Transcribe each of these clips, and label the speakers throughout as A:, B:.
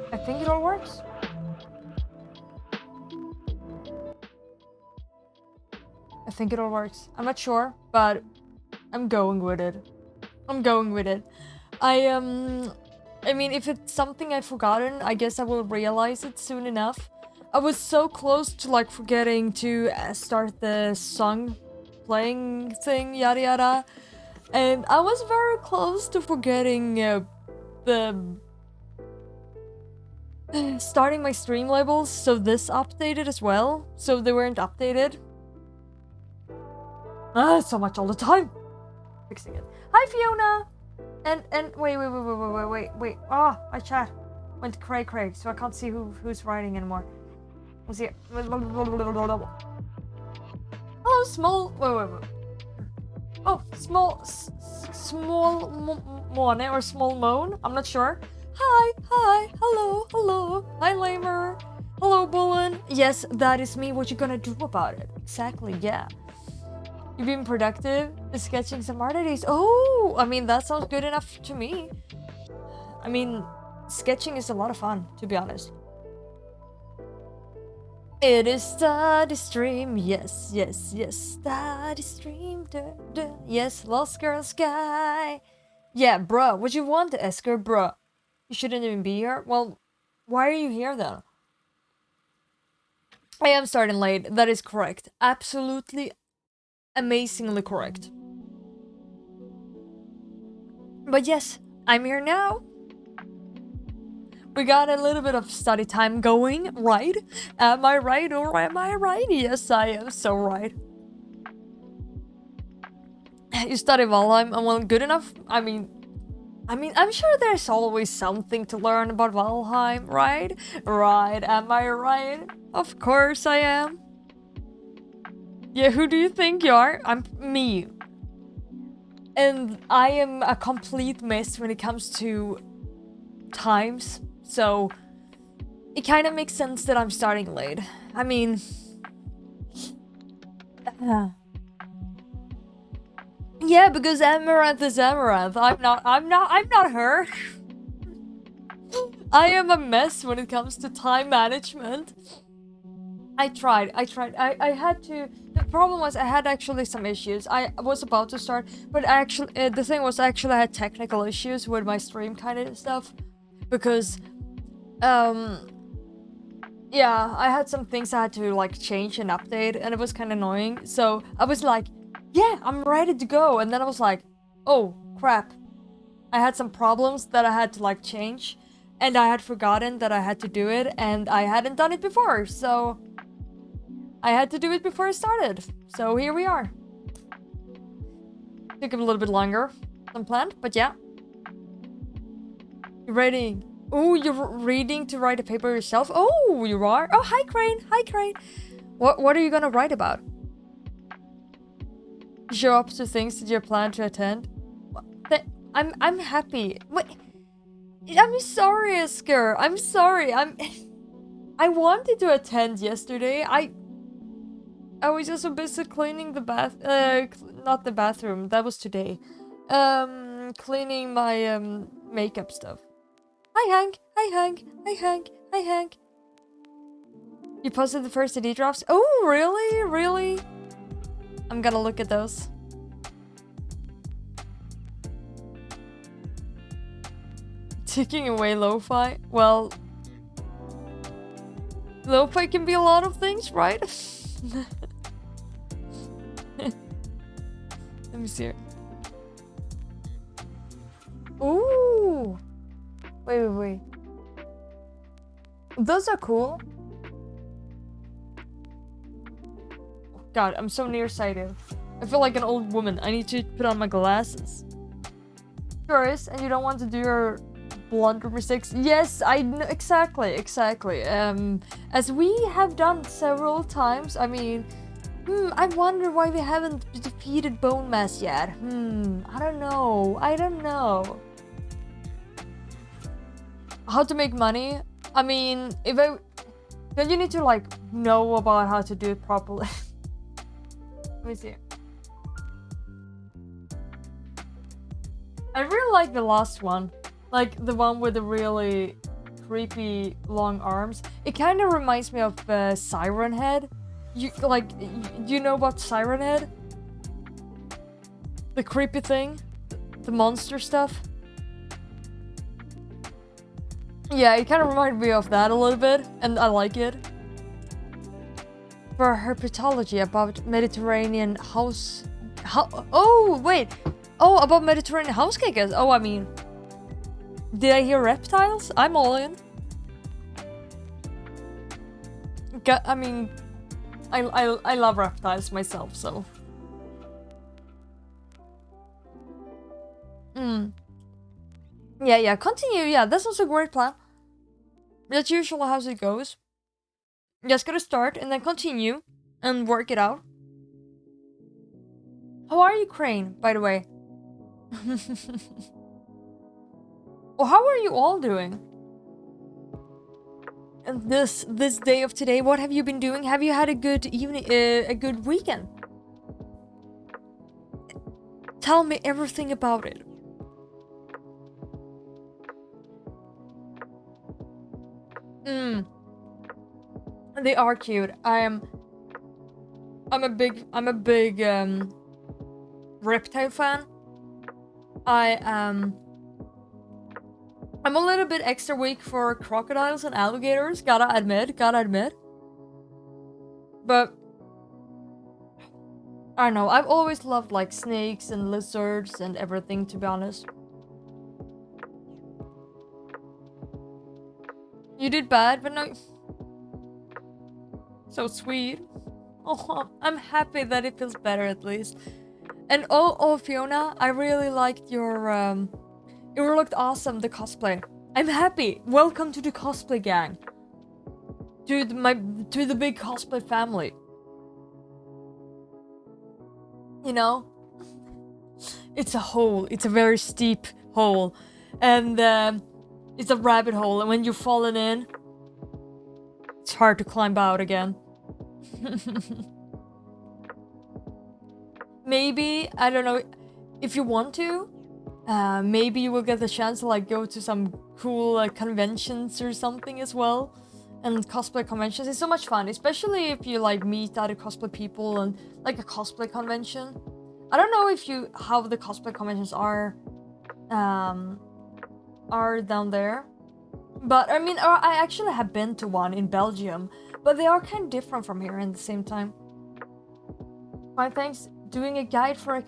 A: I think it all works. I think it all works. I'm not sure, but I'm going with it. I'm going with it. I mean, if it's something I've forgotten, I guess I will realize it soon enough. I was so close to like forgetting to start the song playing thing, yada yada. And I was very close to forgetting the starting my stream labels, so this updated as well, so they weren't updated. So much all the time. Fixing it. Hi Fiona! And wait. My chat went to Craig, so I can't see who's writing anymore. Let's see. Hello, small. Wait. Oh, small Mone or small moan. I'm not sure. Hi, hello. Hi, Lamer. Hello, Bullen. Yes, that is me. What you gonna do about it? Exactly, yeah. You've been productive, sketching some art ideas. Oh, I mean, that sounds good enough to me. I mean, sketching is a lot of fun, to be honest. It is study stream, yes, yes, yes, study stream, duh, duh. Yes, Lost Girl Sky. Yeah, bruh, what you want, Esker, bruh? You shouldn't even be here. Well, why are you here then? I am starting late, that is correct. Absolutely amazingly correct. But yes, I'm here now. We got a little bit of study time going, right? Am I right or am I right? Yes, I am so right. You study Valheim, and well, good enough? I mean, I'm sure there's always something to learn about Valheim, right? Right, am I right? Of course I am. Yeah, who do you think you are? I'm me. And I am a complete mess when it comes to times, so it kind of makes sense that I'm starting late. I mean... yeah, because Amaranth is Amaranth. I'm not her. I am a mess when it comes to time management. I tried. I had to... The problem was I had actually some issues. I was about to start, but the thing was I had technical issues with my stream kind of stuff. Because, yeah, I had some things I had to, like, change and update, and it was kind of annoying. So I was like, yeah, I'm ready to go. And then I was like, oh, crap. I had some problems that I had to, like, change. And I had forgotten that I had to do it, and I hadn't done it before, so... I had to do it before I started. So here we are. Took a little bit longer than planned, but yeah. You're ready. Oh, you're reading to write a paper yourself? Oh, you are? Oh, hi, Crane. Hi, Crane. What are you gonna write about? Show up to things that you plan to attend? I'm happy. Wait, I'm sorry, Esker. I'm sorry. I wanted to attend yesterday. I was just so busy cleaning the not the bathroom. That was today. Cleaning my makeup stuff. Hi, Hank. Hi, Hank. Hi, Hank. Hi, Hank. You posted the first AD drops? Oh, really? Really? I'm gonna look at those. Taking away lo-fi? Well... Lo-fi can be a lot of things, right? Let me see it. Ooh! Wait. Those are cool. God, I'm so nearsighted. I feel like an old woman. I need to put on my glasses. Tourist, and you don't want to do your blunder mistakes? Yes, I know exactly. As we have done several times. I mean, I wonder why we haven't defeated Bone Mass yet. I don't know. How to make money? I mean, then you need to, like, know about how to do it properly. Let me see. I really like the last one. Like, the one with the really creepy long arms. It kind of reminds me of Siren Head. You know about Siren Head? The creepy thing? The monster stuff? Yeah, it kind of reminded me of that a little bit, and I like it. For herpetology about Mediterranean house... Oh, wait! Oh, about Mediterranean house cakes. Oh, I mean... Did I hear reptiles? I'm all in. I mean... I love reptiles myself, so... Yeah, continue. Yeah, that's also a great plan. That's usually how it goes. Just gotta start and then continue and work it out. How are you, Crane, by the way? Or how are you all doing? this day of today? What have you been doing? Have you had a good evening, a good weekend? Tell me everything about it. They are cute. I'm a big reptile fan. I'm a little bit extra weak for crocodiles and alligators, gotta admit. But I don't know, I've always loved like snakes and lizards and everything, to be honest. You did bad, but no. So sweet. Oh, I'm happy that it feels better at least. And oh, Fiona, I really liked your it looked awesome, the cosplay. I'm happy. Welcome to the cosplay gang. To the big cosplay family. You know? It's a hole. It's a very steep hole. And it's a rabbit hole, and when you've fallen in, it's hard to climb out again. Maybe, I don't know, if you want to, maybe you will get the chance to like go to some cool like conventions or something as well. And cosplay conventions is so much fun, especially if you like meet other cosplay people and like a cosplay convention. I don't know how the cosplay conventions are down there, but I mean, I actually have been to one in Belgium, but they are kind of different from here at the same time. My thanks. Doing a guide for an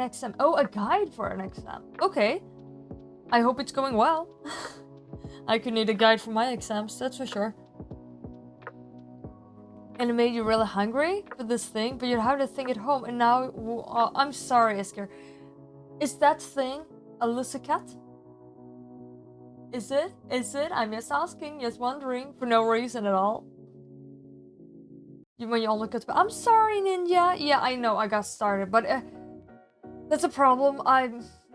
A: exam. Oh, a guide for an exam. Okay. I hope it's going well. I could need a guide for my exams, that's for sure. And it made you really hungry for this thing, but you have the thing at home, and now I'm sorry, Esker. Is that thing a Lucicat? Is it? I'm just asking, just wondering, for no reason at all. When you all look at, I'm sorry, Ninja. Yeah, I know, I got started, but that's a problem. I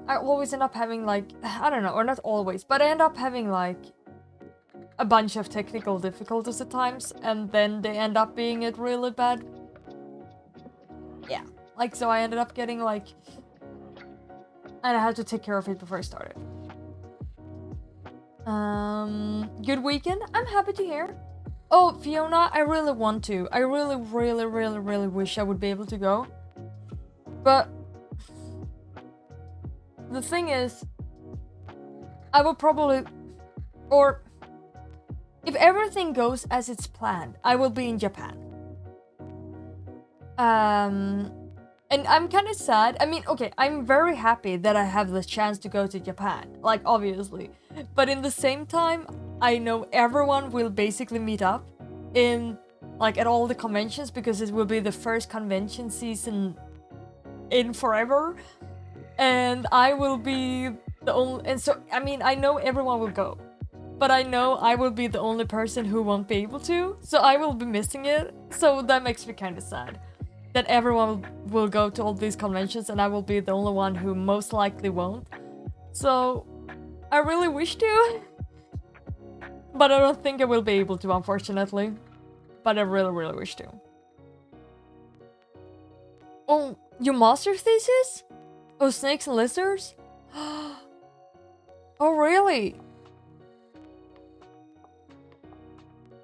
A: always end up having like, I don't know, or not always, but I end up having like a bunch of technical difficulties at times, and then they end up being it really bad. Yeah, like, so I ended up getting like, and I had to take care of it before I started. Good weekend. I'm happy to hear. Oh, Fiona, I really want to. I really wish I would be able to go. But the thing is, I will probably, or if everything goes as it's planned, I will be in Japan. And I'm kind of sad. I mean, okay, I'm very happy that I have the chance to go to Japan, like, obviously. But in the same time, I know everyone will basically meet up in, like, at all the conventions, because it will be the first convention season in forever. And I will be the only, and so, I mean, I know everyone will go, but I know I will be the only person who won't be able to, so I will be missing it. So that makes me kind of sad. That everyone will go to all these conventions and I will be the only one who most likely won't. So I really wish to, but I don't think I will be able to, unfortunately. But I really wish to. Oh, your master thesis? Oh, snakes and lizards? Oh, really?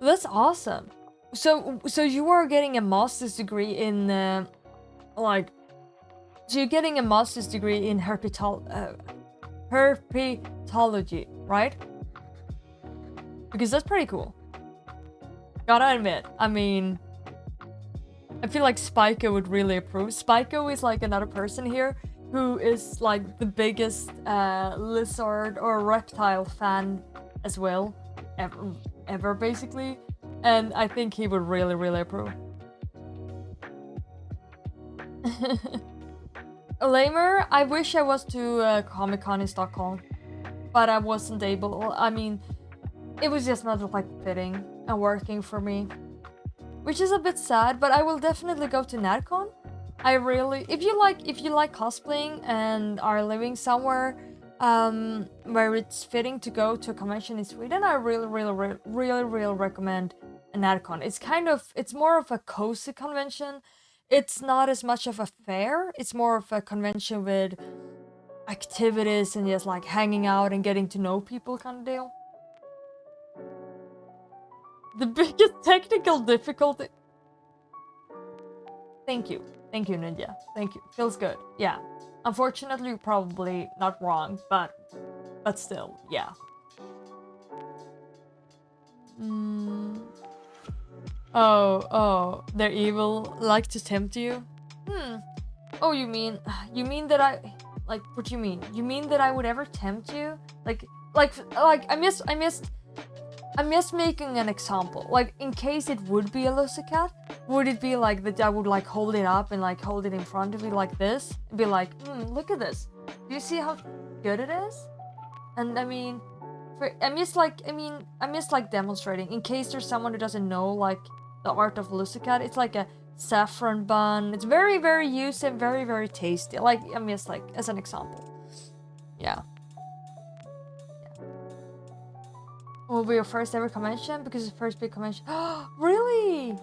A: That's awesome. So you are getting a master's degree in, so you're getting a master's degree in herpetology, right? Because that's pretty cool. Gotta admit, I mean, I feel like Spyco would really approve. Spyco is like another person here who is like the biggest lizard or reptile fan as well, ever basically. And I think he would really approve. Lamer, I wish I was to Comic-Con in Stockholm, but I wasn't able. I mean, it was just not like fitting and working for me, which is a bit sad. But I will definitely go to NerdCon. If you like cosplaying and are living somewhere where it's fitting to go to a convention in Sweden, I really recommend an AdCon. It's more of a cozy convention. It's not as much of a fair. It's more of a convention with activities and just like hanging out and getting to know people kind of deal. The biggest technical difficulty. Thank you, Ninja. Thank you. Feels good. Yeah. Unfortunately, you're probably not wrong, but still, yeah. Oh, they're evil, like to tempt you? Oh, you mean that like, what do you mean? You mean that I would ever tempt you? Like, I'm just making an example. Like, in case it would be a Lucicat, would it be like that I would like hold it up and like hold it in front of me like this? And be like, look at this. Do you see how good it is? And I mean, I'm just like demonstrating. In case there's someone who doesn't know like the art of Lucicat, it's like a saffron bun. It's very, very used and very, very tasty. Like, I'm just like, as an example. Yeah. Will be your first ever convention? Because it's the first big convention. Really?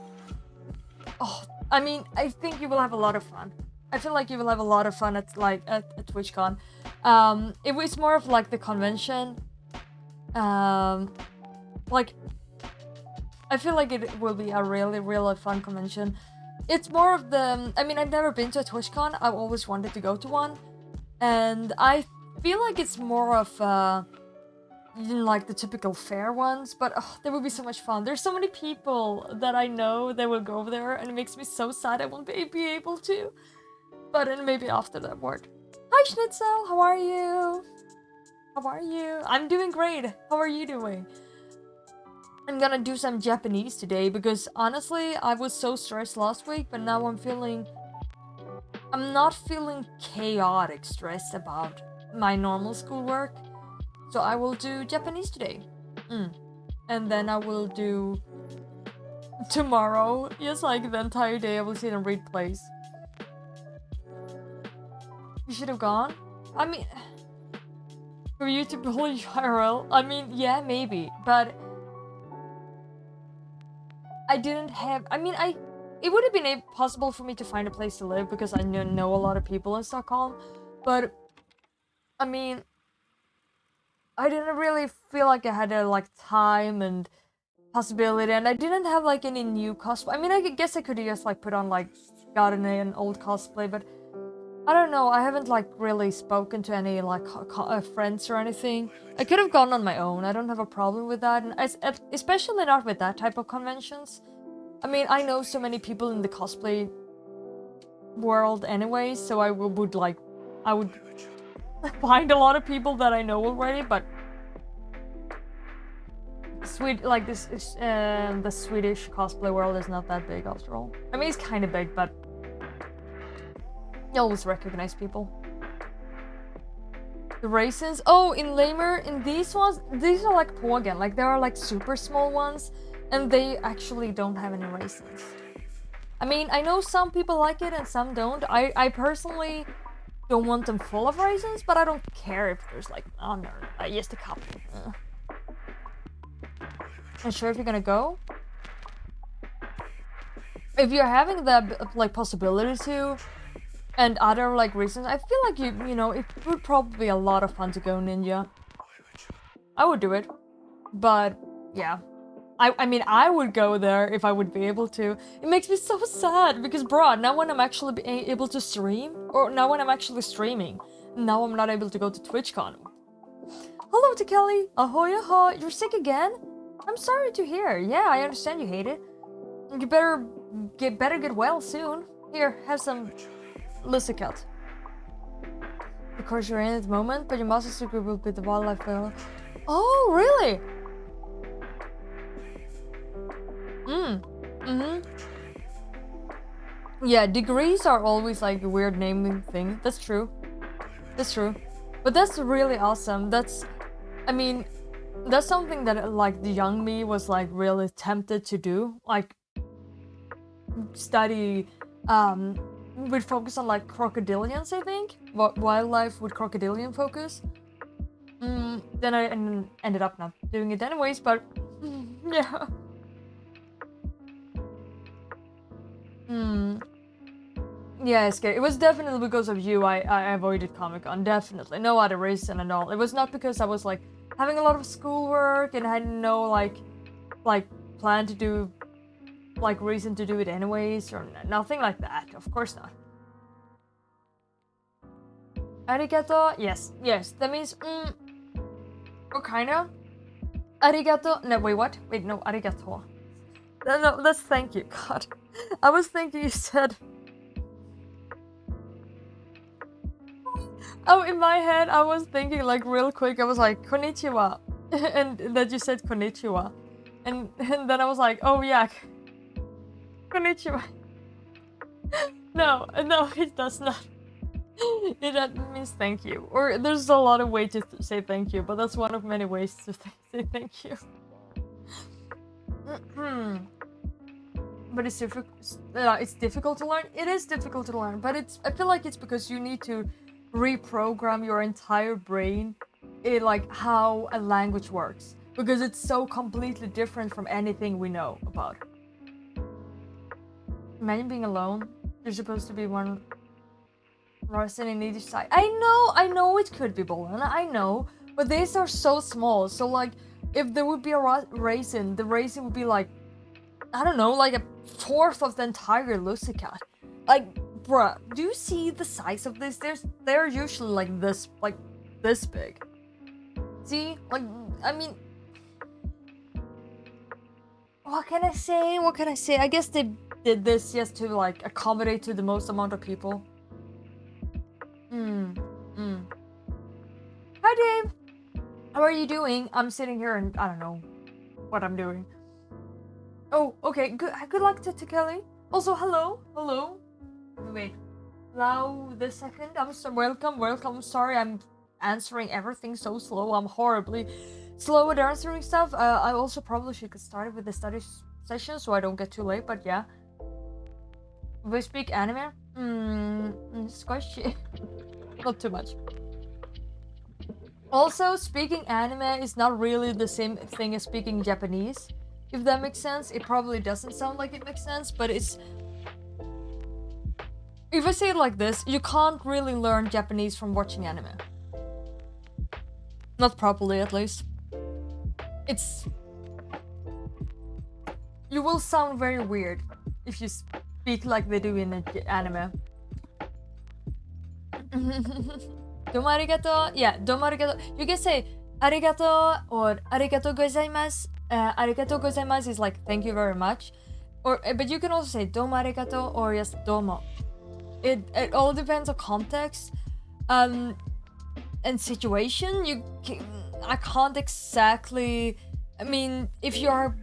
A: Oh, I mean, I think you will have a lot of fun. I feel like you will have a lot of fun at TwitchCon. It was more of like the convention. Like, I feel like it will be a really fun convention. It's more of the, I mean, I've never been to a TwitchCon. I've always wanted to go to one. And I feel like it's more of like the typical fair ones, but there will be so much fun. There's so many people that I know that will go over there, and it makes me so sad I won't be able to. But then maybe after that word. Hi Schnitzel, how are you? How are you? I'm doing great. How are you doing? I'm gonna do some Japanese today because honestly, I was so stressed last week, but now I'm not feeling chaotic stressed about my normal schoolwork. So I will do Japanese today. And then I will do tomorrow. Yes, like the entire day I will sit and read plays. You should have gone. I mean, for you to bully IRL, I mean, yeah, maybe. But I didn't have, I mean, it would have been possible for me to find a place to live because I know a lot of people in Stockholm. But, I mean, I didn't really feel like I had like time and possibility, and I didn't have like any new cosplay. I mean, I guess I could have just like put on like gotten an old cosplay, but I don't know. I haven't like really spoken to any like friends or anything. I could have gone on my own. I don't have a problem with that, and especially not with that type of conventions. I mean, I know so many people in the cosplay world anyway, so I would find a lot of people that I know already, but the Swedish cosplay world is not that big after all. I mean, it's kind of big, but you always recognize people. The raisins, oh, in Lamer, in these ones, these are like Pågen, like there are like super small ones, and they actually don't have any raisins. I mean, I know some people like it and some don't. I personally don't want them full of raisins, but I don't care if there's like just a couple. Not sure if you're gonna go. If you're having the like possibility to, and other like reasons, I feel like you know it would probably be a lot of fun to go Ninja. I would do it, but yeah, I mean I would go there if I would be able to. It makes me so sad because bro, now when I'm actually able to stream, or now when I'm actually streaming, now I'm not able to go to TwitchCon. Hello to Kelly. Ahoy ahoy. You're sick again? I'm sorry to hear. Yeah, I understand you hate it. You better get well soon. Here, have some Lucicat. Of course you're in at the moment, but your master's degree will be the wildlife. Oh, really? Yeah, degrees are always like a weird naming thing. That's true. That's true. But that's really awesome. I mean, that's something that like the young me was like really tempted to do. Like study with focus on like crocodilians, I think. Wildlife with crocodilian focus. Then I ended up not doing it anyways, but yeah. Yeah, it's scary. It was definitely because of you I avoided Comic-Con. Definitely. No other reason at all. It was not because I was like having a lot of schoolwork and I had no like plan to do like reason to do it anyways or nothing like that. Of course not. Arigato? Yes. That means or kinda. Arigato. No, wait, what? Wait, no, arigato. No, that's thank you. God. I was thinking you said. Oh, in my head, I was thinking like real quick. I was like konnichiwa, and that you said konnichiwa, and then I was like, oh yeah, konnichiwa. No, it does not. That means thank you. Or there's a lot of ways to say thank you, but that's one of many ways to say thank you. But it's difficult to learn. It is difficult to learn, but I feel like it's because you need to reprogram your entire brain in like how a language works, because it's so completely different from anything we know about. Imagine being alone. There's supposed to be one resin in each side. I know it could be Bolana, I know, but these are so small. So like, if there would be a raisin, the raisin would be like, I don't know, like a fourth of the entire Lucicat. Like, bruh, do you see the size of this? They're usually like this big. See, like, I mean, what can I say? I guess they did this just to like accommodate to the most amount of people. Hi, Dave. How are you doing? I'm sitting here and I don't know what I'm doing. Oh, okay. Good luck to Kelly. Also, hello. Wait. Allow this second. Welcome. Sorry, I'm answering everything so slow. I'm horribly slow at answering stuff. I also probably should get started with the study session so I don't get too late. But yeah. We speak anime. Squishy. Not too much. Also, speaking anime is not really the same thing as speaking Japanese. If that makes sense. It probably doesn't sound like it makes sense, but it's... If I say it like this, you can't really learn Japanese from watching anime. Not properly, at least. It's... You will sound very weird if you speak like they do in anime. Domo arigato. Yeah, domo arigato. You can say arigato or arigato gozaimasu. Arigato gozaimasu is like thank you very much. Or but you can also say domo arigato or just domo. It all depends on context and situation. I can't exactly... I mean, if you're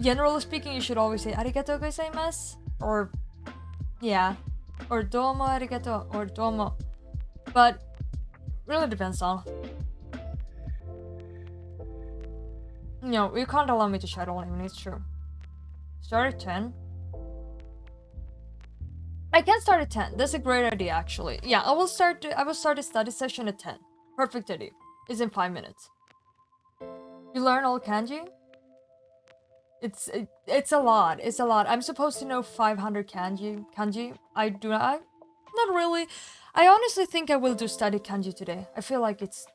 A: generally speaking, you should always say arigato gozaimasu or yeah, or domo arigato or domo. But really depends on. No, you can't allow me to shadow even, it's true. Start at 10. I can start at 10. That's a great idea, actually. Yeah, I will start a study session at 10. Perfect idea. It's in 5 minutes. You learn all kanji? It's a lot. It's a lot. I'm supposed to know 500 kanji. I do not. Not really. I honestly think I will do study kanji today. I feel like it's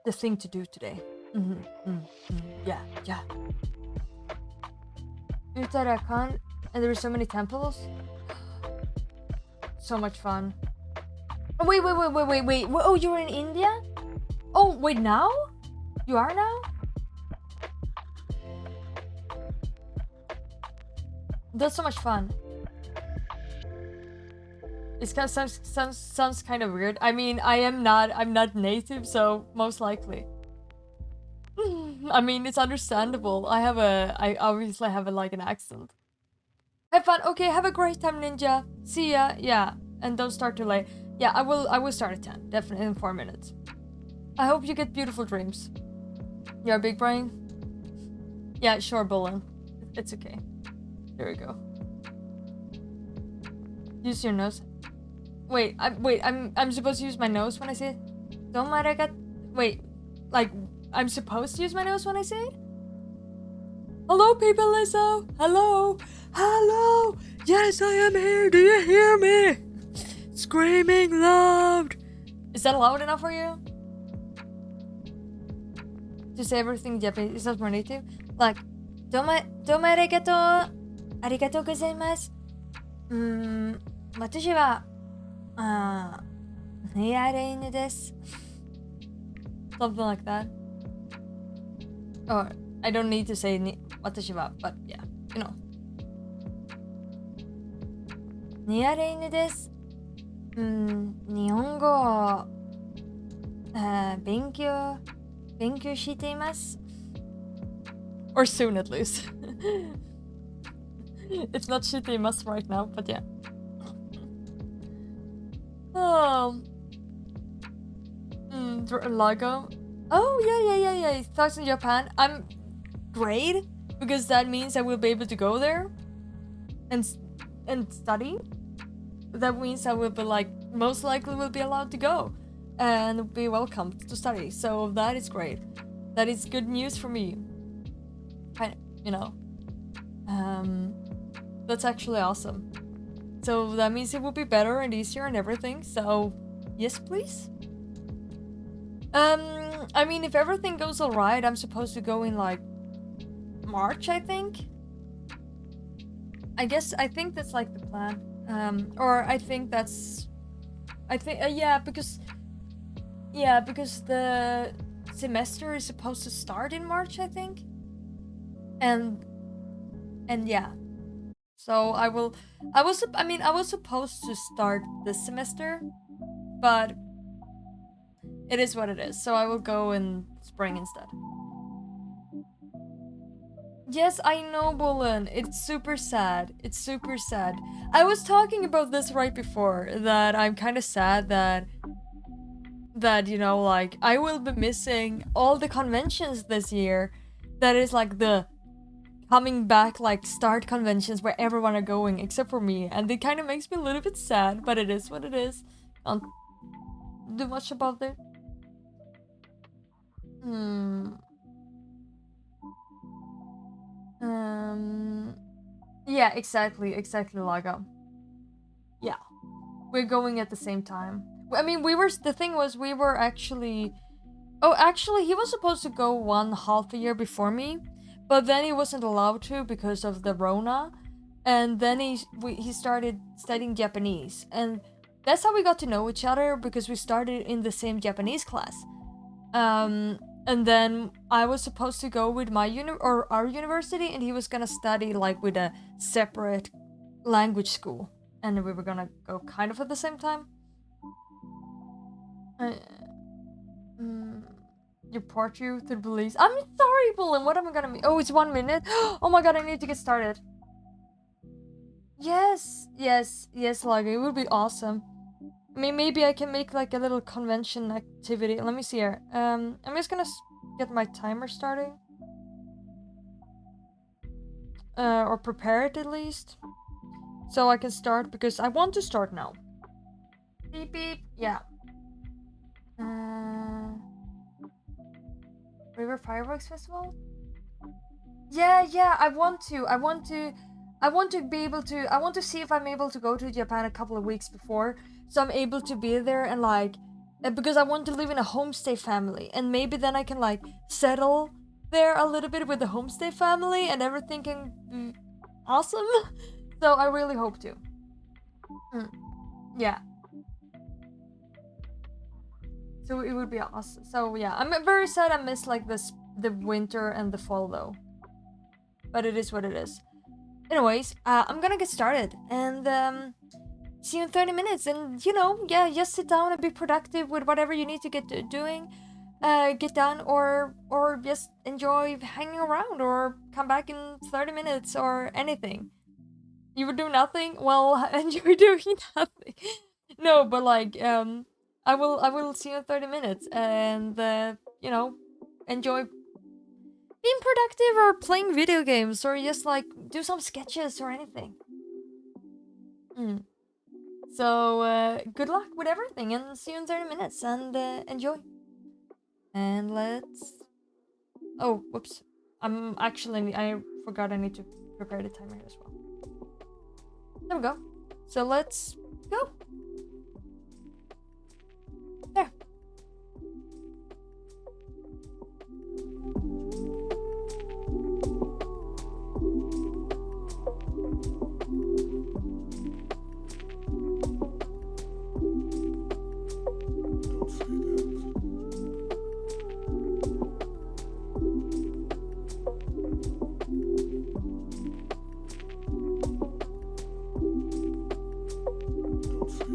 A: the thing to do today. Yeah. Uttarakhand, and there are so many temples. So much fun. Oh, wait. Oh, you're in India? Oh, wait, now? You are now? That's so much fun. It kind of sounds kind of weird. I mean, I'm not native, so most likely. I mean, it's understandable. I obviously have like an accent. Have fun. Okay, have a great time, Ninja. See ya. Yeah, and don't start too late. Yeah, I will start at 10. Definitely in 4 minutes. I hope you get beautiful dreams. You're a big brain? Yeah, sure, Bullen. It's okay. There we go. Use your nose. Wait, I'm supposed to use my nose when I say it? Wait, like, I'm supposed to use my nose when I say it? Hello, people, Lizzo! Hello! Hello! Yes, I am here! Do you hear me? Screaming loud! Is that loud enough for you? To say everything in Japanese? Is that more native? Like, domo arigato! Arigatou gozaimasu! 私は、ネアレ犬です。Something like that. Or, I don't need to say 私は, but yeah, you know. ネアレ犬です。日本語を、勉強しています。Or soon at least. It's not しています right now, but yeah. Lago. Oh, yeah. Thoughts in Japan. I'm great, because that means I will be able to go there and study. That means I will be like, most likely will be allowed to go and be welcomed to study. So that is great. That is good news for me. You know. That's actually awesome. So that means it will be better and easier and everything. So yes, please. I mean, if everything goes alright, I'm supposed to go in like March, I think. I think that's like the plan. Or I think that's, because the semester is supposed to start in March, I think. And yeah. So I was supposed to start this semester, but it is what it is. So I will go in spring instead. Yes, I know, Bullen. It's super sad. I was talking about this right before, that I'm kind of sad that you know, like, I will be missing all the conventions this year. That is like the coming back, like, start conventions where everyone are going except for me, and it kind of makes me a little bit sad, but it is what it is. Can't do much about it. Yeah, exactly, Laga. Yeah, we're going at the same time. I mean, the thing was, we were actually... Oh, actually, he was supposed to go 1.5 year before me, but then he wasn't allowed to because of the Rona, and then he started studying Japanese, and that's how we got to know each other, because we started in the same Japanese class. And then I was supposed to go with our university, and he was gonna study like with a separate language school, and we were gonna go kind of at the same time. Report you to the police. I'm sorry, Bullen. What am I gonna... Oh, it's 1 minute. Oh my god, I need to get started. Yes, Lago. It would be awesome. I mean, maybe I can make like a little convention activity. Let me see here. I'm just gonna get my timer starting. Or prepare it at least. So I can start, because I want to start now. Beep beep. Yeah. River Fireworks Festival? Yeah, I want to be able to... I want to see if I'm able to go to Japan a couple of weeks before, so I'm able to be there, and like... Because I want to live in a homestay family, and maybe then I can like settle there a little bit with the homestay family, and everything can be awesome. So I really hope to. Yeah. So it would be awesome. So yeah, I'm very sad I missed like the winter and the fall though. But it is what it is. Anyways, I'm gonna get started, and see you in 30 minutes. And you know, yeah, just sit down and be productive with whatever you need to get doing, get done, or just enjoy hanging around, or come back in 30 minutes, or anything. You would do nothing? Well, enjoy doing nothing. No, but like, I will see you in 30 minutes, and you know, enjoy being productive, or playing video games, or just like do some sketches or anything. So good luck with everything, and see you in 30 minutes, and enjoy. And let's... Oh, whoops. I forgot I need to prepare the timer as well. There we go. So let's go. There.
B: Don't say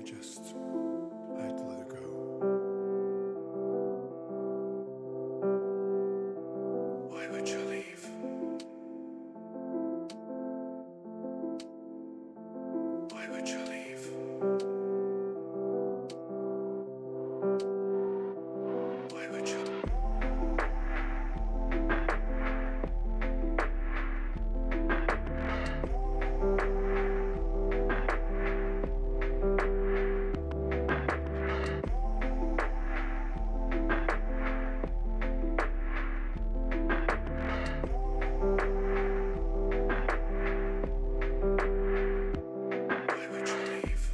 B: I'd let it go. Why would you leave? Why would you leave? Why would you? Why would you leave?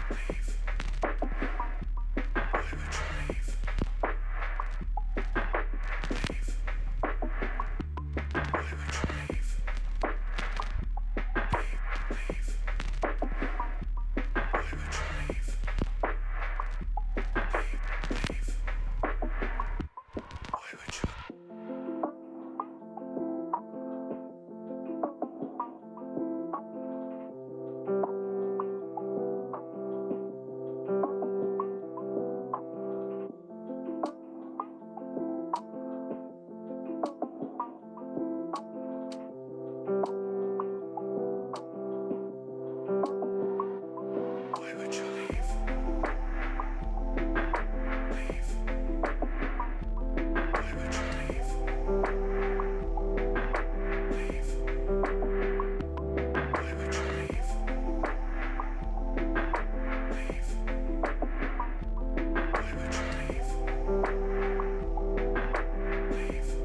B: Leave. Why would you leave? Leave. Why would you leave? Leave. Why would you leave? Leave. Why would you? Why would you leave? Leave. Why would you leave? Leave. Why would you leave? Leave. Why would you leave? Leave.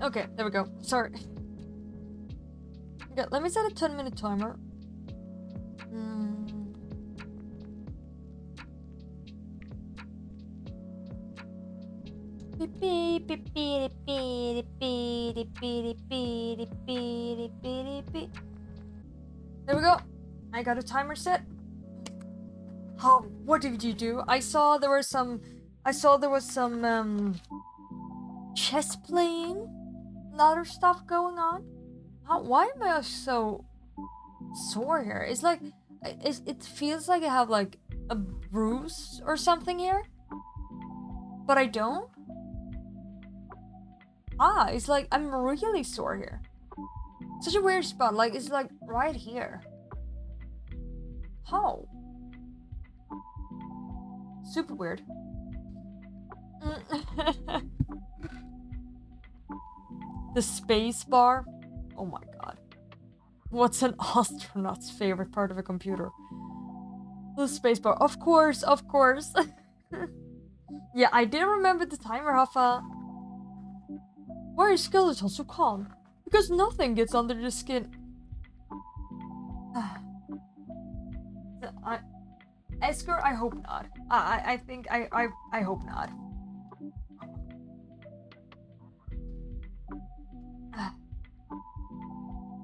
A: Okay, there we go. Sorry. Okay, let me set a 10-minute timer. There we go. I got a timer set. Oh, what did you do? I saw there was some chess playing and other stuff going on. Why am I so sore here? It's like it feels like I have like a bruise or something here, but I don't. It's like I'm really sore here. Such a weird spot. Like it's like right here. How? Super weird. The space bar. Oh my god. What's an astronaut's favorite part of a computer? The space bar. Of course, of course. Yeah, I did remember the timer, Hafa. Why are skeletons so calm? Because nothing gets under the skin. Esker, I hope not. I think I hope not.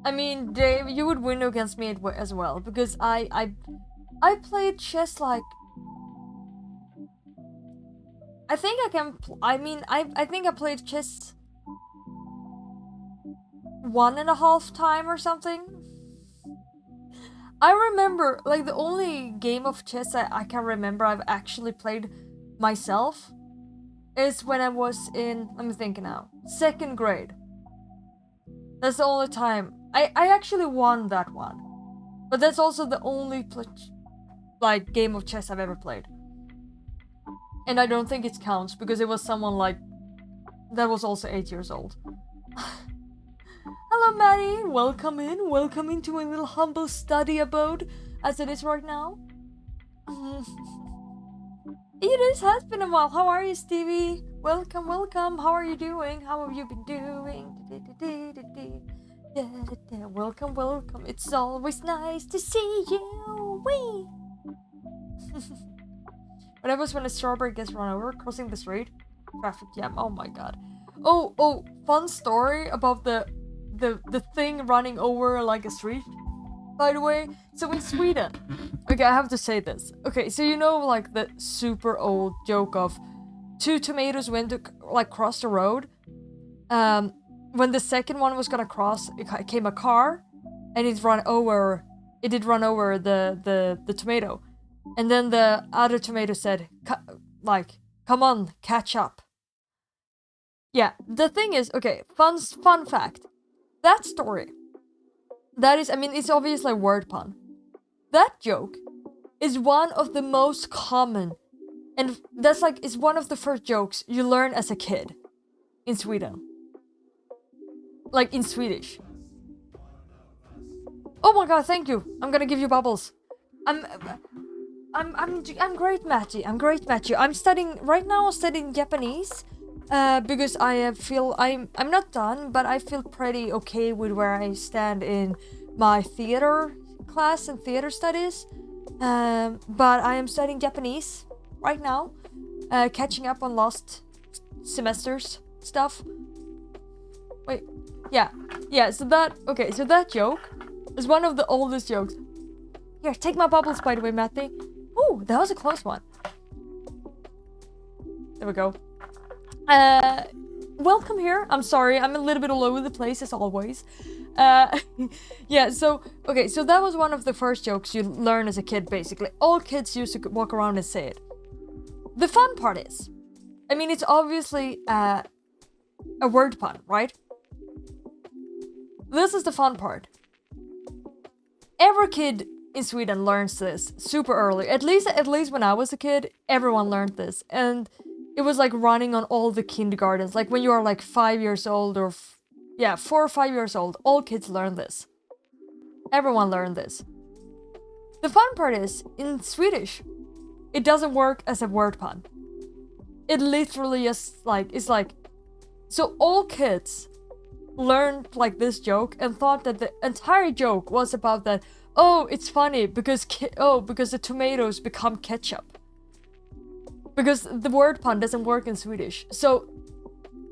A: I mean, Dave, you would win against me as well because I played chess like. I think I can. I think I played chess 1.5 times or something. I remember, like, the only game of chess I can remember I've actually played myself is when I was in, let me think now, 2nd grade. That's the only time. I actually won that one. But that's also the only, game of chess I've ever played. And I don't think it counts because it was someone, like, that was also 8 years old. Hello, Maddie. Welcome in. Welcome into my little humble study abode, as it is right now. It has been a while. How are you, Stevie? Welcome, welcome. How are you doing? How have you been doing? Welcome, welcome. It's always nice to see you. Wee. What happens when a strawberry gets run over crossing the street? Traffic jam. Oh my god. Oh, fun story about the thing running over like a street, by the way. So in Sweden, okay, I have to say this. Okay, so you know, like, the super old joke of 2 tomatoes went to like cross the road. When the second one was gonna cross, it came a car, and it did run over the tomato, and then the other tomato said, come on, catch up. Yeah, the thing is, okay, fun fact. That story, that is, I mean, it's obviously a word pun. That joke is one of the most common, and that's like, it's one of the first jokes you learn as a kid in Sweden. Like, in Swedish. Oh my god, thank you. I'm gonna give you bubbles. I'm great, Matty. I'm studying right now. I'm studying Japanese. Because I feel I'm not done, but I feel pretty okay with where I stand in my theater class and theater studies. But I am studying Japanese right now, catching up on lost semesters stuff. Wait, yeah. So that joke is one of the oldest jokes. Here, take my bubbles, by the way, Matty. Ooh, that was a close one. There we go. Welcome here. I'm sorry, I'm a little bit all over the place as always. Yeah, so that was one of the first jokes you learn as a kid, basically. All kids used to walk around and say it. The fun part is, I mean, it's obviously a word pun, right? This is the fun part. Every kid in Sweden learns this super early. At least when I was a kid, everyone learned this. And it was like running on all the kindergartens. Like when you are like 5 years old or 4 or 5 years old, all kids learn this. Everyone learned this. The fun part is, in Swedish, it doesn't work as a word pun. It literally just like, it's like, so all kids learned like this joke and thought that the entire joke was about that. Oh, it's funny because because the tomatoes become ketchup. Because the word pun doesn't work in Swedish. So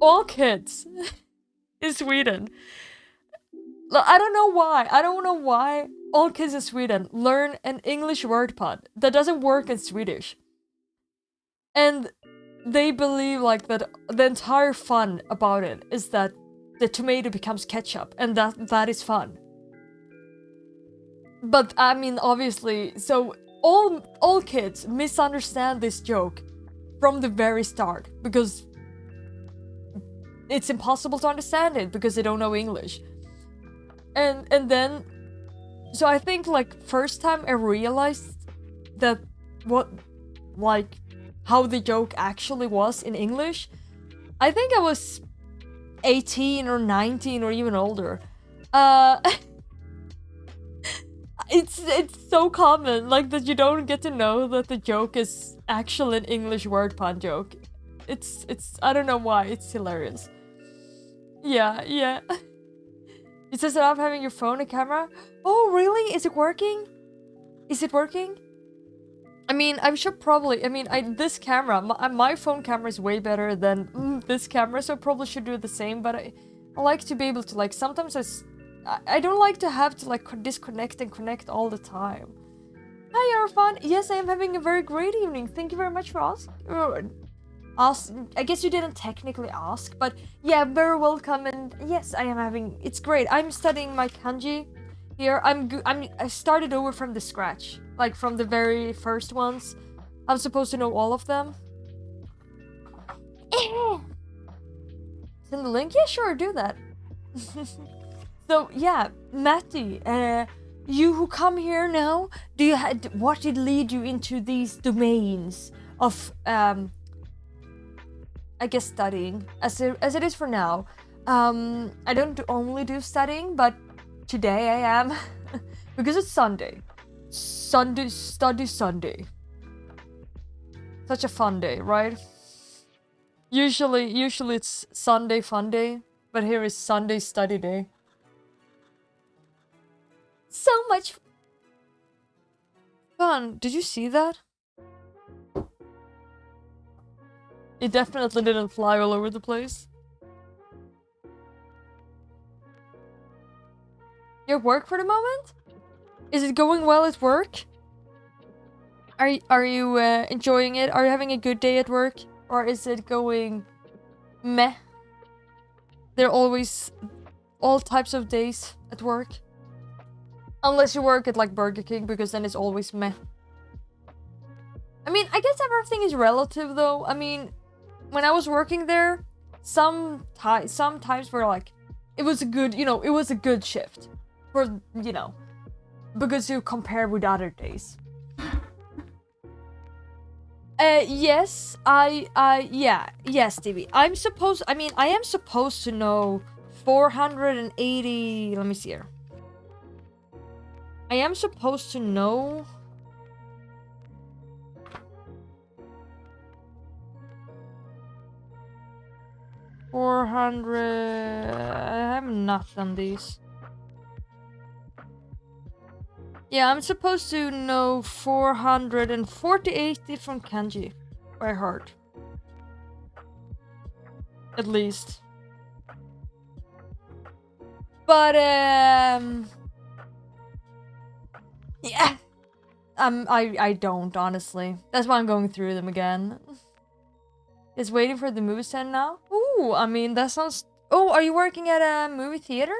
A: all kids in Sweden, I don't know why. I don't know why all kids in Sweden learn an English word pun that doesn't work in Swedish. And they believe like that the entire fun about it is that the tomato becomes ketchup and that is fun. But I mean, obviously, so all kids misunderstand this joke from the very start because it's impossible to understand it because they don't know English. And then, so I think like first time I realized that how the joke actually was in English, I think I was 18 or 19 or even older. It's so common, like, that you don't get to know that the joke is actually an English word pun joke. It's I don't know why, it's hilarious. Yeah. It says that I'm having your phone and camera. Oh, really? Is it working? Is it working? I mean, I'm sure probably, I mean, this camera, my phone camera is way better than this camera, so I probably should do the same, but I like to be able to, like, sometimes I don't like to have to, like, disconnect and connect all the time. Hi, Arfan. Yes, I am having a very great evening. Thank you very much for asking. I guess you didn't technically ask, but yeah, very welcome. And yes, I am having. It's great. I'm studying my kanji here. I started over from the scratch, like from the very first ones. I'm supposed to know all of them. Send the link. Yeah, sure, do that. So yeah, Matty, you who come here now, what did lead you into these domains of I guess studying, as it is for now. I don't only do studying, but today I am because it's Sunday. Study Sunday. Such a fun day, right? Usually it's Sunday fun day, but here is Sunday study day. So much fun. Did you see that? It definitely didn't fly all over the place. You're at work for the moment? Is it going well at work? Are you enjoying it? Are you having a good day at work? Or is it going meh? There are always all types of days at work. Unless you work at like Burger King, because then it's always meh. I mean, I guess everything is relative though. I mean, when I was working there, sometimes were like, it was a good, it was a good shift. For, because you compare with other days. Yes, yes, Stevie. I am supposed to know 480, let me see here. I am supposed to know 400. I have not done these. Yeah, I'm supposed to know 448 different kanji by heart. At least. But yeah. I don't, honestly. That's why I'm going through them again. Is waiting for the movie stand now? Ooh, I mean, that sounds... Oh, are you working at a movie theater?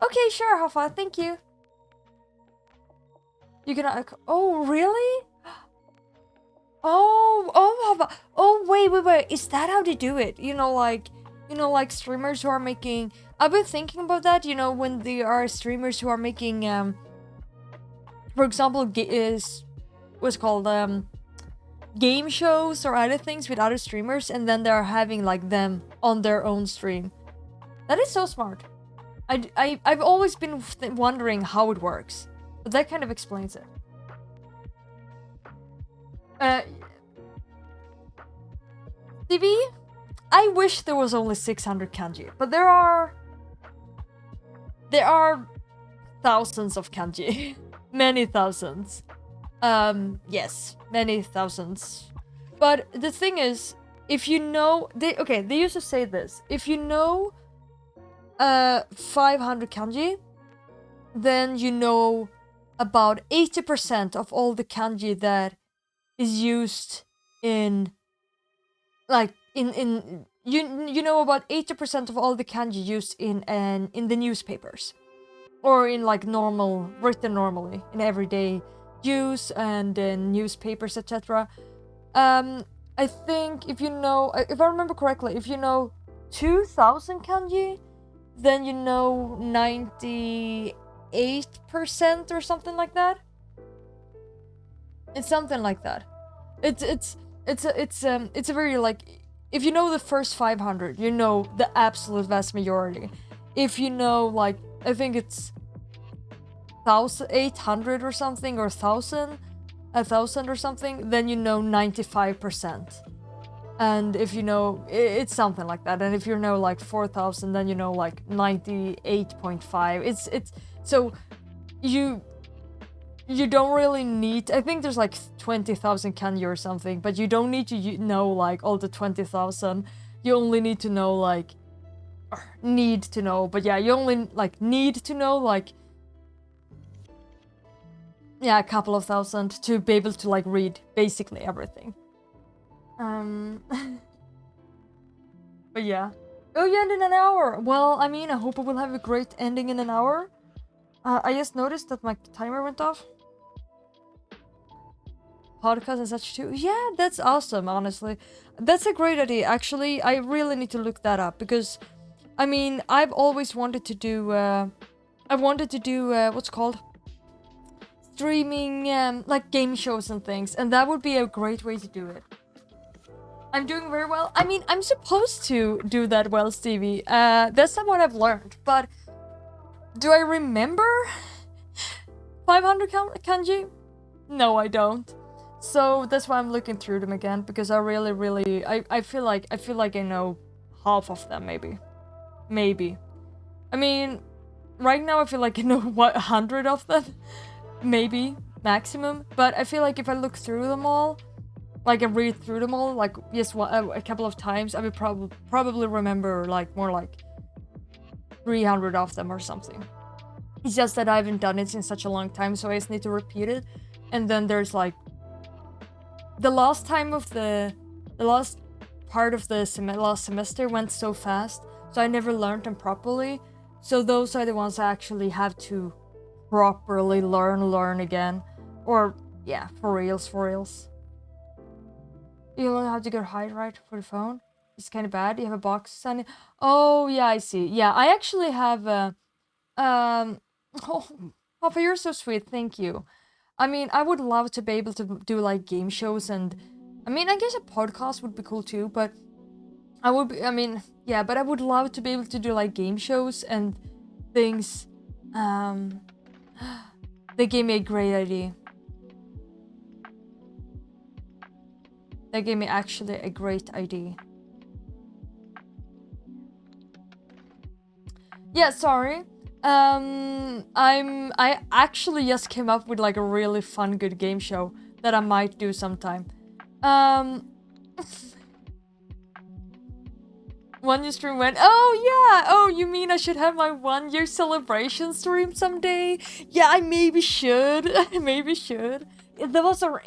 A: Okay, sure, Hafa, thank you. You can... Oh, really? Oh, Hafa. Oh, wait. Is that how they do it? Like streamers who are making... I've been thinking about that, when there are streamers who are making, for example, what's called, game shows or other things with other streamers, and then they're having like them on their own stream. That is so smart. I've always been wondering how it works, but that kind of explains it. TV, I wish there was only 600 kanji, but there are thousands of kanji. Many thousands. Yes, many thousands. But the thing is, if you know, they used to say this. If you know 500 kanji, then you know about 80% of all the kanji that is used in, like, in you know about 80% of all the kanji used in the newspapers, or in like written normally in everyday use and in newspapers, etc. I think if I remember correctly, if you know 2000 kanji, then you know 98% or something like that. It's something like that. It's a very, like, if you know the first 500, you know the absolute vast majority. If you know, like, I think it's 800 or something, or 1,000 or something, then you know 95%. And if you know, it's something like that. And if you know like 4,000, then you know like 98.5. It's so you don't really need, I think there's like 20,000 kanji or something, but you don't need to know like all the 20,000. You only need to know like, you only like need to know like, a couple of thousand to be able to like read basically everything. But yeah. Oh yeah, and in an hour. Well, I mean, I hope I will have a great ending in an hour. I just noticed that my timer went off. Podcast and such too. Yeah, that's awesome, honestly. That's a great idea. Actually, I really need to look that up, because, I mean, I've always wanted to do, what's called? Streaming, like game shows and things, and that would be a great way to do it. I'm doing very well. I mean, I'm supposed to do that well, Stevie. That's not what I've learned, but do I remember 500 kanji? No, I don't. So that's why I'm looking through them again, because I really, I feel like I know half of them, maybe. I mean, right now I feel like I know 100 of them, maybe maximum. But I feel like if I look through them all, like I read through them all, like just a couple of times, I would probably remember like more like 300 of them or something. It's just that I haven't done it in such a long time, so I just need to repeat it. And then there's like the last part of the last semester went so fast, so I never learned them properly. So those are the ones I actually have to properly learn again. Or yeah, for reals. You learn how to get height right for the phone. It's kind of bad. You have a box sign. Oh yeah, I see. Yeah, I actually have oh, Papa, you're so sweet. Thank you. I mean, I would love to be able to do like game shows, and I mean, I guess a podcast would be cool too, but I would love to be able to do like game shows and things. They gave me a great idea. They gave me actually a great idea. Yeah, sorry. I actually just came up with like a really fun, good game show that I might do sometime. 1 year stream went, oh yeah, oh you mean I should have my 1 year celebration stream someday? Yeah, I maybe should. It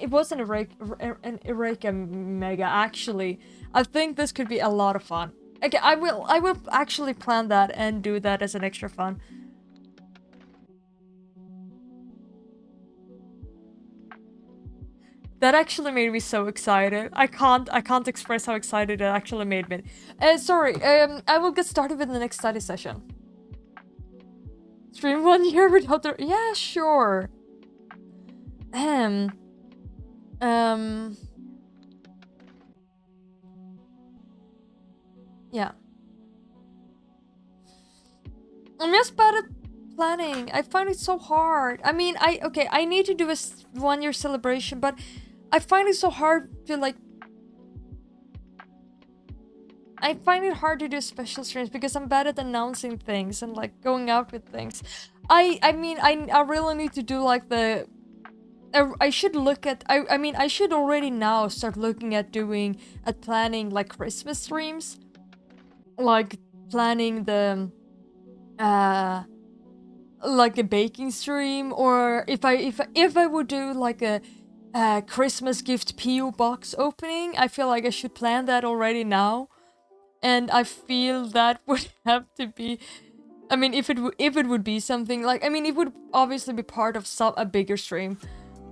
A: wasn't an Eureka Mega, actually. I think this could be a lot of fun. Okay, I will actually plan that and do that as an extra fun. That actually made me so excited. I can't express how excited it actually made me. Sorry, I will get started with the next study session. Stream 1 year without the... Yeah, sure. Yeah. I'm just bad at planning. I find it so hard. I mean, I need to do a 1 year celebration, but I find it so hard to like... I find it hard to do special streams because I'm bad at announcing things and like going out with things. I mean I really need to do like the I should look at I mean I should already now start looking at planning like Christmas streams, like planning the like a baking stream, or if I would do like a Christmas gift PO box opening, I feel like I should plan that already now. And I feel that would have to be, I mean, if it would be something like, I mean, it would obviously be part of a bigger stream.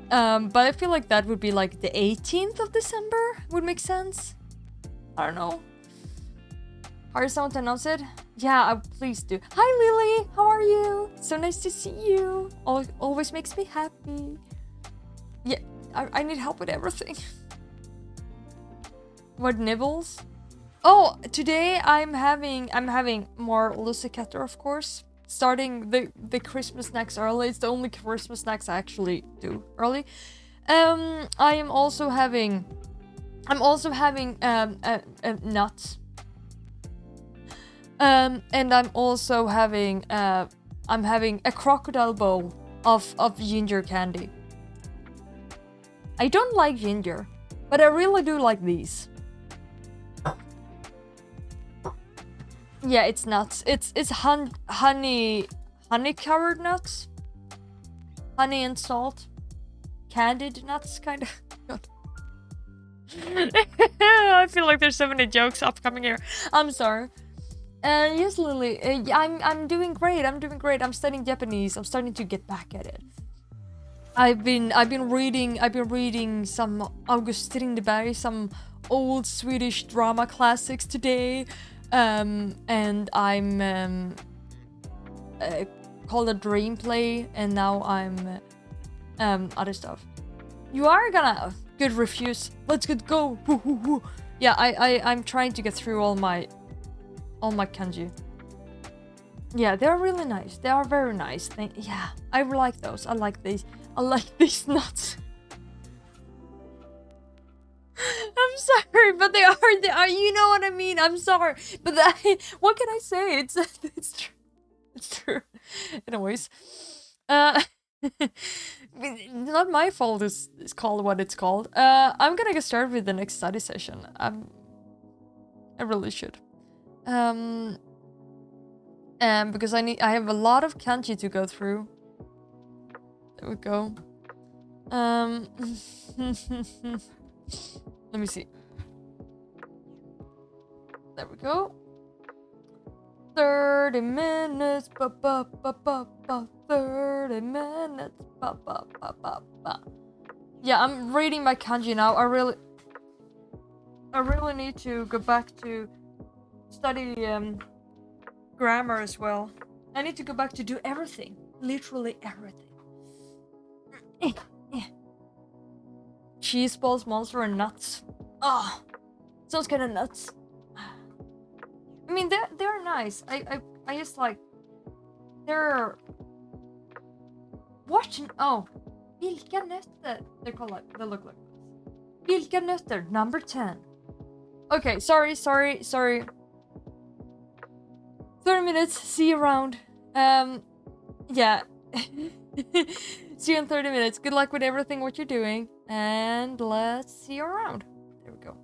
A: But I feel like that would be like the 18th of December would make sense. I don't know. Hire someone to announce it? Yeah, please do. Hi Lily, how are you? So nice to see you. Always makes me happy. Yeah, I need help with everything. What nibbles? Oh, today I'm having more lussekatter, of course. Starting the Christmas snacks early. It's the only Christmas snacks I actually do early. I'm also having nuts. And I'm also having I'm having a crocodile bowl of ginger candy. I don't like ginger, but I really do like these. Yeah, it's nuts. It's honey covered nuts. Honey and salt. Candied nuts, kind of. God. I feel like there's so many jokes upcoming here. I'm sorry. Yes, Lily. I'm doing great. I'm studying Japanese. I'm starting to get back at it. I've been reading some August Strindberg, some old Swedish drama classics today. And I'm called a dream play, and now I'm other stuff. You are gonna good refuse. Let's go. Yeah, I'm trying to get through all my kanji. Yeah, they're really nice. They are very nice. Yeah, I like those. I like these nuts. I'm sorry, but they are. You know what I mean. I'm sorry, but what can I say? It's true. It's true. Anyways, not my fault. It's called what it's called. I'm gonna get started with the next study session. I really should. Because I have a lot of kanji to go through. There we go. Let me see. There we go. 30 minutes. 30 minutes. Yeah, I'm reading my kanji now. I really need to go back to study grammar as well. I need to go back to do everything. Literally everything. Cheese balls, monster, and nuts. Oh, sounds kind of nuts. I mean, they're nice. I just like they're watching. Oh, vilka nötter? They look like this. Vilka nötter? Number 10. Okay, sorry. 30 minutes. See you around. Yeah. See you in 30 minutes. Good luck with everything what you're doing, and let's see you around. There we go.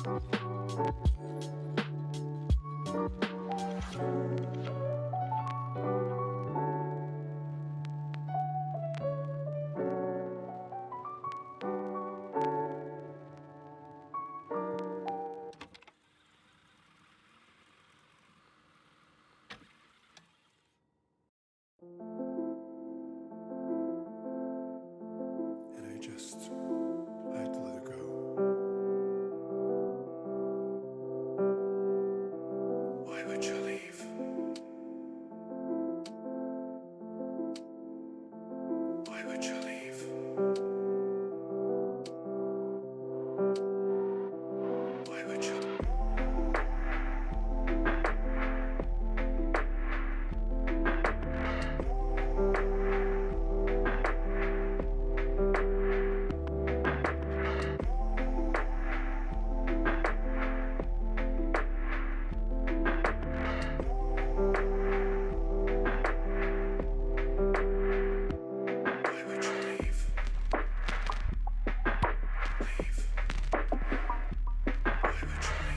B: And I had to let her go. Why would you leave? Why would you leave? Why would you? Why would you leave? Leave. Why would you leave?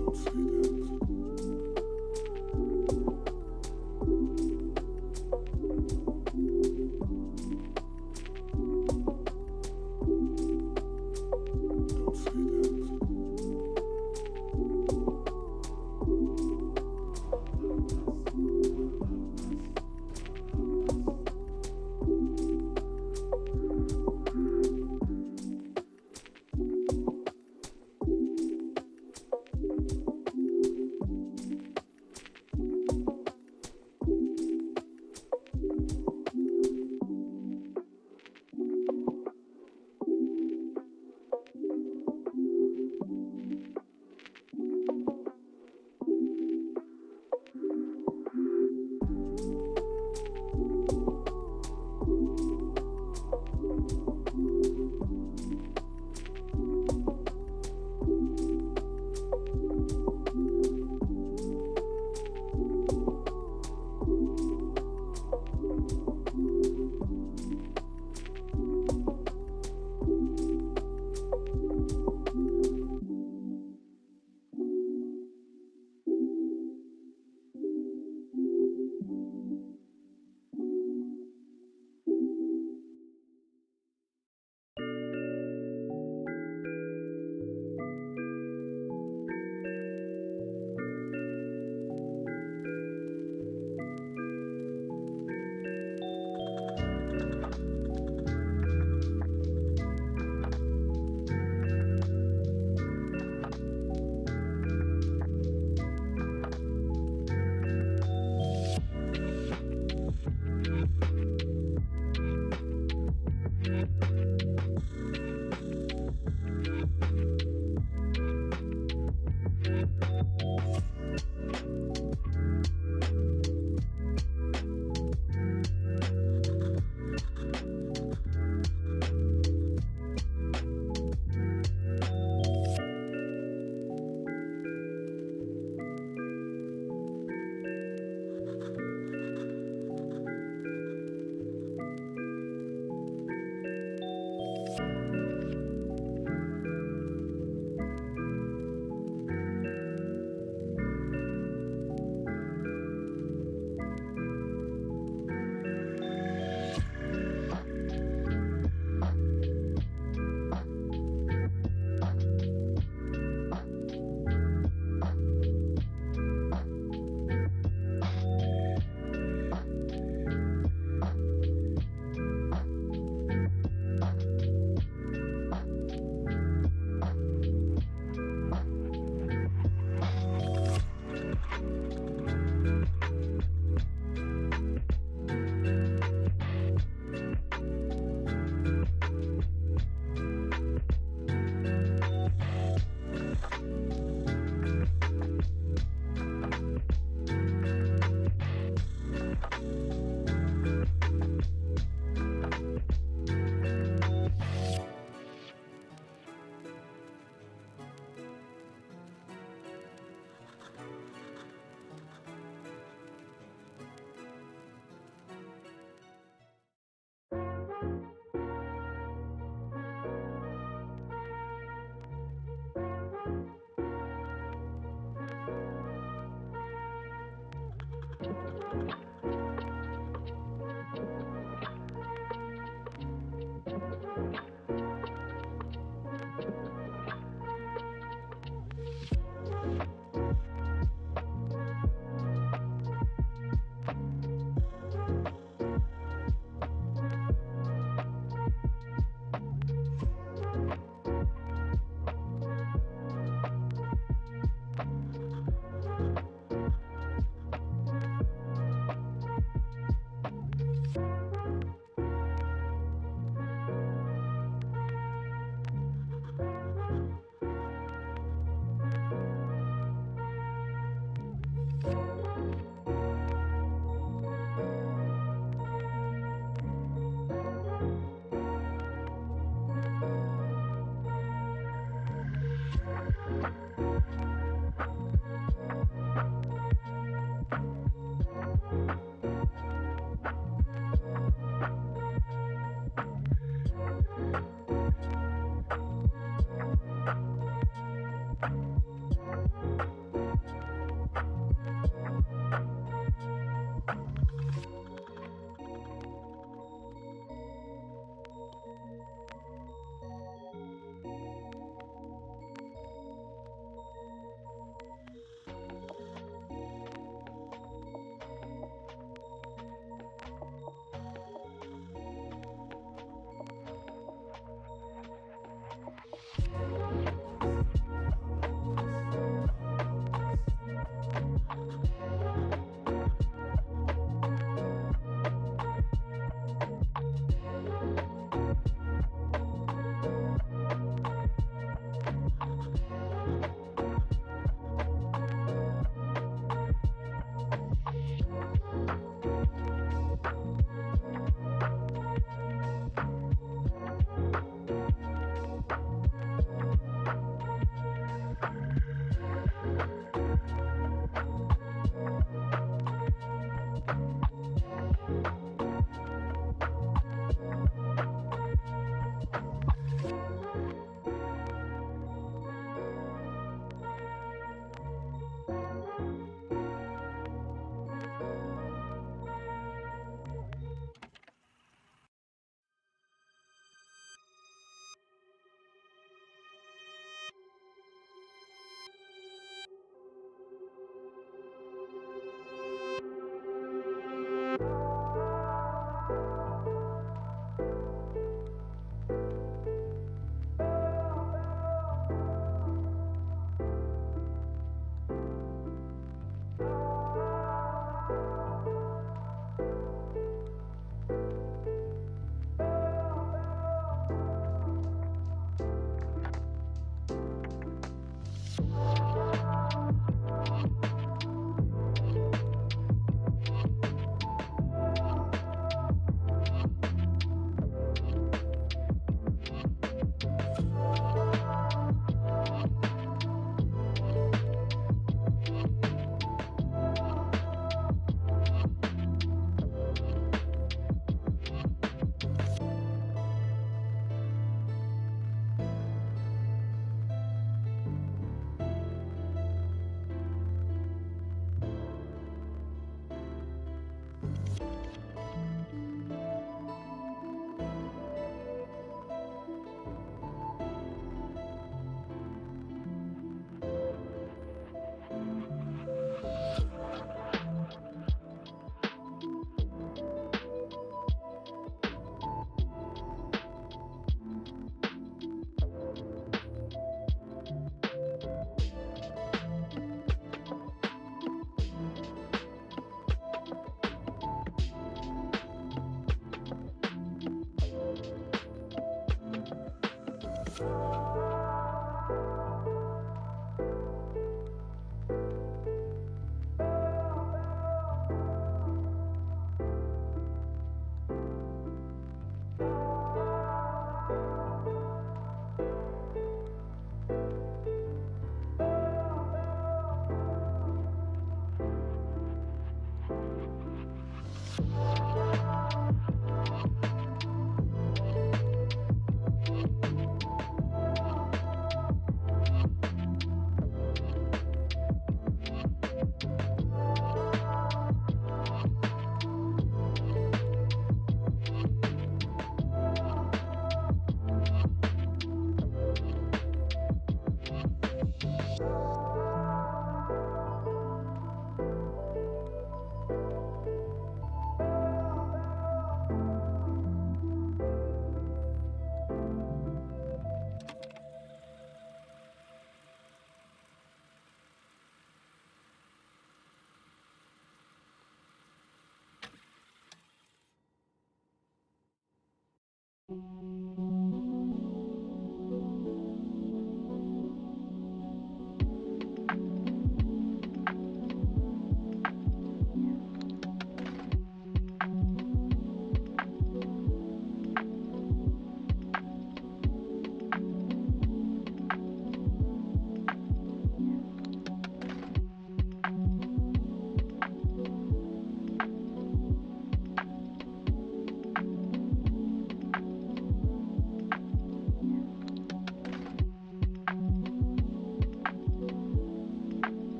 B: Don't say that. Don't say that.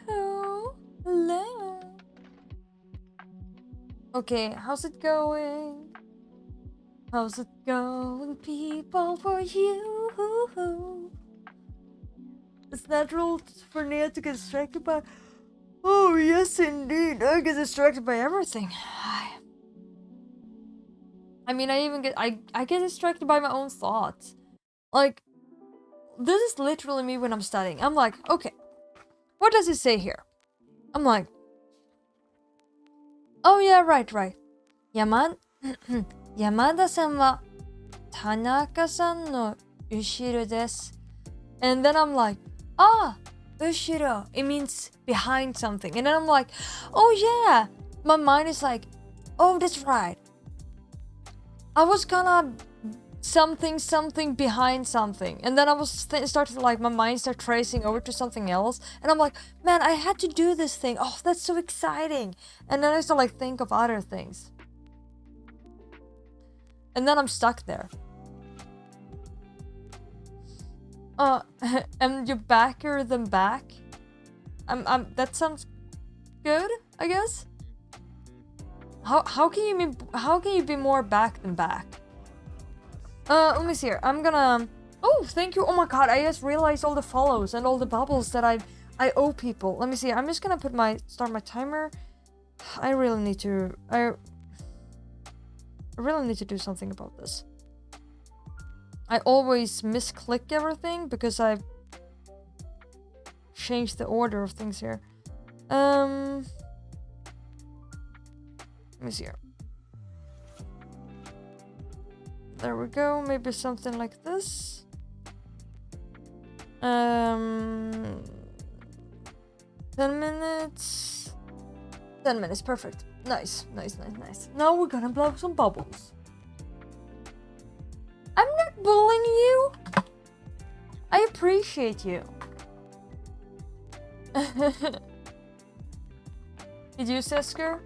A: Oh, hello. Okay, how's it going? How's it going, people, for you? It's natural for Nia to get distracted by... Oh, yes, indeed. I get distracted by everything. I mean, I get distracted by my own thoughts. Like, this is literally me when I'm studying. I'm like, okay, what does it say here? I'm like, oh yeah, right. Yamada-san wa Tanaka-san no ushiro desu. And then I'm like, ushiro. It means behind something. And then I'm like, oh yeah. My mind is like, oh, that's right. I was gonna something behind something. And then I was started like, my mind started tracing over to something else. And I'm like, man, I had to do this thing. Oh, that's so exciting. And then I start like think of other things. And then I'm stuck there. And you're backer than back? That sounds good, I guess? How can you be more back than back? Let me see here. I'm gonna... Oh, thank you. Oh my god, I just realized all the follows and all the bubbles that I owe people. Let me see. I'm just gonna start my timer. I really need to do something about this. I always misclick everything because I've changed the order of things here. Let me see here. There we go. Maybe something like this. 10 minutes. 10 minutes. Perfect. Nice. Now we're gonna blow some bubbles. I'm not bullying you. I appreciate you. Did you, Sesker?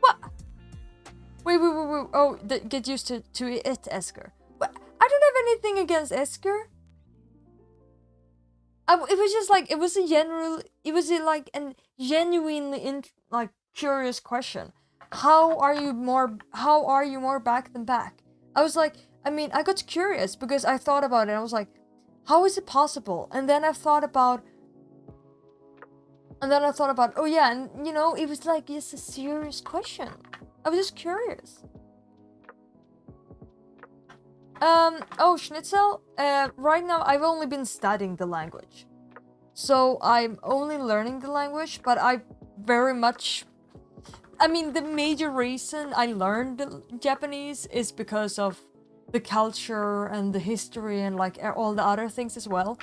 A: What? Wait. Oh, get used to it, Esker. What? I don't have anything against Esker. It was just like, it was a genuinely curious question. How are you more back than back? I was like, I mean, I got curious because I thought about it. I was like, how is it possible? And then I thought about, oh yeah, and you know, it was like, it's a serious question. I was just curious. Oh, Schnitzel, right now I've only been studying the language. So I'm only learning the language, but I very much... I mean, the major reason I learned Japanese is because of the culture and the history and like all the other things as well.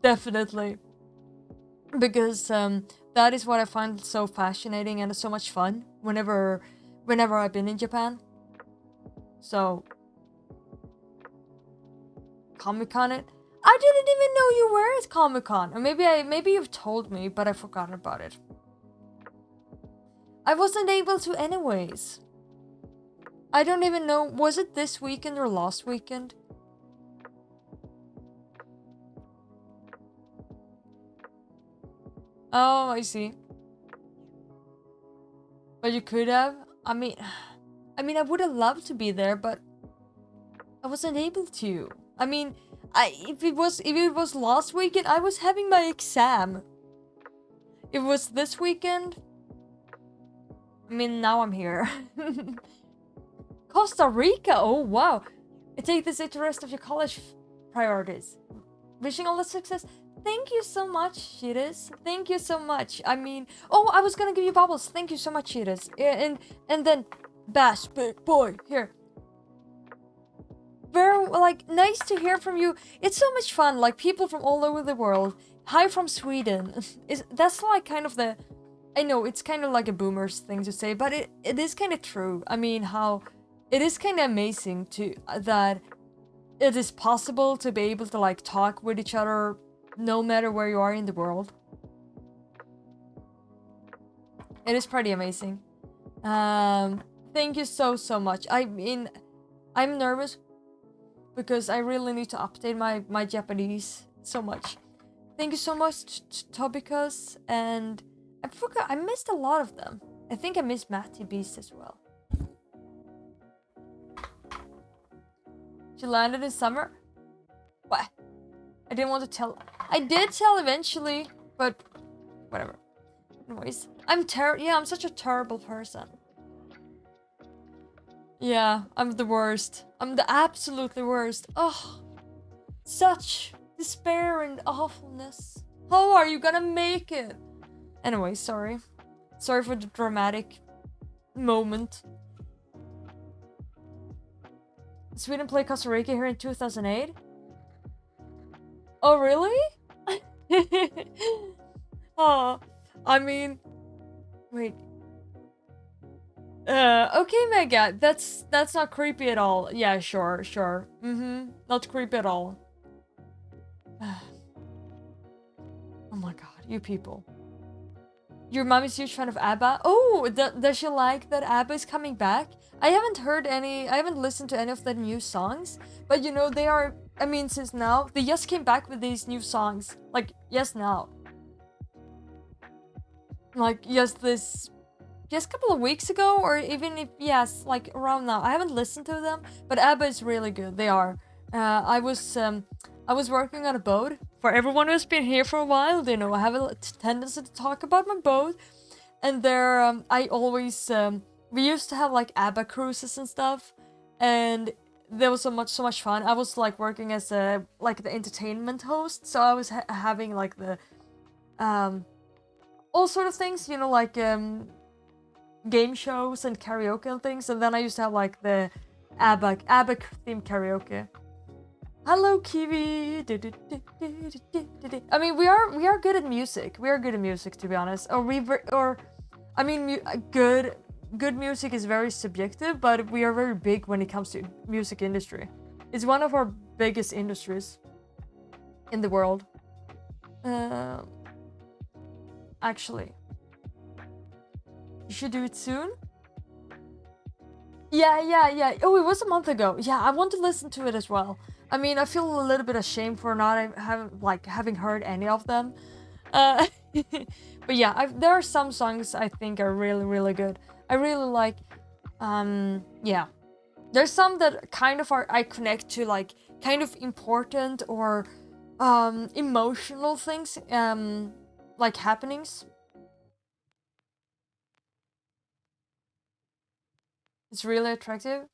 A: Definitely. Because that is what I find so fascinating and so much fun whenever whenever I've been in Japan. So, Comic-Con it. I didn't even know you were at Comic-Con. Or maybe you've told me, but I've forgotten about it. I wasn't able to anyways. I don't even know, was it this weekend or last weekend? Oh, I see. But you could have. I mean, I would have loved to be there, but I wasn't able to. I mean, if it was last weekend, I was having my exam. If it was this weekend, I mean, now I'm here. Costa Rica. Oh wow! Take this into the rest of your college priorities. Wishing all the success. Thank you so much, Shiris. Thank you so much. I mean, oh, I was gonna give you bubbles. Thank you so much, Shiris. And then, Bash, big boy, here. Very, like, nice to hear from you. It's so much fun, like, people from all over the world. Hi from Sweden. That's like kind of the... I know, it's kind of like a boomer's thing to say, but it is kind of true. I mean, how... It is kind of amazing that it is possible to be able to, like, talk with each other no matter where you are in the world. It is pretty amazing. Thank you so much. I mean, I'm nervous because I really need to update my Japanese so much. Thank you so much, Tobicus, and I missed a lot of them. I think I missed Matty Beast as well. She landed in summer? What? I didn't want to tell. I did tell eventually, but whatever. Anyways, I'm such a terrible person. Yeah, I'm the worst. I'm the absolutely worst. Oh, such despair and awfulness. How are you gonna make it? Anyway, sorry. Sorry for the dramatic moment. Sweden played Costa Rica here in 2008? Oh, really? Oh, I mean... Wait. Okay, Mega. That's not creepy at all. Yeah, sure. Not creepy at all. Oh my god, you people. Your mom is a huge fan of ABBA? Oh, does she like that ABBA is coming back? I haven't listened to any of the new songs, but you know, they are, I mean, since now, they just came back with these new songs, like, just now. Like, just a couple of weeks ago, or even if, yes, like, around now. I haven't listened to them, but ABBA is really good, they are. I was working on a boat. For everyone who's been here for a while, they know I have a tendency to talk about my boat. And there, I always, we used to have like ABBA cruises and stuff. And there was so much fun. I was like working as like the entertainment host. So I was having like the, all sort of things, you know, like, game shows and karaoke and things. And then I used to have like the ABBA themed karaoke. Hello, Kiwi. I mean, we are good at music. We are good at music, to be honest. I mean, good music is very subjective, but we are very big when it comes to music industry. It's one of our biggest industries in the world. Actually, you should do it soon. Yeah. Oh, it was a month ago. Yeah, I want to listen to it as well. I mean, I feel a little bit ashamed for not having heard any of them. But yeah, there are some songs I think are really good. I really like, yeah. There's some that kind of I connect to, like, kind of important or, emotional things, like happenings. It's really attractive.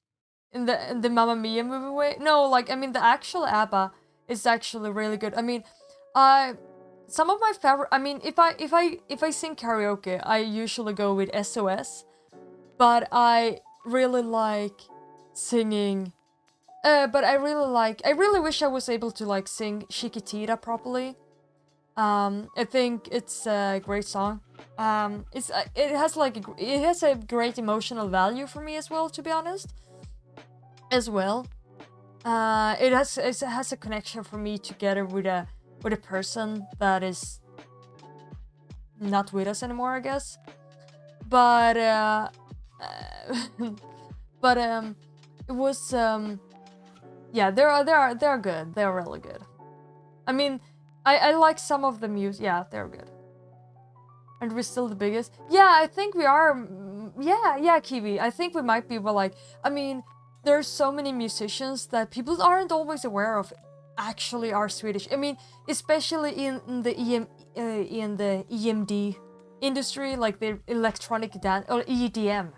A: In the Mamma Mia movie way? No, like, I mean, the actual ABBA is actually really good. I mean, some of my favorite, I mean, if I sing karaoke, I usually go with SOS, but I really like singing, but I really wish I was able to, like, sing Chiquitita properly. I think it's a great song. it has like it has a great emotional value for me as well, to be honest. As well, it has a connection for me together with a person that is not with us anymore, I guess. But but it was yeah, they're good. They're really good. I mean, I like some of the music. Yeah, they're good. And we're still the biggest. Yeah, I think we are. Yeah, Kiwi. I think we might be. But like, I mean, there's so many musicians that people aren't always aware of. Actually, are Swedish. I mean, especially in the EMD industry, like the electronic dance or EDM,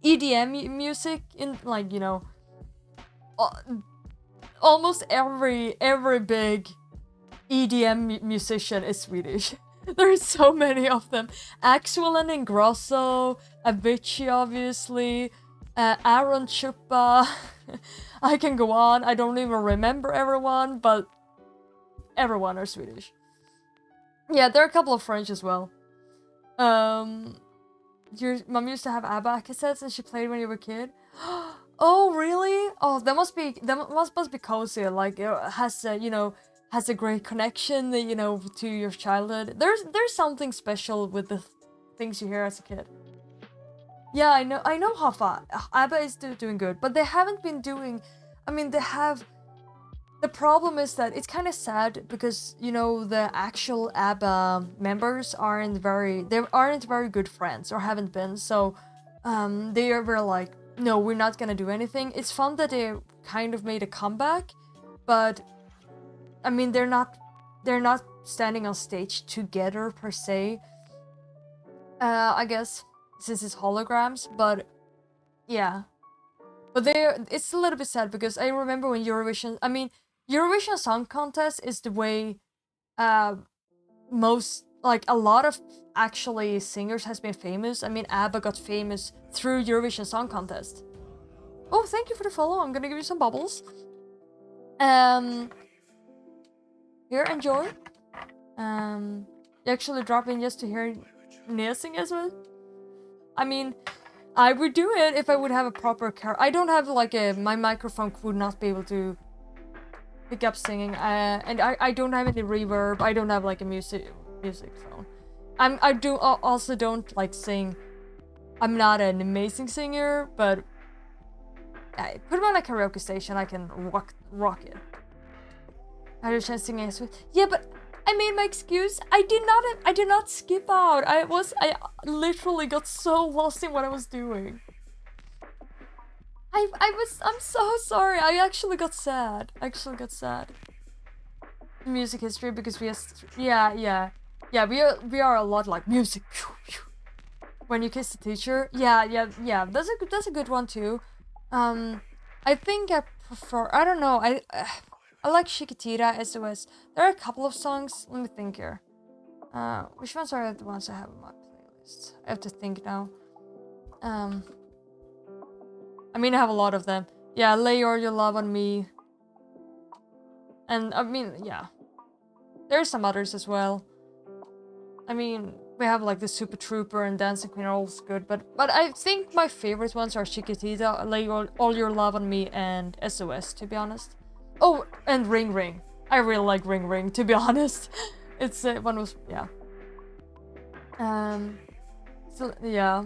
A: EDM music. In like almost every big EDM musician is Swedish. There's so many of them. Axwell and Ingrosso, Avicii, obviously, Aaron Chupa. I can go on. I don't even remember everyone, but everyone are Swedish. Yeah, there are a couple of French as well. Your mom used to have ABBA cassettes, and she played when you were a kid. Oh, really? Oh, that must be cozy. Like it has has a great connection, to your childhood. There's something special with the things you hear as a kid. Yeah, I know Hoffa. ABBA is doing good, but they haven't been doing. I mean, they have. The problem is that it's kind of sad because the actual ABBA members aren't very good friends or haven't been. So, they were like, no, we're not gonna do anything. It's fun that they kind of made a comeback, but I mean, they're not standing on stage together per se. I guess since it's holograms, but yeah. But it's a little bit sad because I remember when Eurovision Song Contest is the way most, like, a lot of actually singers has been famous. I mean, ABBA got famous through Eurovision Song Contest. Oh, thank you for the follow. I'm gonna give you some bubbles. Here, enjoy. You actually drop in just to hear Nia sing as well. I mean, I would do it if I would have a proper I don't have my microphone would not be able to pick up singing. And I don't have any reverb. I don't have like a music phone. I also don't like sing. I'm not an amazing singer, but put me on a karaoke station. I can rock it. I had a chance singing as well. Yeah, but I made my excuse. I did not skip out. I literally got so lost in what I was doing. I'm so sorry. I actually got sad. Music history because we are a lot like music. When you kiss the teacher. Yeah. That's a good one too. I think I prefer. I don't know. I like Chiquitita, SOS. There are a couple of songs. Let me think here. Which ones are the ones I have on my playlist? I have to think now. I mean, I have a lot of them. Yeah, Lay All Your Love on Me. And, I mean, yeah. There's some others as well. I mean, we have like the Super Trooper and Dancing Queen are all good. But I think my favorite ones are Chiquitita, Lay All Your Love on Me, and SOS, to be honest. Oh, and Ring Ring. I really like Ring Ring, to be honest. It's one was yeah. So yeah.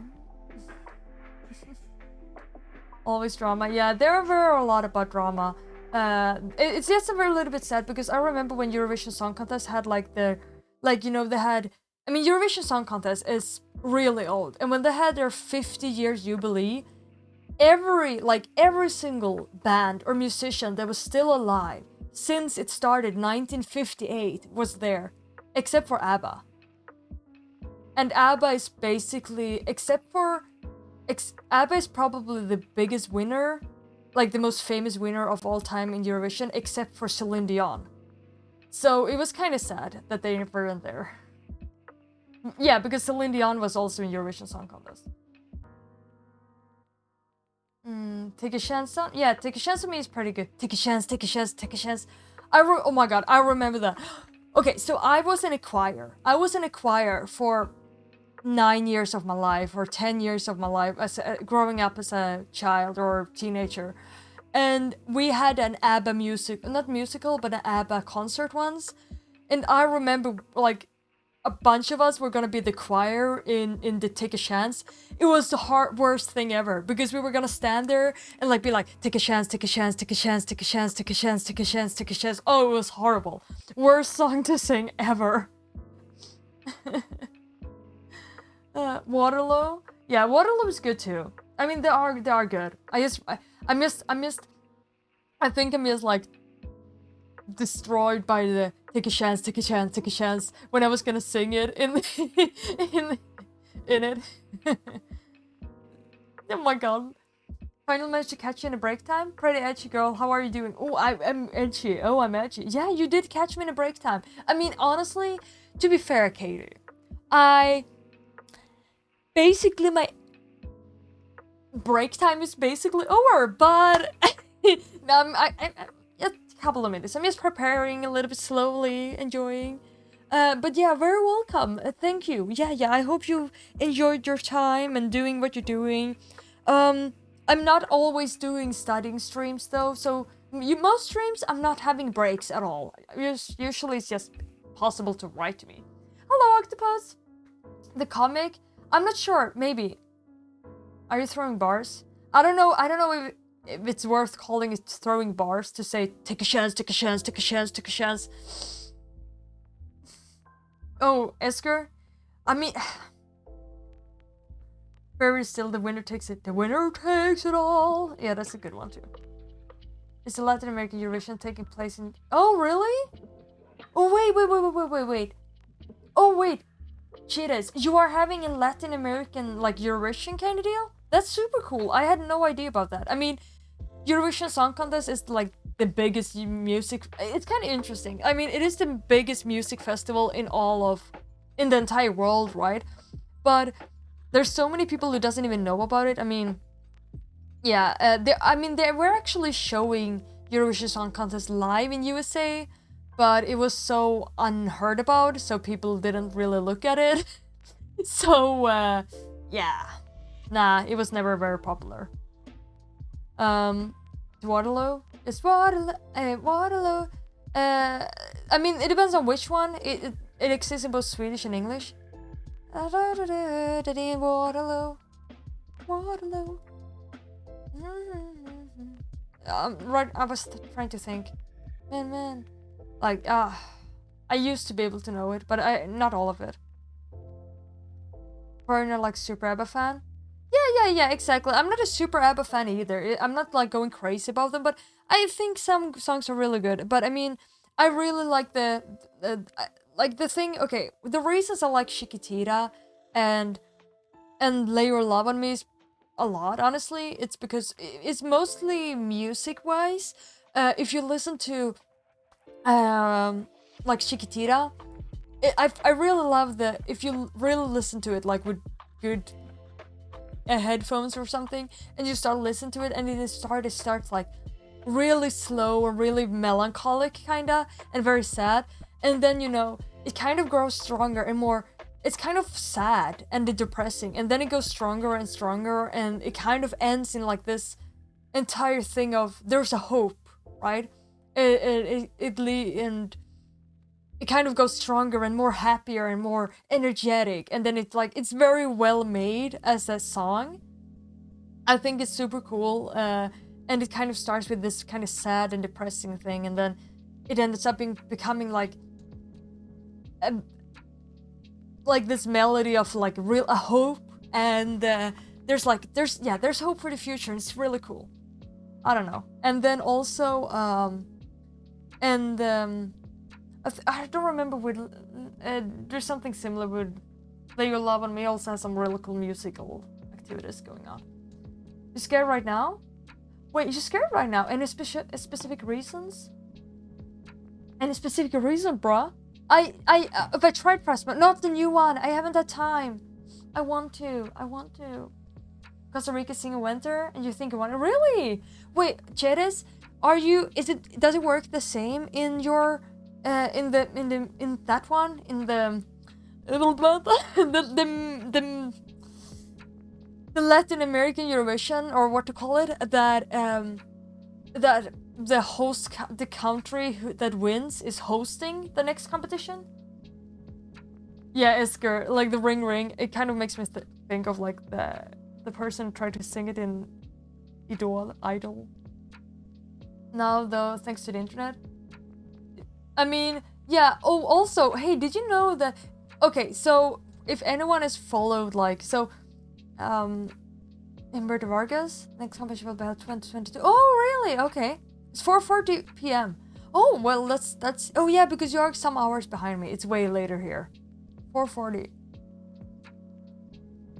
A: Always drama. Yeah, there were a lot about drama. It's just a little bit sad because I remember when Eurovision Song Contest had they had. I mean, Eurovision Song Contest is really old, and when they had their 50-year jubilee. Every single band or musician that was still alive since it started 1958 was there, except for ABBA. And ABBA is basically, ABBA is probably the biggest winner, like the most famous winner of all time in Eurovision, except for Celine Dion. So it was kind of sad that they weren't there. Yeah, because Celine Dion was also in Eurovision Song Contest. Take a chance on? Yeah, Take a Chance on Me is pretty good. Take a chance. Oh my god, I remember that. Okay, so I was in a choir. For 9 years of my life or 10 years of my life as growing up as a child or teenager. And we had an ABBA not musical, but an ABBA concert once. And I remember, like, a bunch of us were gonna be the choir in the Take a Chance. It was the worst thing ever, because we were gonna stand there and like be like, take a chance, take a chance, take a chance, take a chance, take a chance, take a chance, take a chance. Oh, it was horrible. Worst song to sing ever. Waterloo? Yeah, Waterloo is good too. I mean, they are good. I think I'm just like destroyed by the take a chance, take a chance, take a chance when I was gonna sing it in it. Oh my god. Finally managed to catch you in a break time? Pretty edgy girl, how are you doing? Oh, I'm edgy. Oh, I'm edgy. Yeah, you did catch me in a break time. I mean, honestly, to be fair, Katie, basically my break time is basically over, but I'm just a couple of minutes. I'm just preparing a little bit slowly, enjoying. But yeah, very welcome. Thank you. Yeah. I hope you enjoyed your time and doing what you're doing. I'm not always doing studying streams though, so most streams I'm not having breaks at all. Usually it's just possible to write to me. Hello, Octopus. The comic. I'm not sure. Maybe. Are you throwing bars? I don't know if it's worth calling it throwing bars to say take a chance, take a chance, take a chance, take a chance. Oh, Esker? I mean, very still, the winner takes it. The winner takes it all. Yeah, that's a good one too. Is the Latin American Eurovision taking place in... Oh, really? Oh, wait. Oh, wait. Cheetahs, you are having a Latin American, like, Eurovision kind of deal? That's super cool. I had no idea about that. I mean, Eurovision Song Contest is, like, the biggest music... It's kind of interesting. I mean, it is the biggest music festival in the entire world, right? But there's so many people who doesn't even know about it. I mean, yeah, they were actually showing Eurovision Song Contest live in USA, but it was so unheard about, so people didn't really look at it. So, yeah. Nah, it was never very popular. Waterloo? It's Waterloo. Waterloo. I mean, it depends on which one. It exists in both Swedish and English. Waterloo. Waterloo. Right, I was trying to think. Man. Like, I used to be able to know it, but not all of it. Burner, like, super ABBA fan? Yeah, exactly. I'm not a super ABBA fan either. I'm not, like, going crazy about them, but I think some songs are really good. But, I mean, I really like the thing... Okay, the reasons I like Chiquitita and Lay Your Love on Me is a lot, honestly. It's because it's mostly music-wise. If you listen to... like Chiquitita, I really love if you really listen to it like with good headphones or something, and you start listening to it, and it starts like really slow or really melancholic kinda, and very sad, and then it kind of grows stronger and more. It's kind of sad and depressing, and then it goes stronger and stronger, and it kind of ends in like this entire thing of there's a hope, right? And it kind of goes stronger and more happier and more energetic, and then it's very well made as a song. I think it's super cool, and it kind of starts with this kind of sad and depressing thing, and then it ends up becoming like this melody of like a hope, and there's hope for the future, and it's really cool. I don't know. And then also I don't remember there's something similar with Lay Your Love on Me also has some really cool musical activities going on. You scared right now? Wait, you scared right now? Any specific reasons? Any specific reason, bruh? If I tried Freshman, not the new one. I haven't had time. I want to. Costa Rica singing winter, and you think you want to really? Wait, Chedes, does it work the same in your in that one, in the the Latin American Eurovision, or what to call it, that that the country that wins is hosting the next competition. Yeah, Isker, like the ring ring. It kind of makes me think of like the person tried to sing it in Idol. Now though, thanks to the internet. I mean, yeah. Oh, also, hey, did you know that? Okay, so if anyone has followed, like, so, Humberto Vargas next competition will be held 2022. Oh, really? Okay, it's 4:40 p.m. Oh, well, that's. Oh yeah, because you are some hours behind me. It's way later here. 4:40.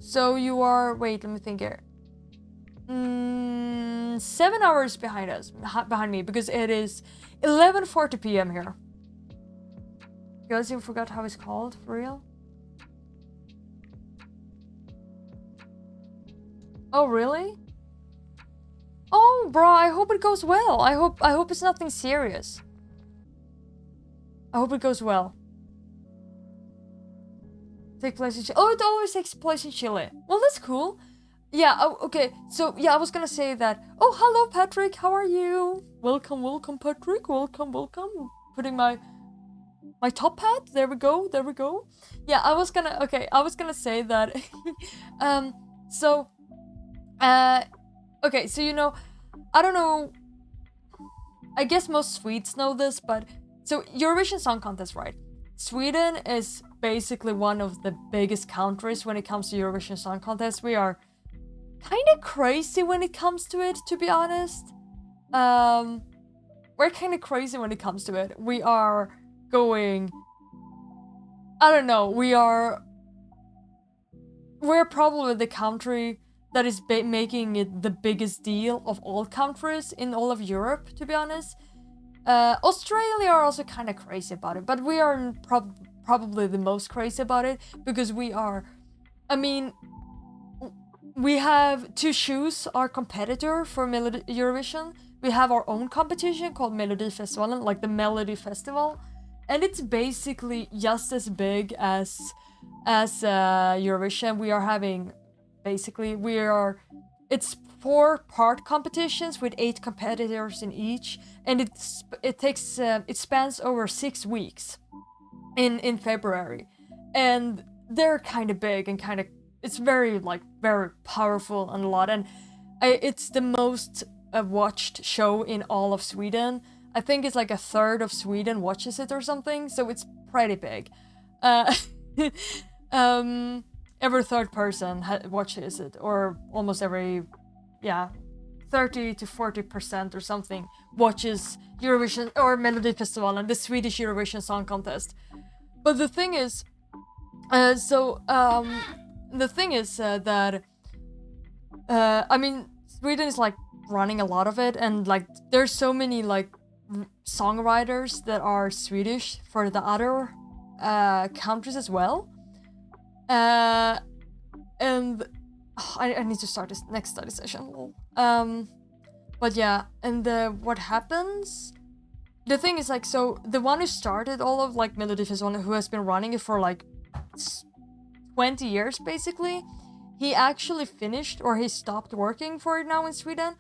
A: So you are. Wait, let me think here. 7 hours behind behind me, because it is 11:40 p.m. here. You guys even forgot how it's called, for real? Oh, really? Oh, bro, I hope it goes well. I hope it's nothing serious. I hope it goes well. Take place in Chile. Oh, it always takes place in Chile. Well, that's cool. Yeah, oh, okay. So, yeah, I was gonna say that. Oh, hello, Patrick. How are you? Welcome, welcome, Patrick. Welcome, welcome. Putting my top hat. There we go. There we go. Yeah, I was gonna say that. So, okay, so, you know, I don't know. I guess most Swedes know this, but so Eurovision Song Contest, right? Sweden is basically one of the biggest countries when it comes to Eurovision Song Contest. We are kind of crazy when it comes to it, to be honest. We're kind of crazy when it comes to it. We are going, I don't know, we're probably the country that is making it the biggest deal of all countries in all of Europe, to be honest. Australia are also kind of crazy about it, but we are probably the most crazy about it, because we are, I mean, we have to choose our competitor for Eurovision. We have our own competition called Melodifestivalen, like the Melody Festival, and it's basically just as big as Eurovision. We are having, basically, it's 4-part competitions with 8 competitors in each, and it spans over 6 weeks in February, and they're kind of big and kind of, it's very powerful and a lot, and it's the most watched show in all of Sweden. I think it's like a third of Sweden watches it or something, so it's pretty big. Every third person watches it, or almost every, 30 to 40% or something watches Eurovision or Melodifestivalen, and the Swedish Eurovision Song Contest. But the thing is, that I mean, Sweden is like running a lot of it, and like there's so many like songwriters that are Swedish for the other countries as well. And I need to start this next study session. But yeah, and what happens? The thing is, like, so the one who started all of like Melodifestivalen, who has been running it for like 20 years basically, he actually finished, or he stopped working for it now in Sweden,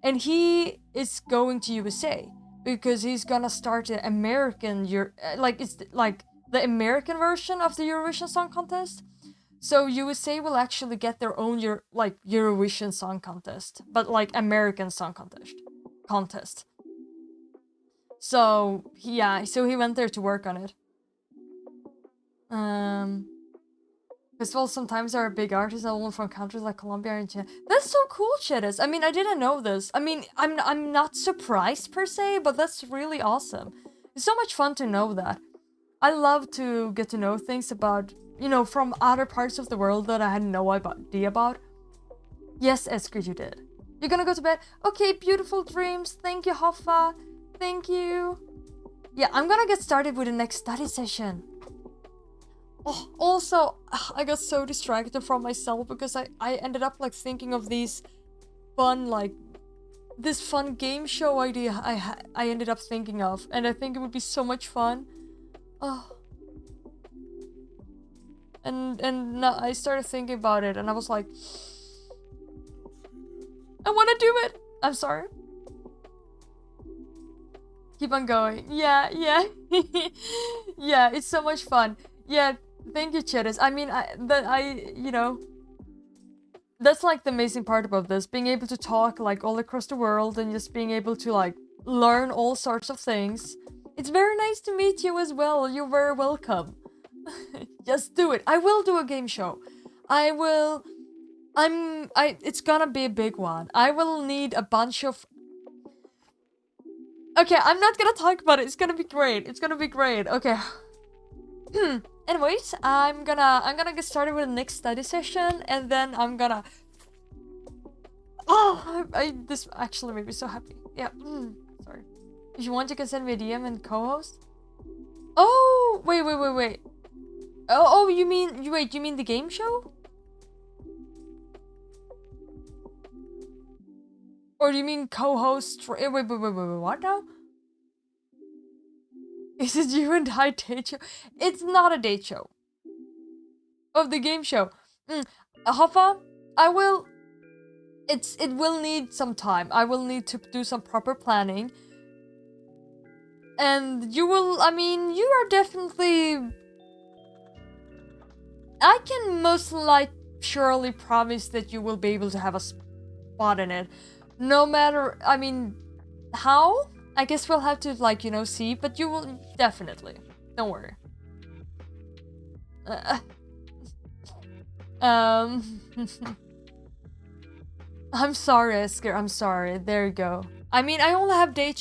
A: and he is going to USA because he's gonna start the American it's like the American version of the Eurovision Song Contest. So USA will actually get their own Eurovision Song Contest, but like American Song Contest. So yeah, so he went there to work on it. Festivals sometimes are big artists all from countries like Colombia and Chile. That's so cool, Chedis. I mean, I didn't know this. I mean, I'm not surprised per se, but that's really awesome. It's so much fun to know that. I love to get to know things about, you know, from other parts of the world that I had no idea about. Yes, Esker, you did. You're gonna go to bed? Okay, beautiful dreams. Thank you, Hoffa. Thank you. Yeah, I'm gonna get started with the next study session. Oh, also, I got so distracted from myself because I ended up like thinking of these fun, this fun game show idea I ended up thinking of, and I think it would be so much fun. Oh. and no, I started thinking about it, and I was like, I want to do it. I'm sorry. Keep on going. Yeah. Yeah, it's so much fun. Yeah, thank you, Cheddars. I mean, that's like the amazing part about this, being able to talk like all across the world and just being able to like learn all sorts of things. It's very nice to meet you as well. You're very welcome. Just do it. I will do a game show. It's gonna be a big one. I will need a bunch of... Okay, I'm not gonna talk about it. It's gonna be great. It's gonna be great. Okay. Anyways, I'm gonna get started with the next study session, and then I'm gonna... Oh, this actually made me so happy. Yeah. Sorry. If you want, you can send me a DM and co-host. Oh, wait. Oh, you mean the game show? Or do you mean co-host? Wait, what now? Is it you and I date show? It's not a date show. Of the game show. Hoffa, it will need some time. I will need to do some proper planning. And you are definitely... I can most surely promise that you will be able to have a spot in it. No matter, how? I guess we'll have to, see, but you will definitely. Don't worry. I'm sorry, Esker. I'm sorry. There you go. I only have dating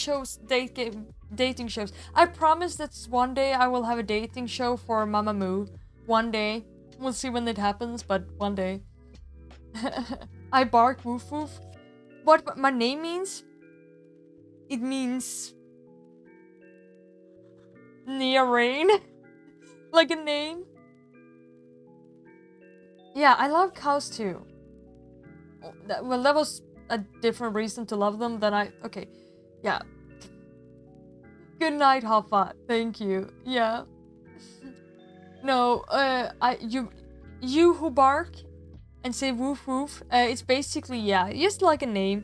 A: shows. I promise that one day I will have a dating show for Mamamoo. One day. We'll see when it happens, but one day. I bark woof woof. What my name means? It means... Nia Rain. Like a name. Yeah, I love cows too. That was a different reason to love them than okay, yeah. Good night, Hoffa. Thank you. Yeah. No, you who bark and say woof woof, it's basically, yeah, just like a name.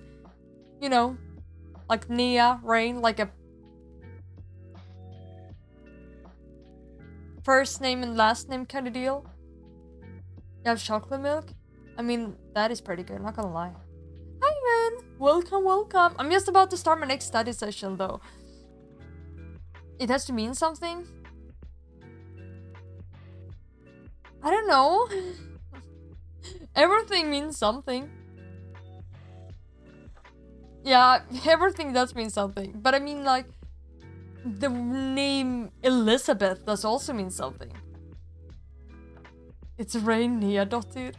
A: Like Nia, Rain, like a first name and last name kind of deal. You have chocolate milk? That is pretty good, not gonna lie. Hi, Ren! Welcome. I'm just about to start my next study session, though. It has to mean something? I don't know. Everything means something. Yeah, everything does mean something. But the name Elizabeth does also mean something. It's Rain Nia-dottir.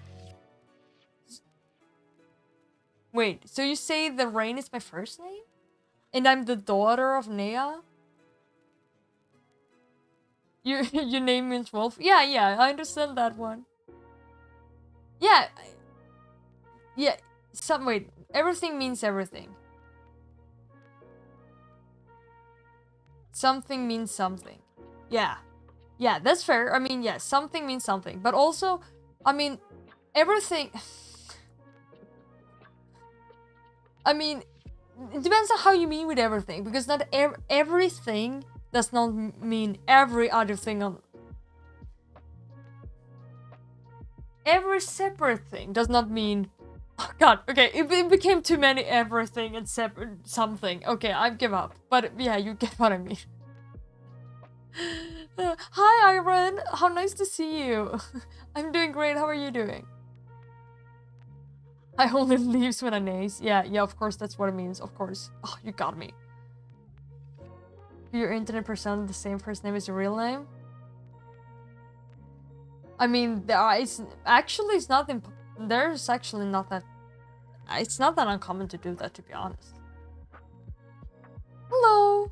A: Wait, so you say the Rain is my first name? And I'm the daughter of Nia? Your name means wolf? Yeah, I understand that one. Yeah. Yeah, wait, everything means everything. Something means something. Yeah, that's fair. Yeah, something means something. But also, everything... it depends on how you mean with everything. Because not everything does not mean every other thing on... Every separate thing does not mean... Oh god, okay, it became too many everything and separate something. Okay, I give up. But yeah, you get what I mean. Hi, Iron! How nice to see you. I'm doing great, how are you doing? I only leaves when I naze. Yeah, of course, that's what it means, of course. Oh, you got me. Your internet persona the same first name as your real name? There's actually not that... It's not that uncommon to do that, to be honest. Hello!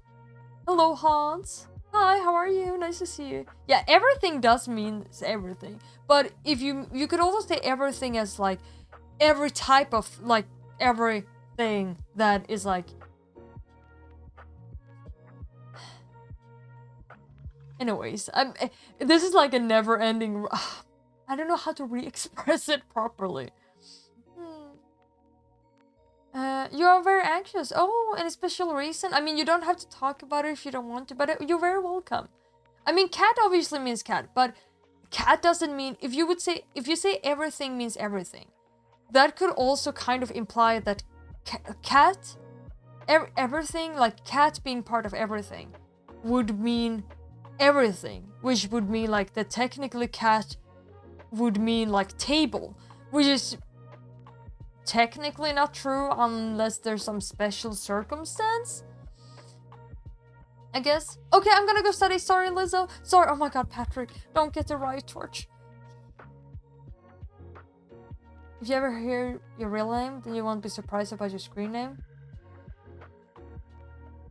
A: Hello, Hans! Hi, how are you? Nice to see you. Yeah, everything does mean everything. But if you could also say everything as, every type of, everything that is, Anyways, this is a never-ending... I don't know how to re-express it properly. You are very anxious. Oh, any special reason? I mean, you don't have to talk about it if you don't want to, but you're very welcome. I mean, cat obviously means cat, but cat doesn't mean, if you say everything means everything, that could also kind of imply that cat, everything, like cat being part of everything, would mean everything, which would mean like that technically cat would mean like table, which is technically not true unless there's some special circumstance, I guess. Okay, I'm gonna go study. Sorry, Lizzo. Sorry. Oh my god, Patrick. Don't get the riot torch. If you ever hear your real name, then you won't be surprised about your screen name.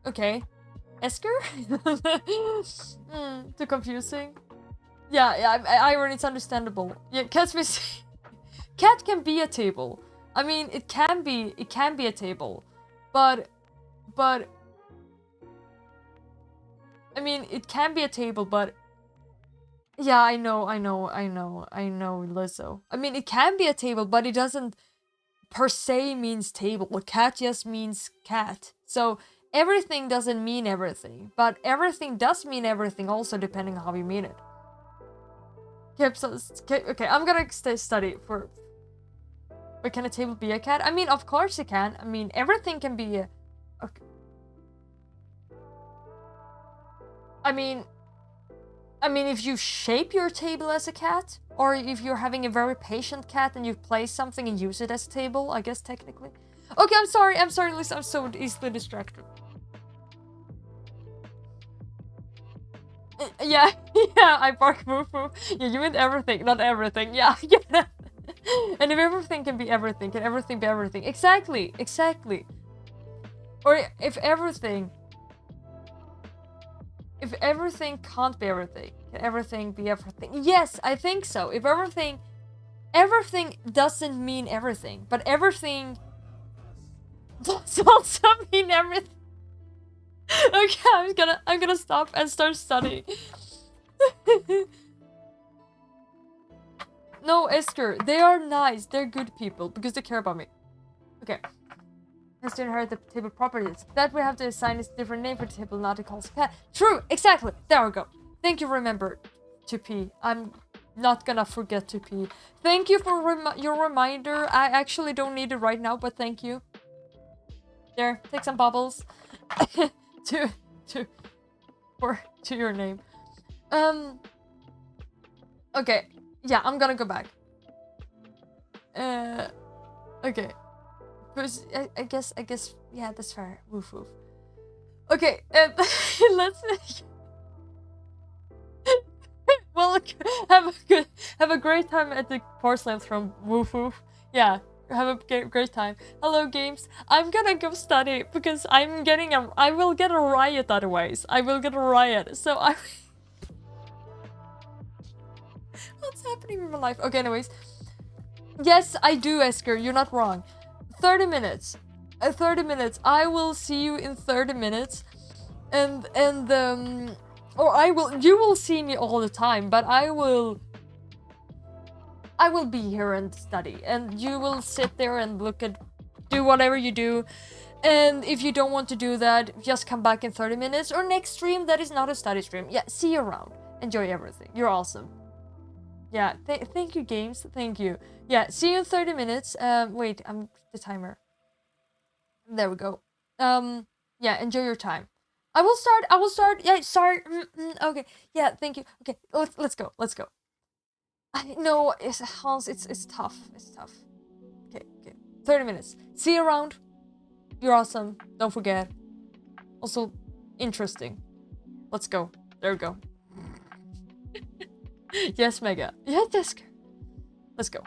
A: Okay. Esker? Too confusing. Yeah, Iron, it's understandable. Yeah, cat can be a table. I mean, it can be a table, but I mean, it can be a table, but yeah, I know, Lizzo. I mean, it can be a table, but it doesn't per se means table. Cat just means cat. So everything doesn't mean everything, but everything does mean everything also, depending on how you mean it. Okay, I'm gonna study for. But can a table be a cat? I mean, of course it can. I mean, everything can be a... Okay. I mean, if you shape your table as a cat, or if you're having a very patient cat and you place something and use it as a table, I guess technically. Okay, I'm sorry, Lisa, I'm so easily distracted. Yeah, I bark woof woof. Yeah, you meant everything, not everything. Yeah, yeah. And if everything can be everything, can everything be everything? Exactly. Or if everything can't be everything, can everything be everything? Yes, I think so. If everything doesn't mean everything, but everything does also mean everything. Okay, I'm gonna stop and start studying. No, Esker, they are nice. They're good people because they care about me. Okay. Has to inherit the table properties. That we have to assign a different name for the table, not to call it cat. True, exactly. There we go. Thank you, remember to pee. I'm not gonna forget to pee. Thank you for your reminder. I actually don't need it right now, but thank you. There, take some bubbles. to your name. Okay. Yeah, I'm gonna go back. Okay. Because I guess, yeah, that's fair. Woof woof. Okay, let's... Well, have a great time at the Porcelain Throne, woof woof. Yeah, have a great time. Hello, games. I'm gonna go study because I will get a riot otherwise. I will get a riot, so I... What's happening in my life? Okay, anyways. Yes, I do, Esker. You're not wrong. 30 minutes. 30 minutes. I will see you in 30 minutes. And you will see me all the time, but I will be here and study. And you will sit there and do whatever you do. And if you don't want to do that, just come back in 30 minutes. Or next stream that is not a study stream. Yeah, see you around. Enjoy everything. You're awesome. Yeah, thank you, games. Thank you. Yeah, see you in 30 minutes. Wait, I'm the timer. There we go. Yeah, enjoy your time. I will start. Yeah, sorry. Okay. Yeah, thank you. Okay, let's go. I know, Hans, it's tough. It's tough. Okay. 30 minutes. See you around. You're awesome. Don't forget. Also, interesting. Let's go. There we go. Yes, Mega. Yeah, Desk. Let's go.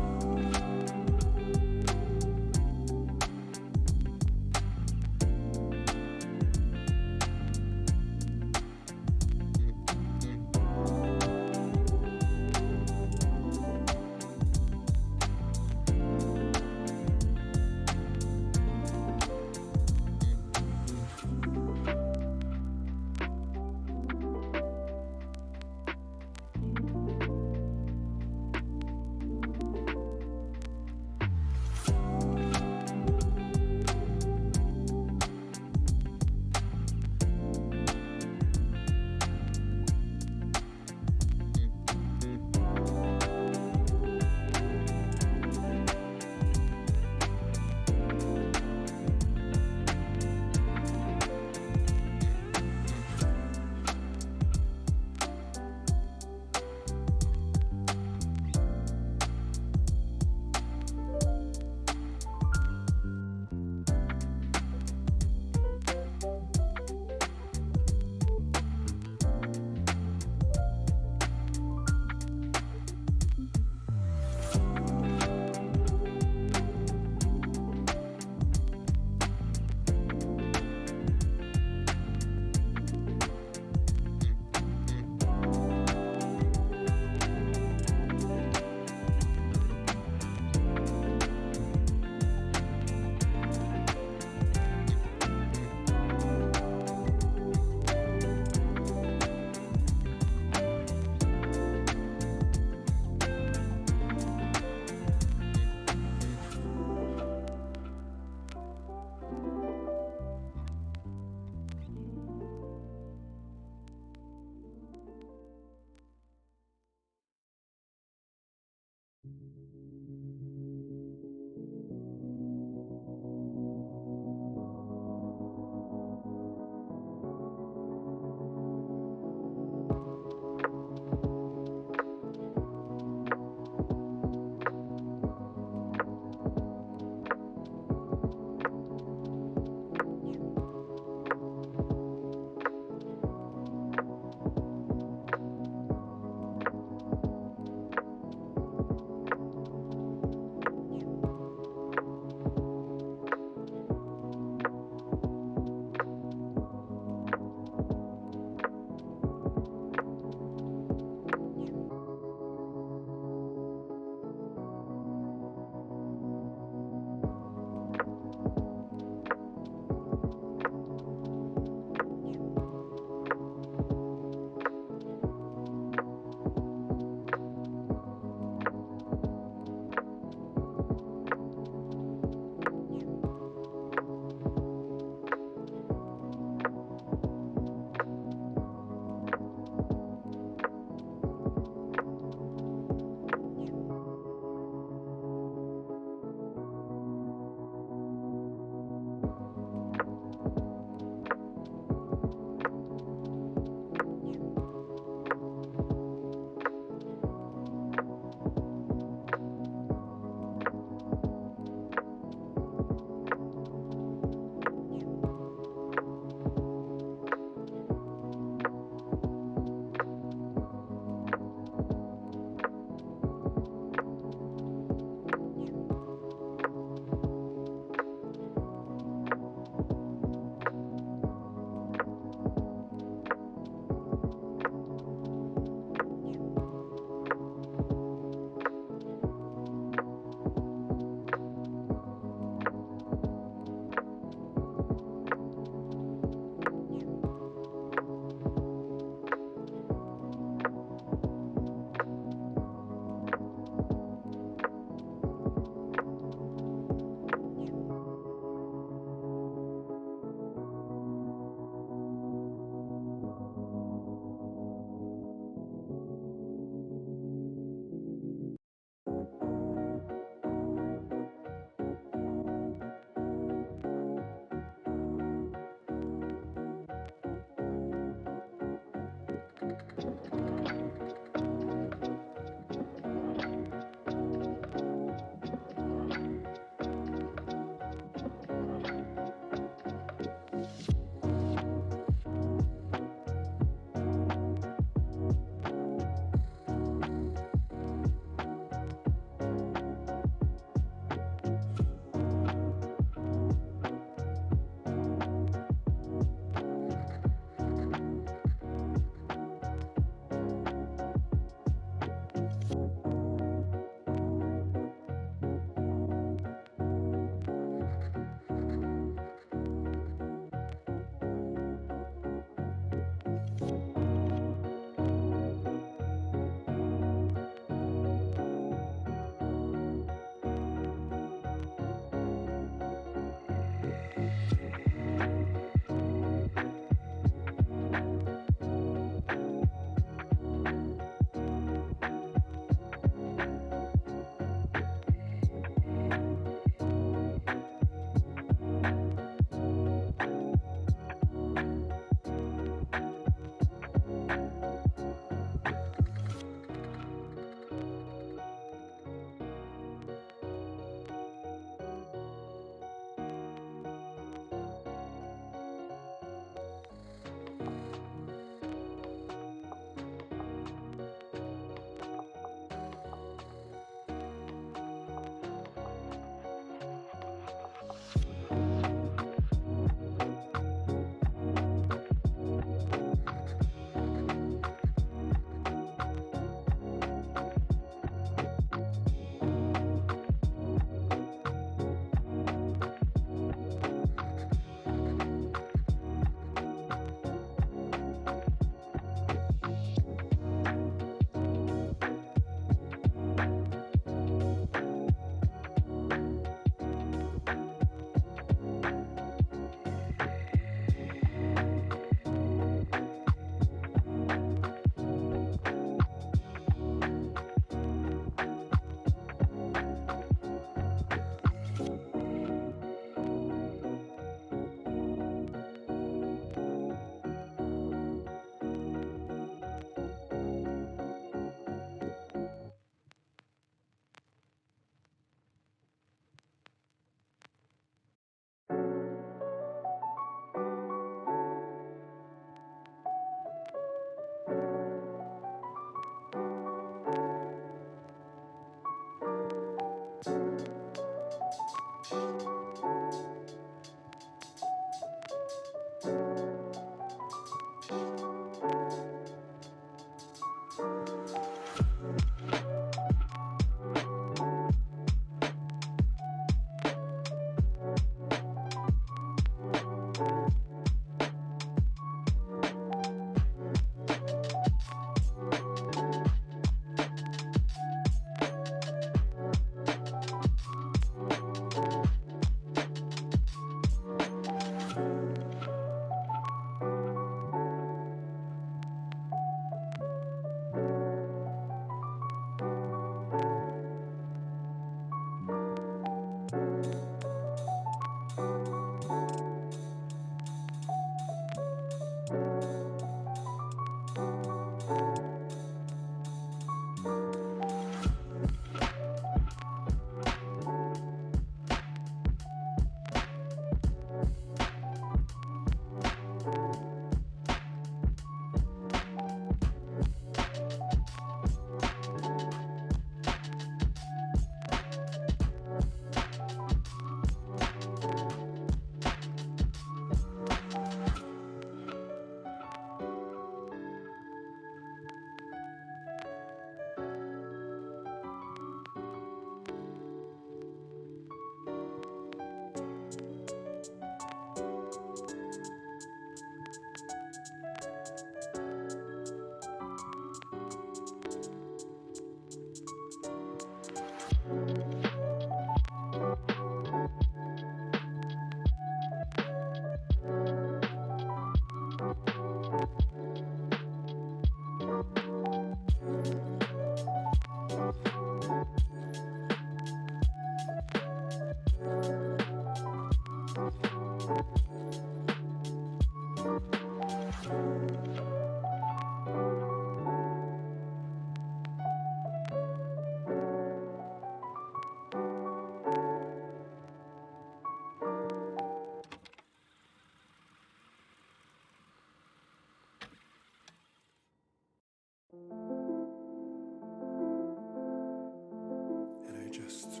B: just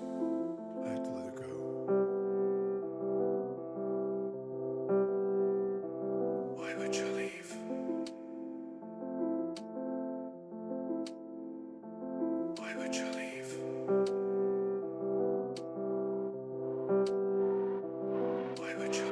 B: I'd let it go. Why would you leave? Why would you leave? Why would you?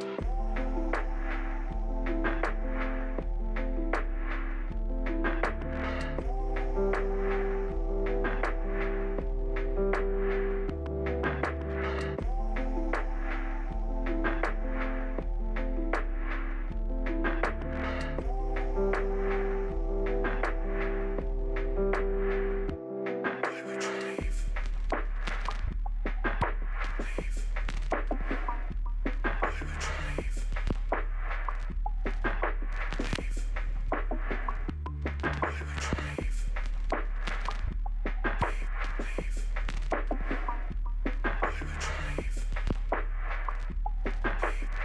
B: Why would you leave? Leave. Why would you leave? Leave. Why would you leave? Leave. Why would you leave?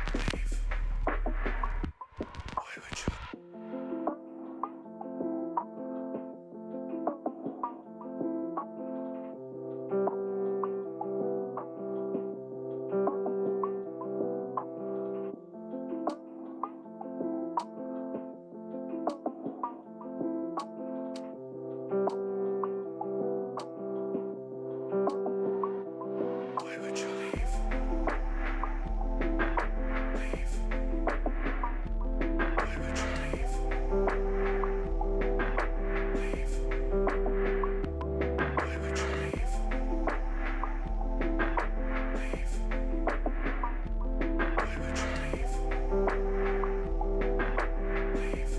B: Leave. Why would you? Why would you leave? Leave. Why would you leave? Leave. Why would you leave? Leave. Why would you leave? Leave.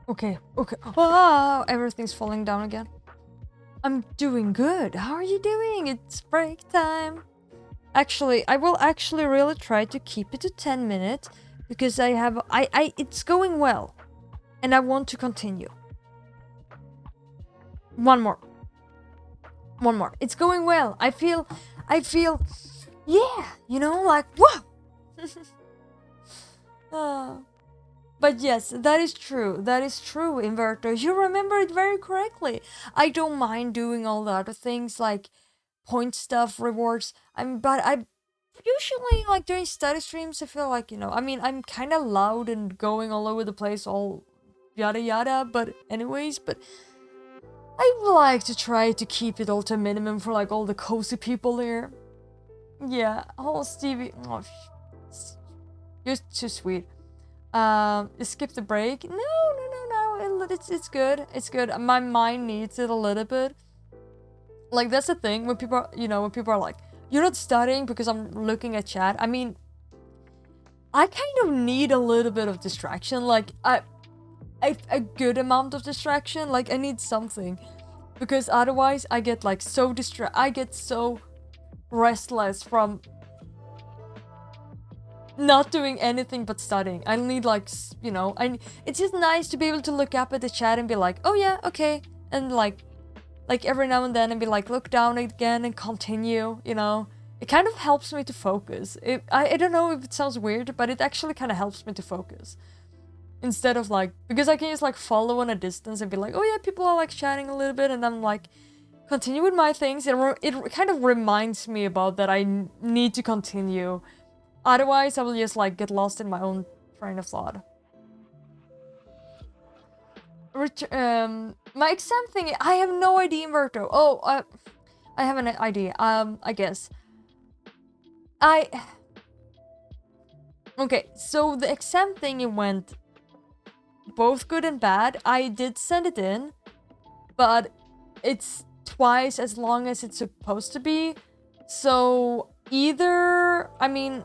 A: Okay, okay. Oh, everything's falling down again. I'm doing good. How are you doing? It's break time. Actually, I will actually really try to keep it to 10 minutes because it's going well and I want to continue. One more. It's going well. I feel, yeah, you know, like, whoa. But yes, that is true. That is true, Inverter. You remember it very correctly. I don't mind doing all the other things like point stuff, rewards. But I usually like doing study streams. I feel like, you know, I mean, I'm kind of loud and going all over the place, all yada yada. But anyways, I like to try to keep it all to a minimum for like all the cozy people here. Yeah. Oh, Stevie. Oh, you're too sweet. Skip the break. No. It's good. It's good. My mind needs it a little bit. Like, that's the thing when people are like, you're not studying because I'm looking at chat. I mean, I kind of need a little bit of distraction. Like, a good amount of distraction. Like, I need something. Because otherwise I get like so restless from not doing anything but studying. I need like, you know, it's just nice to be able to look up at the chat and be like, oh yeah, okay. And like every now and then and be like, look down again and continue, you know. It kind of helps me to focus. I don't know if it sounds weird, but it actually kind of helps me to focus. Instead of like, because I can just like follow on a distance and be like, oh yeah, people are like chatting a little bit, and I'm like, continue with my things. It kind of reminds me about that I need to continue. Otherwise, I will just like get lost in my own train of thought. My exam thing, I have no idea, Inverto. Oh, I have an idea. I guess. Okay, so the exam thing went both good and bad. I did send it in, but it's twice as long as it's supposed to be. So either, I mean,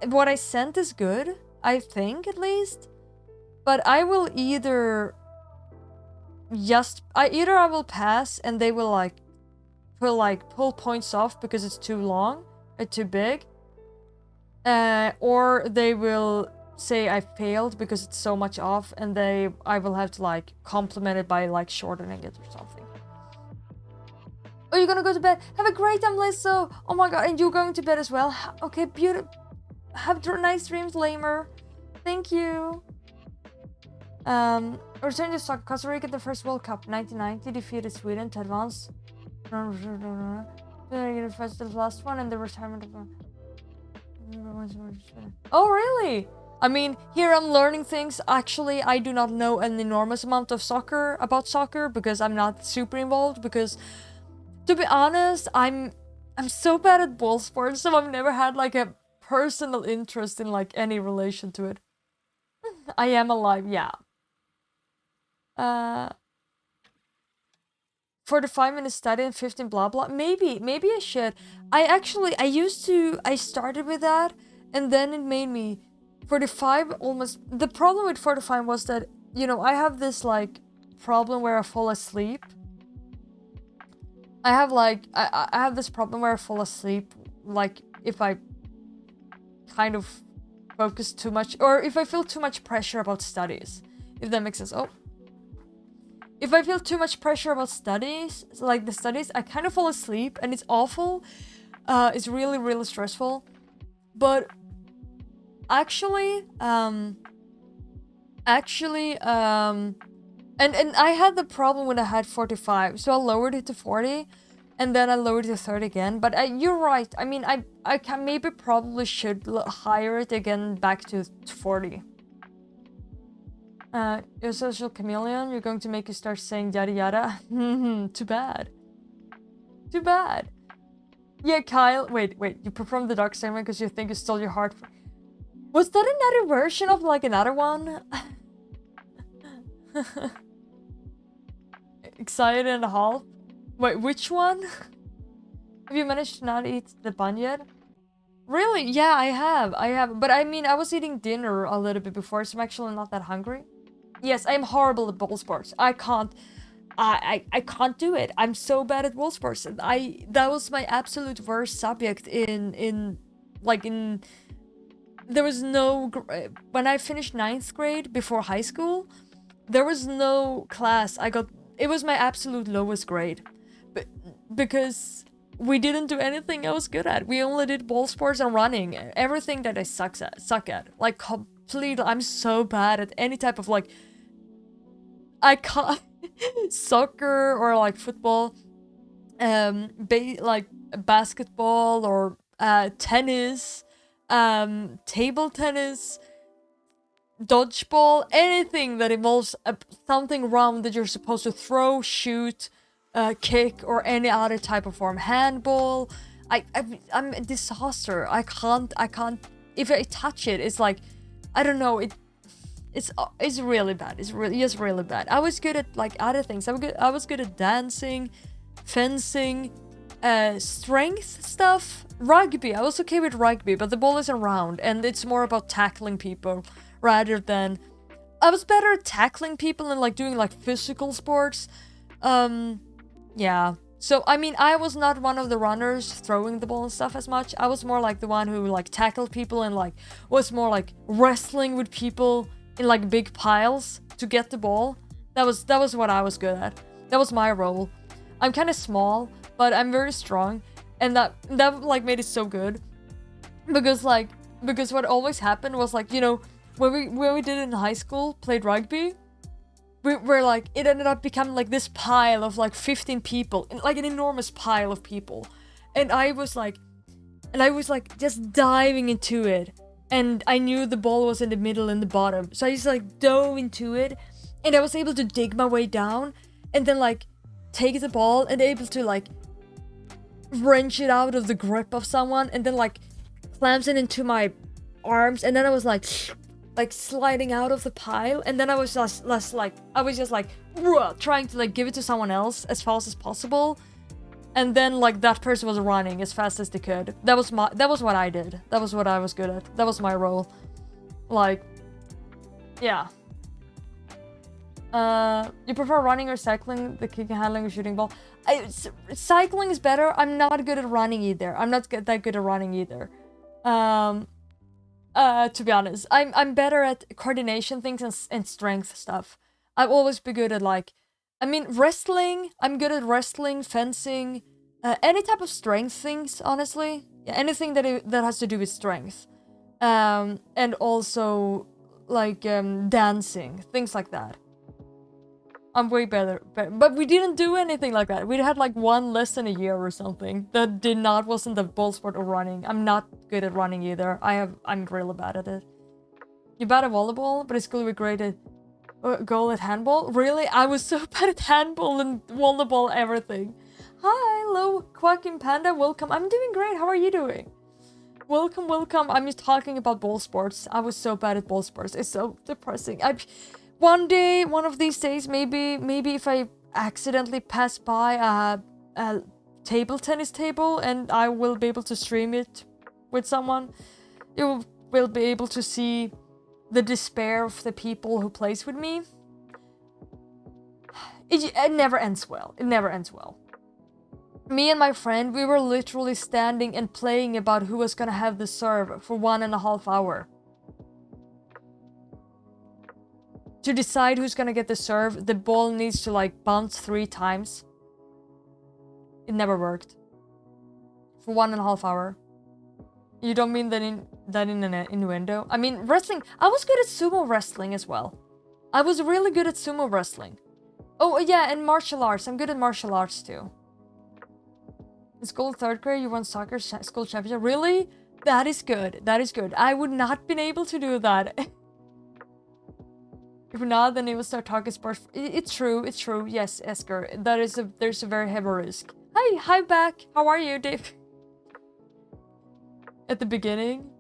A: what I sent is good, I think at least, but I will either I will pass and they will pull points off because it's too long or too big, or they will say I failed because it's so much off, and I will have to like complement it by like shortening it or something. Oh, you're gonna go to bed? Have a great time, Lizzo. Oh my god, and you're going to bed as well? Okay, beautiful. Have nice dreams, Lamer. Thank you. Return to soccer. Costa Rica, the first World Cup, 1990, defeated Sweden to advance. The last one and the retirement of. Oh, really? I mean, here I'm learning things. Actually, I do not know an enormous amount of about soccer because I'm not super involved. Because, to be honest, I'm so bad at ball sports, so I've never had like a personal interest in like any relation to it. I am alive, yeah. 45 minutes study and 15 blah blah. Maybe I should. I started with that, and then it made me 45 almost. The problem with 45 was that, you know, I have this like problem where I fall asleep. I have this problem where I fall asleep, like if I kind of focus too much, or if I feel too much pressure about studies, if that makes sense. Oh. If I feel too much pressure about studies, like the studies, I kind of fall asleep and it's awful. It's really, really stressful. But actually, and I had the problem when I had 45, so I lowered it to 40, and then I lowered it to 30 again. But you're right. I mean, I can probably should higher it again back to 40. You're a social chameleon. You're going to make you start saying yada yada. Too bad. Too bad. Yeah, Kyle. Wait. You performed the dark statement because you think you stole your heart. Was that another version of like another one? Excited and a half. Wait, which one? Have you managed to not eat the bun yet? Really? Yeah, I have. But I mean, I was eating dinner a little bit before, so I'm actually not that hungry. Yes, I'm horrible at ball sports. I can't do it. I'm so bad at ball sports. That was my absolute worst subject in there was no when I finished 9th grade before high school, there was no class it was my absolute lowest grade. Because we didn't do anything I was good at. We only did ball sports and running. Everything that I suck at. Like completely, I'm so bad at any type of like I can't soccer or like football, like basketball or tennis, table tennis, dodgeball, anything that involves something round that you're supposed to throw, shoot, kick, or any other type of form. Handball. I'm a disaster. I can't. If I touch it, it's like, I don't know. It's really bad. It's really bad. I was good at like other things. I was good at dancing, fencing, strength stuff, rugby. I was okay with rugby, but the ball isn't round, and it's more about tackling people rather than. I was better at tackling people and like doing like physical sports. Yeah. So I mean, I was not one of the runners throwing the ball and stuff as much. I was more like the one who like tackled people and like was more like wrestling with people in like big piles to get the ball. That was what I was good at. That was my role. I'm kind of small, but I'm very strong, and that like made it so good. Because what always happened was like, you know, when we did it in high school, played rugby, we're like, it ended up becoming like this pile of like 15 people, like an enormous pile of people. And I was like just diving into it. And I knew the ball was in the middle and the bottom. So I just like dove into it. And I was able to dig my way down. And then like take the ball and able to like wrench it out of the grip of someone. And then like clamps it into my arms. And then I was like sliding out of the pile. And then I was just trying to like give it to someone else as fast as possible. And then like that person was running as fast as they could. That was what I did. That was what I was good at. That was my role. Like, yeah. You prefer running or cycling, the kicking, handling, or shooting ball? Cycling is better. I'm not good at running either. I'm not that good at running either. To be honest, I'm better at coordination things and strength stuff. I've always been good at like, I mean, wrestling. I'm good at wrestling, fencing, any type of strength things. Honestly, yeah, anything that has to do with strength, and also like dancing, things like that. I'm way better, but we didn't do anything like that. We had like one lesson a year or something that wasn't the ball sport or running. I'm not good at running either. I'm really bad at it. You're bad at volleyball, but it's cool we're great at goal at handball. Really? I was so bad at handball and volleyball, everything. Hi, hello, Quacking Panda, welcome. I'm doing great. How are you doing? Welcome. I'm just talking about ball sports. I was so bad at ball sports. It's so depressing. One of these days, maybe if I accidentally pass by a table tennis table and I will be able to stream it with someone, you will be able to see the despair of the people who plays with me. It never ends well. It never ends well. Me and my friend, we were literally standing and playing about who was gonna have the serve for 1.5 hours. to decide who's gonna get the serve, the ball needs to like bounce 3 times. It never worked. For 1.5 hours. You don't mean that in an innuendo? I mean, wrestling. I was good at sumo wrestling as well. I was really good at sumo wrestling. Oh, yeah, and martial arts. I'm good at martial arts too. In school 3rd grade, you won soccer school championship. Really? That is good. That is good. I would not been able to do that. If not, then it will start talking sports. It's true. It's true. Yes, Esker. There's a very heavy risk. Hi back. How are you, Dave? At the beginning?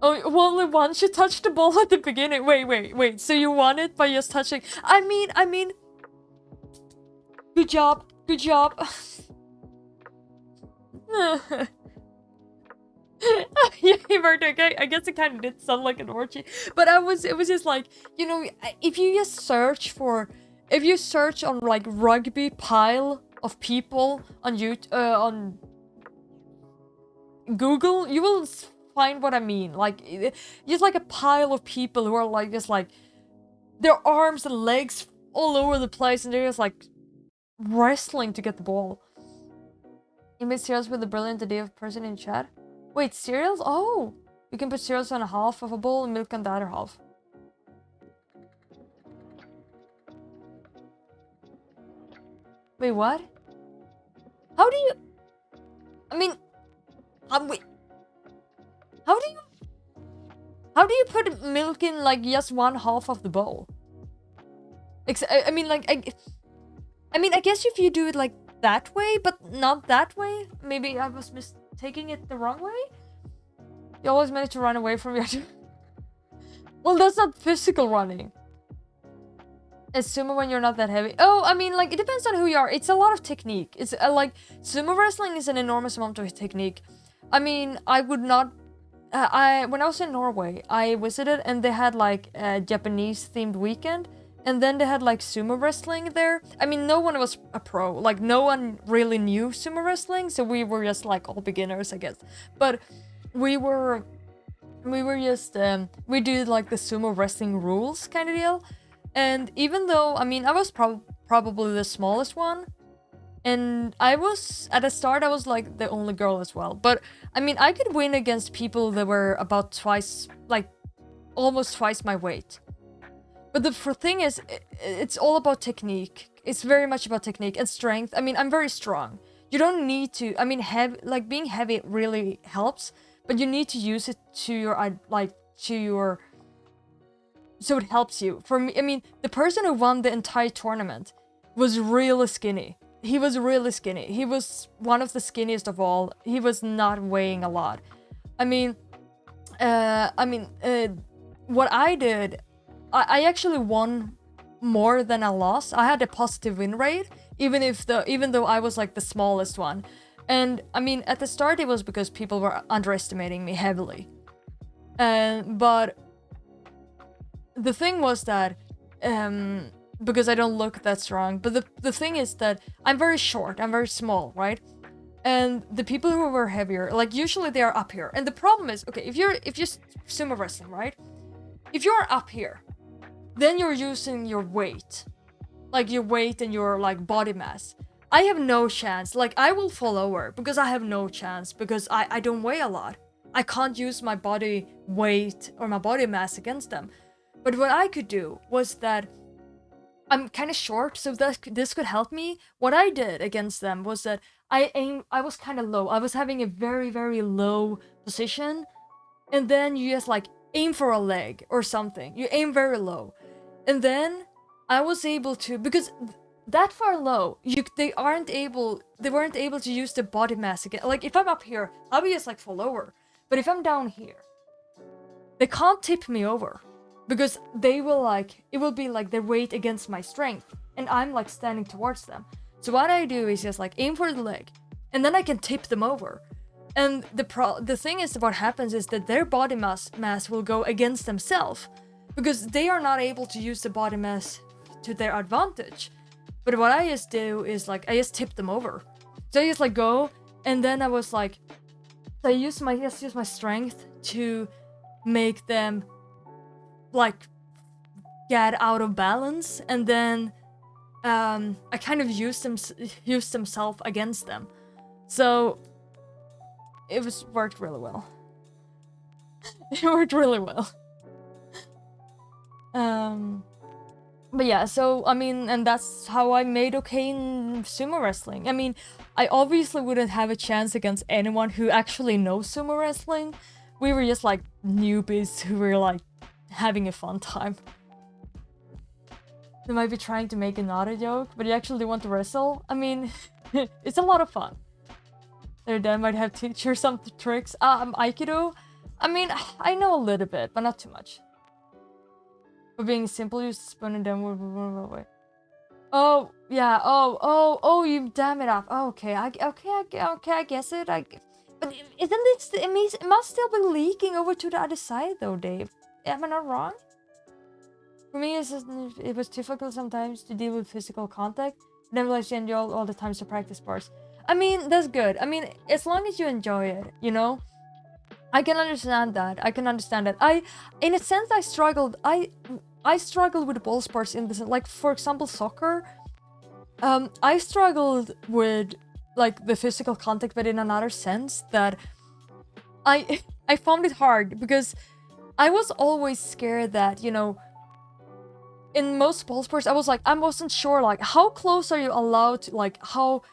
A: Oh, well, only once you touched the ball at the beginning. Wait. So you won it by just touching? I mean. Good job. Good job. Yeah, okay. I guess it kind of did sound like an orgy, but it was just like, you know, if you search on like rugby pile of people on YouTube, on Google, you will find what I mean. Like, just like a pile of people who are like just like their arms and legs all over the place, and they're just like wrestling to get the ball. You made cereals with a brilliant idea of person in chat. Wait, cereals? Oh! You can put cereals on a half of a bowl and milk on the other half. Wait, what? How do you... I mean... wait. How do you put milk in, like, just 1/2 of the bowl? I mean, I guess if you do it, like, that way, but not that way. Maybe I was taking it the wrong way? You always manage to run away from your... Well, that's not physical running. Sumo when you're not that heavy. Oh, I mean, like, it depends on who you are. It's a lot of technique. It's like, sumo wrestling is an enormous amount of technique. I mean, I would not... when I was in Norway, I visited and they had, like, a Japanese-themed weekend. And then they had, like, sumo wrestling there. I mean, no one was a pro. Like, no one really knew sumo wrestling. So we were just, like, all beginners, I guess. But we were just... we did, like, the sumo wrestling rules kind of deal. And even though, I mean, I was probably the smallest one. And I was... At the start, I was, like, the only girl as well. But, I mean, I could win against people that were about twice... Like, almost twice my weight. But the thing is, it's all about technique. It's very much about technique and strength. I mean, I'm very strong. You don't need to... I mean, being heavy really helps, but you need to use it to your... So it helps you. For me, I mean, the person who won the entire tournament was really skinny. He was really skinny. He was one of the skinniest of all. He was not weighing a lot. I mean, what I did... I actually won more than I lost. I had a positive win rate, even though I was like the smallest one. And I mean, at the start it was because people were underestimating me heavily. But the thing was that because I don't look that strong. But the thing is that I'm very short. I'm very small, right? And the people who were heavier, like usually they are up here. And the problem is, okay, if you're sumo wrestling, right? If you're up here, then you're using your weight. Like your weight and your like body mass. I have no chance. Like I will fall over because I have no chance because I don't weigh a lot. I can't use my body weight or my body mass against them. But what I could do was that I'm kind of short, so this could help me. What I did against them was that I was kind of low. I was having a very, very low position. And then you just like aim for a leg or something. You aim very low. And then I was able to, because that far low, they weren't able to use the body mass again. Like if I'm up here, I'll be just like fall over. But if I'm down here, they can't tip me over. Because it will be like their weight against my strength. And I'm like standing towards them. So what I do is just like aim for the leg. And then I can tip them over. And the thing is, what happens is that their body mass will go against themselves. Because they are not able to use the body mass to their advantage. But what I just do is like, I just tip them over. So I just like go, and then I was like, so I use my strength to make them like get out of balance, and then I kind of used himself against them. So it worked really well. It worked really well. But yeah, so I mean, and that's how I made okay in sumo wrestling. I mean, I obviously wouldn't have a chance against anyone who actually knows sumo wrestling. We were just like newbies who were like having a fun time. They might be trying to make another joke, but you actually want to wrestle? I mean, it's a lot of fun. Their dad might have teach her some tricks. Aikido? I mean, I know a little bit, but not too much. For being simple, use the spoon and then wait. Oh, yeah, oh, you damn it up. Oh, okay, I guess it. But isn't it must still be leaking over to the other side though, Dave. Am I not wrong? For me, it was difficult sometimes to deal with physical contact. Nevertheless, you enjoy all the times to practice sports. I mean, that's good. I mean, as long as you enjoy it, you know? I can understand that. In a sense, I struggled with ball sports in this, like, for example, soccer. I struggled with, like, the physical contact, but in another sense that I found it hard because I was always scared that, you know, in most ball sports, I wasn't sure, like, how close are you allowed to, like, so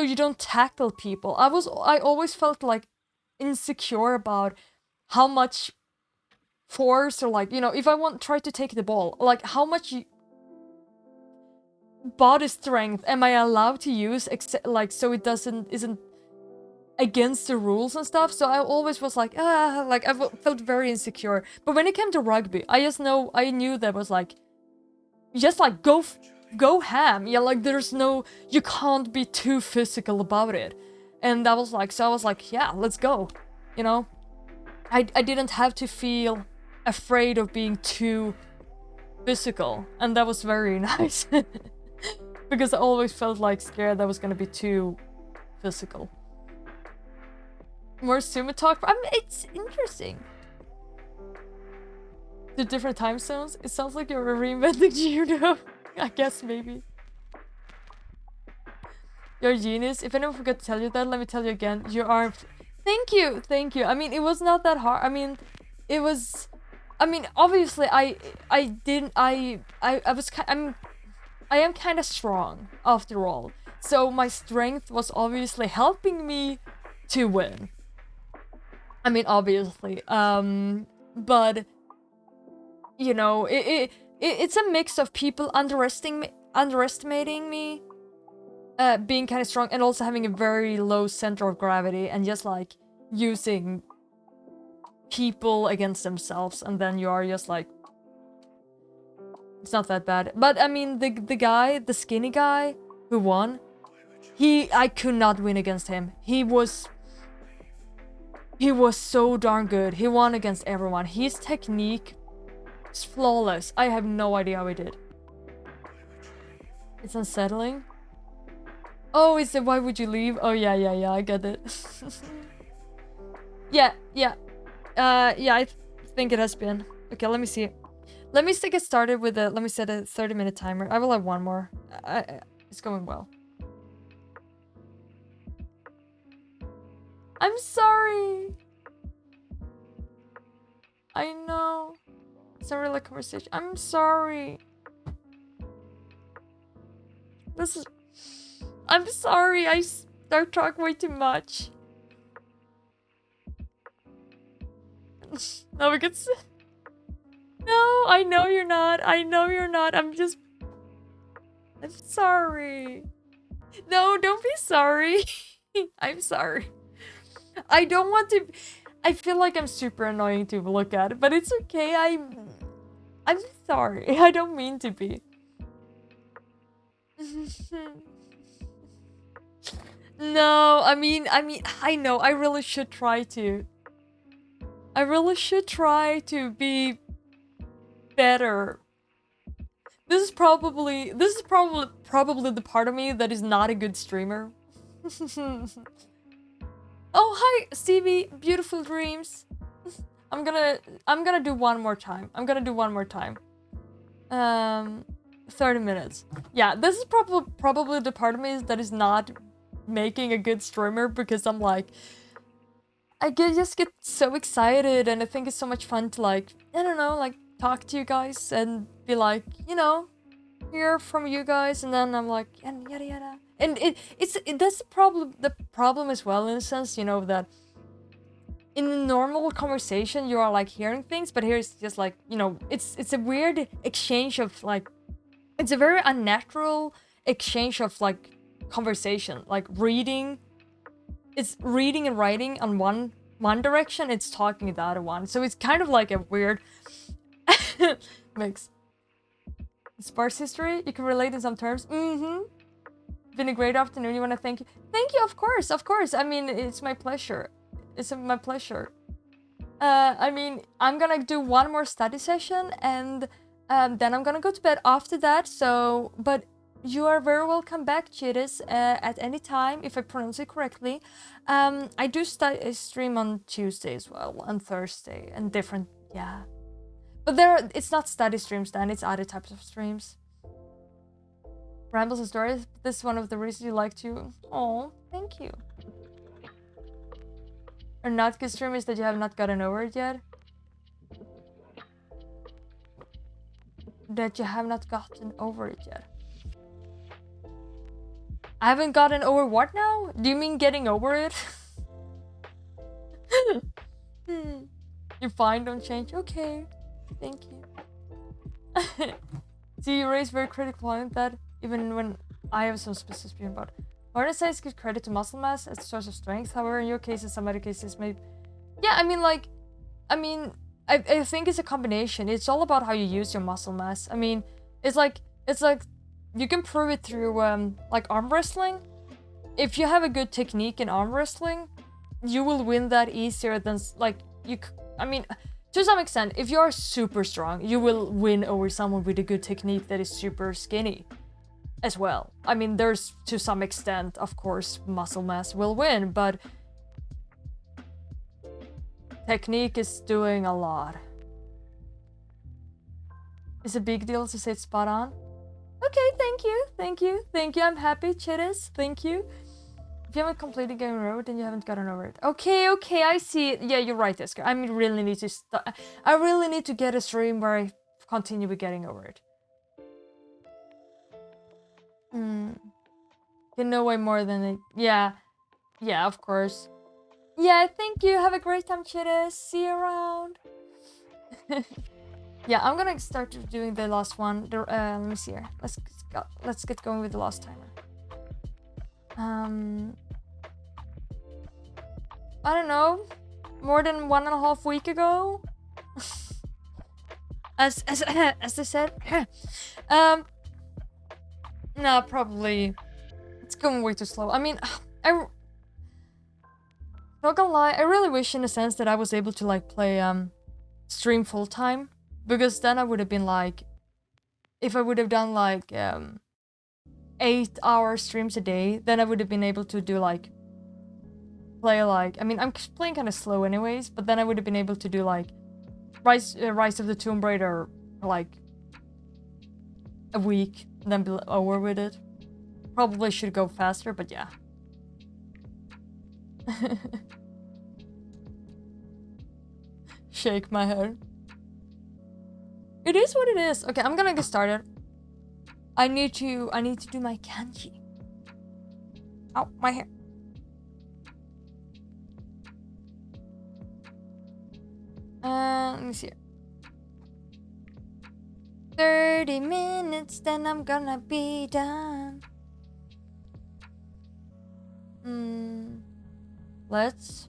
A: you don't tackle people. I always felt, like, insecure about how much force or, like, you know, if I try to take the ball, like, how much body strength am I allowed to use, like, so it isn't against the rules and stuff. So I always was like, like, I felt very insecure. But when it came to rugby, I knew that was like, just like go ham. Yeah, like you can't be too physical about it. And that was like, so I was like, yeah, let's go. You know, I didn't have to feel afraid of being too physical, and that was very nice. Because I always felt like scared that I was gonna be too physical. More sumo talk. I mean, it's interesting. The different time zones. It sounds like you're reinventing judo. I guess maybe. You're a genius. If anyone forgot to tell you that, let me tell you again. You are. Thank you. I mean, it was not that hard. I mean, it was. I mean, obviously, I am kind of strong after all. So my strength was obviously helping me to win. I mean, obviously. But you know, it's a mix of people underestimating me, being kind of strong, and also having a very low center of gravity, and just like using people against themselves, and then you are just like, it's not that bad. But I mean, the skinny guy who won, I could not win against him. He was so darn good. He won against everyone. His technique is flawless. I have no idea how he did. It's unsettling. Oh, is it why would you leave? Oh yeah, I get it. yeah, I think it has been. Okay, let me see. Let me get started with let me set a 30-minute timer. I will have one more. It's going well. I'm sorry. I know. It's a real conversation. I'm sorry. I'm sorry. I start talking way too much. No, we could. No, I know you're not. I'm sorry. No, don't be sorry. I'm sorry. I don't want to. I feel like I'm super annoying to look at, but it's okay. I'm sorry. I don't mean to be. No, I mean, I know. I really should try to. I really should try to be better. This is probably the part of me that is not a good streamer. Oh, hi, Stevie. Beautiful dreams. I'm gonna do one more time. 30 minutes. Yeah, this is probably the part of me that is not making a good streamer, because I'm like, just get so excited, and I think it's so much fun to like, I don't know, like talk to you guys and be like, hear from you guys, and then I'm like, and yada yada. And that's the problem as well, in a sense, that in a normal conversation you are like hearing things, but here it's just like, it's a weird exchange of like, it's a very unnatural exchange of like conversation, like reading. It's reading and writing on one direction, it's talking the other one. So it's kind of like a weird mix. Sparse history, you can relate in some terms. Been a great afternoon. You want to thank you? Thank you, of course. I mean, it's my pleasure. My pleasure. I mean, I'm gonna do one more study session, and then I'm gonna go to bed after that. So, but you are very welcome back, Chidis, at any time, if I pronounce it correctly. I do stream on Tuesday as well, and Thursday, and different, yeah. But it's not study streams then, it's other types of streams. Rambles and stories, this is one of the reasons you like to... Oh, thank you. A not good stream is that you have not gotten over it yet. That you have not gotten over it yet. I haven't gotten over what now? Do you mean getting over it? You're fine, don't change. Okay, thank you. See, you raise very critical point that even when I have some specific opinion about. Modern science gives credit to muscle mass as a source of strength. However, in your case, in some other cases, maybe. Yeah, I think it's a combination. It's all about how you use your muscle mass. I mean, it's like you can prove it through like arm wrestling. If you have a good technique in arm wrestling, you will win that easier than like you. I mean, to some extent, if you are super strong, you will win over someone with a good technique that is super skinny as well. I mean, there's, to some extent, of course, muscle mass will win, but technique is doing a lot. It's a big deal to say it's spot on. Okay, thank you. I'm happy, Chittis. Thank you. If you haven't completed Game Road, then you haven't gotten over it. Okay, I see it. Yeah, you're right, Esker. I really need to I really need to get a stream where I continue with getting over it. You know way more than it. Yeah, of course. Yeah, thank you. Have a great time, Chittis. See you around. Yeah, I'm gonna start doing the last one. Let me see here. Let's get going with the last timer. I don't know. More than 1.5 weeks ago. as they said. No, probably. It's going way too slow. I mean, not gonna lie, I really wish in a sense that I was able to like play stream full time, because then I would have been like, if I would have done like 8-hour streams a day, then I would have been able to do like play like, I mean, I'm playing kind of slow anyways, but then I would have been able to do like Rise of the Tomb Raider like a week and then be over with it. Probably should go faster, but yeah. Shake my head. It is what it is. Okay, I'm gonna get started. I need to do my kanji. Ow, my hair. Let me see. 30 minutes, then I'm gonna be done. Let's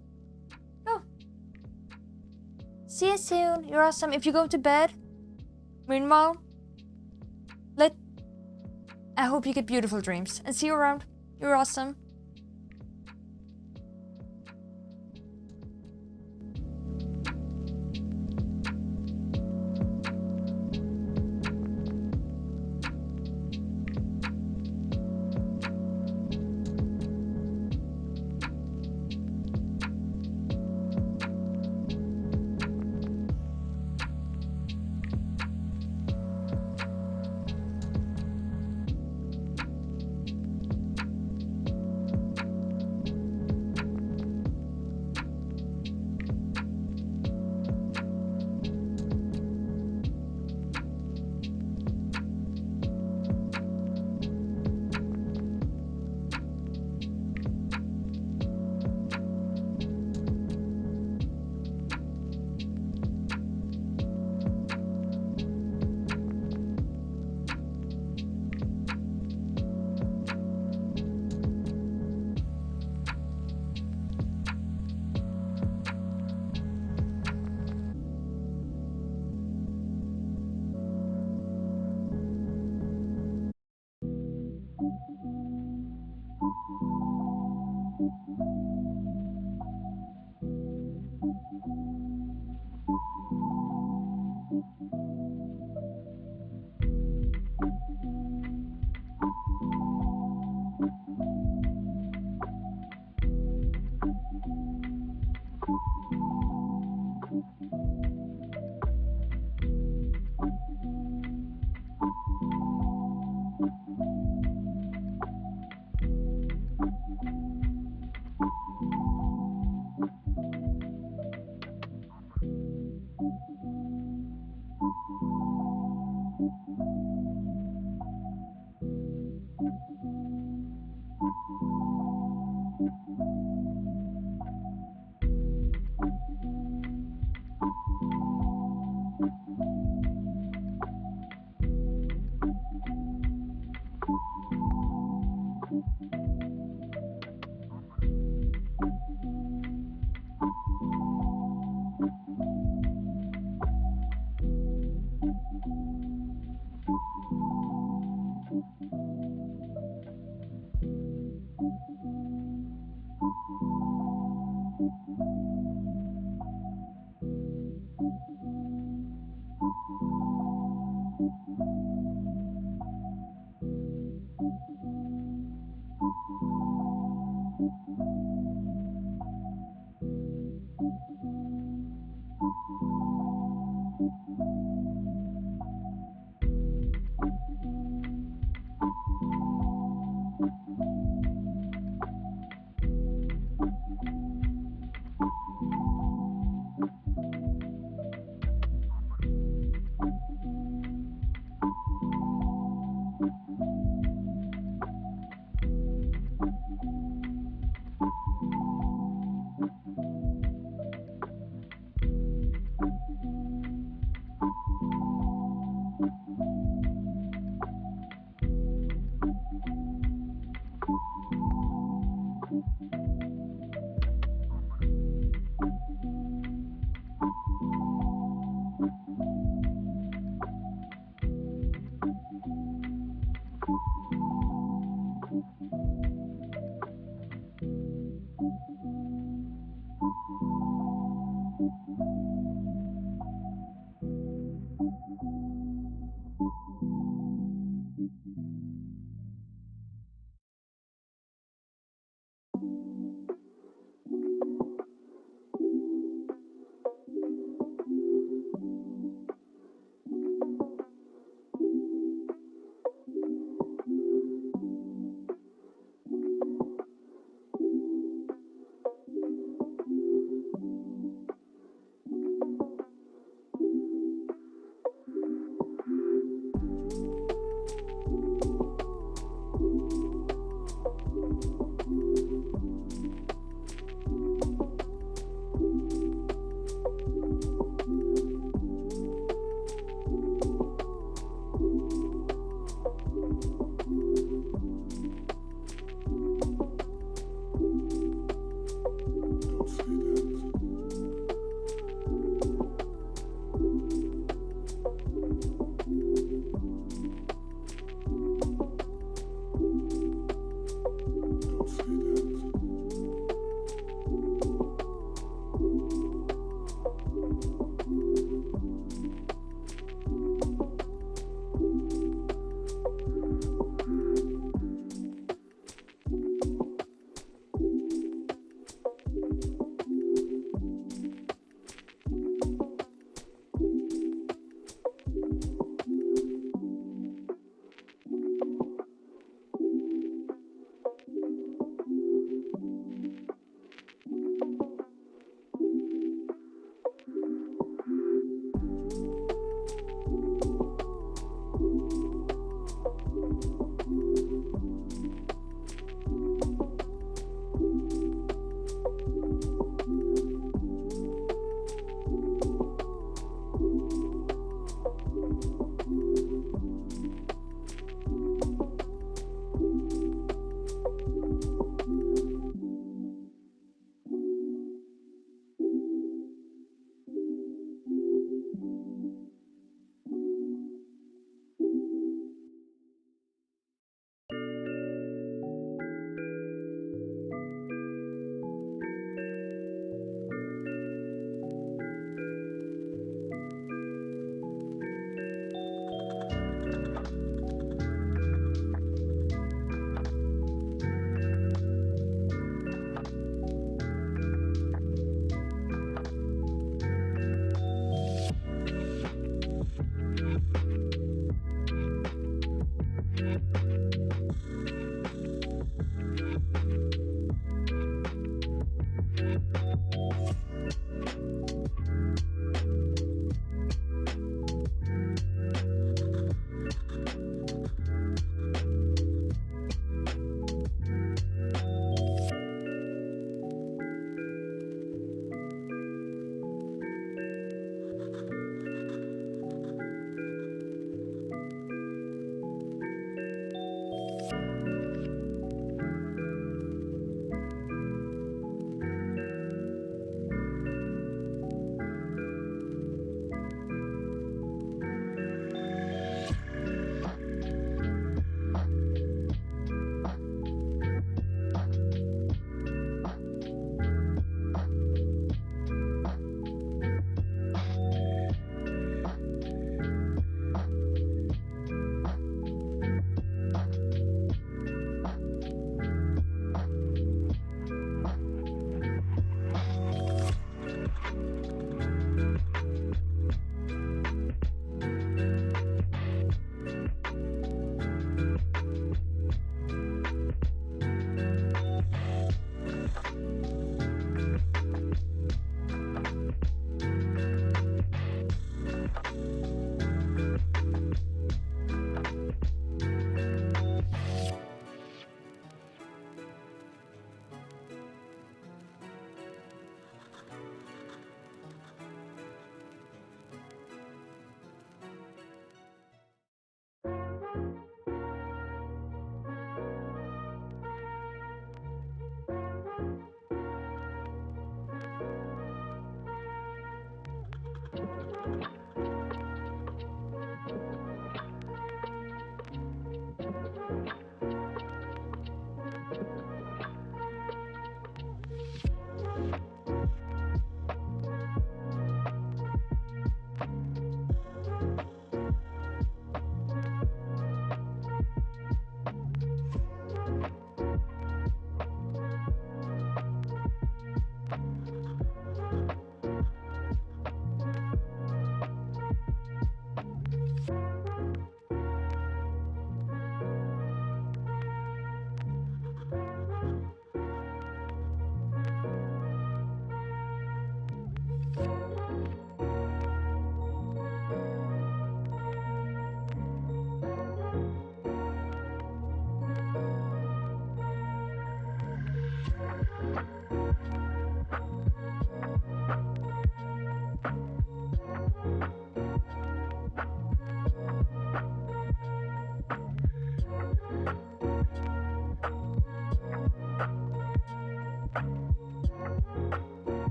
A: go. See you soon. You're awesome. If you go to bed, meanwhile, I hope you get beautiful dreams. And see you around. You're awesome.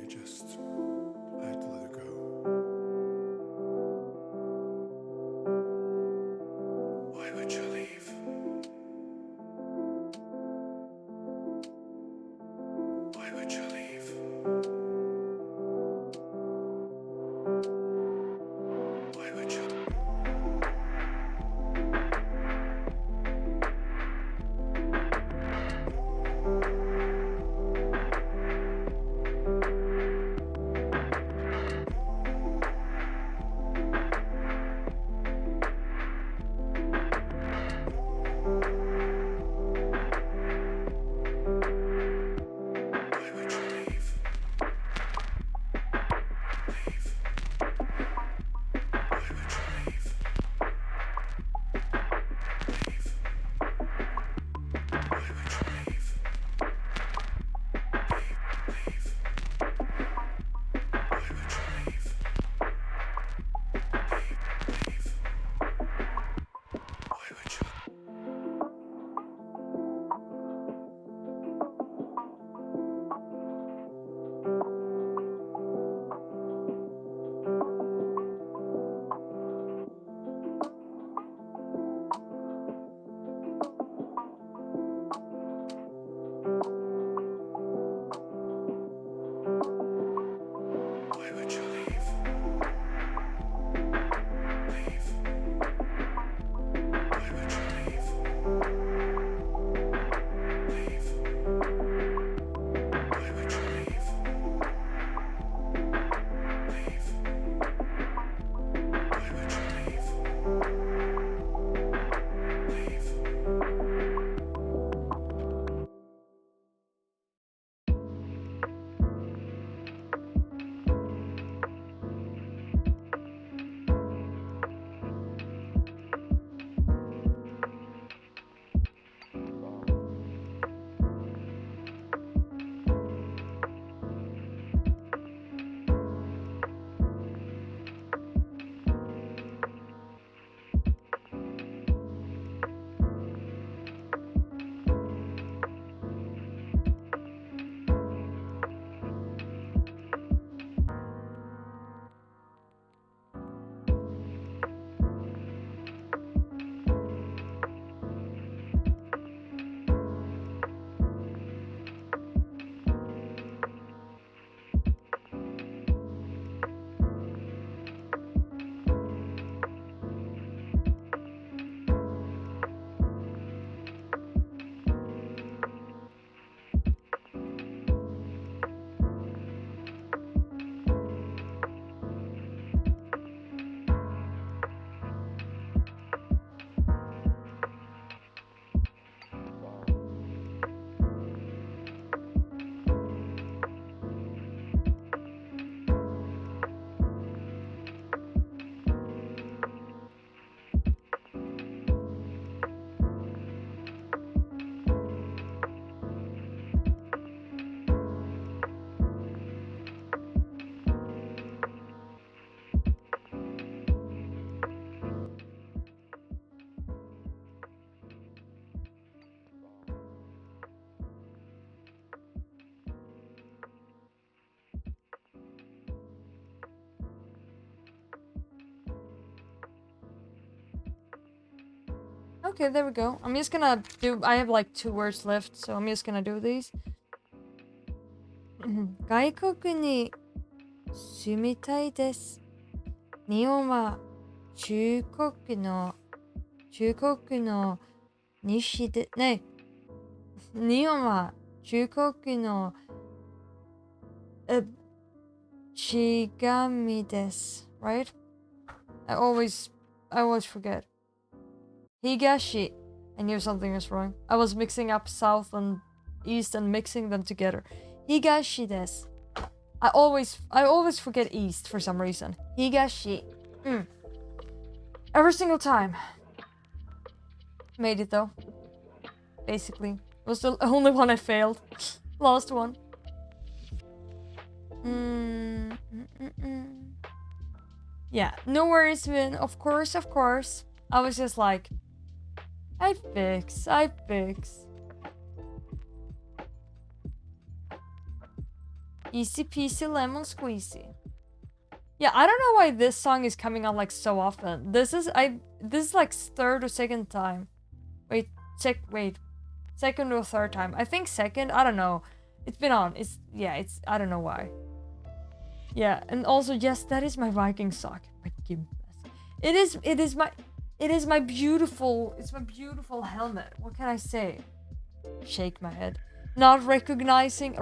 B: just had to let her go. Why would you leave? Why would you leave? Why would you? Why would you leave? Leave. Why would you leave? Leave. Why would you leave? Leave. Why would you leave? Leave. Why would you? Why would you leave? Leave. Why would you leave? Leave. Why would you leave? Leave. Why would you leave? Leave.
A: Okay, there we go. I'm just gonna do. I have like 2 words left, so I'm just gonna do these. 外国に住みたいです。日本は中国の西で、ね、日本は中国のちがみです。Right? I always forget. Higashi. I knew something was wrong. I was mixing up south and east and mixing them together. Higashi desu. I always forget east for some reason. Higashi. Every single time. Made it though. Basically. It was the only one I failed. Last one. Yeah, no worries, Vin. Of course. I was just like, I fix. Easy peasy lemon squeezy. Yeah, I don't know why this song is coming on like so often. This is like third or second time. Wait, second or third time. I think second. I don't know. It's been on. It's I don't know why. Yeah, and also yes, that is my Viking sock. My gimp mask. It is my beautiful helmet. What can I say? Shake my head. Not recognizing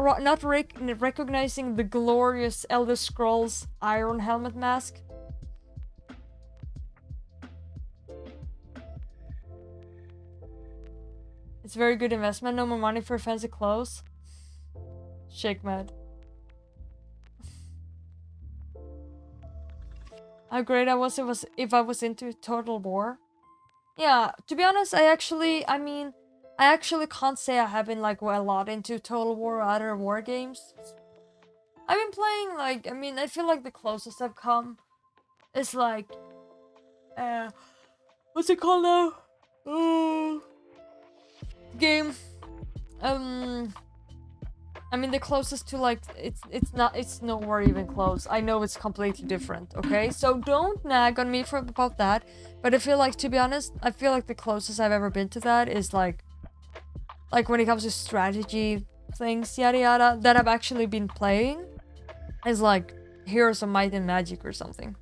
A: the glorious Elder Scrolls Iron Helmet mask. It's a very good investment. No more money for fancy clothes. Shake my head. How great I was if I was into Total War. Yeah, to be honest, I actually can't say I have been like a lot into Total War or other war games. I've been playing like, I feel like the closest I've come is like, what's it called now? Game. The closest to like, it's nowhere even close. I know it's completely different, okay? So don't nag on me about that. But I feel like, to be honest, I feel like the closest I've ever been to that is like when it comes to strategy things, yada yada, that I've actually been playing is like Heroes of Might and Magic or something.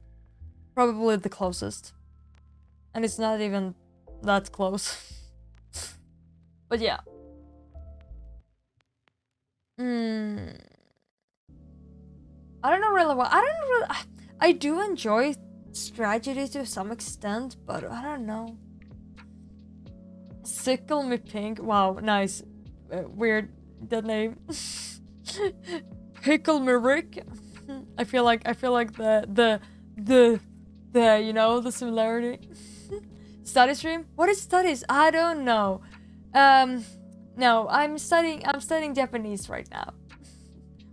A: Probably the closest. And it's not even that close. But yeah. I don't know really what. I do enjoy strategy to some extent, but I don't know. Sickle me pink. Wow, nice. Weird that name. Pickle me Rick. I feel like the the similarity. Study stream? What is studies? I don't know. No, I'm studying Japanese right now.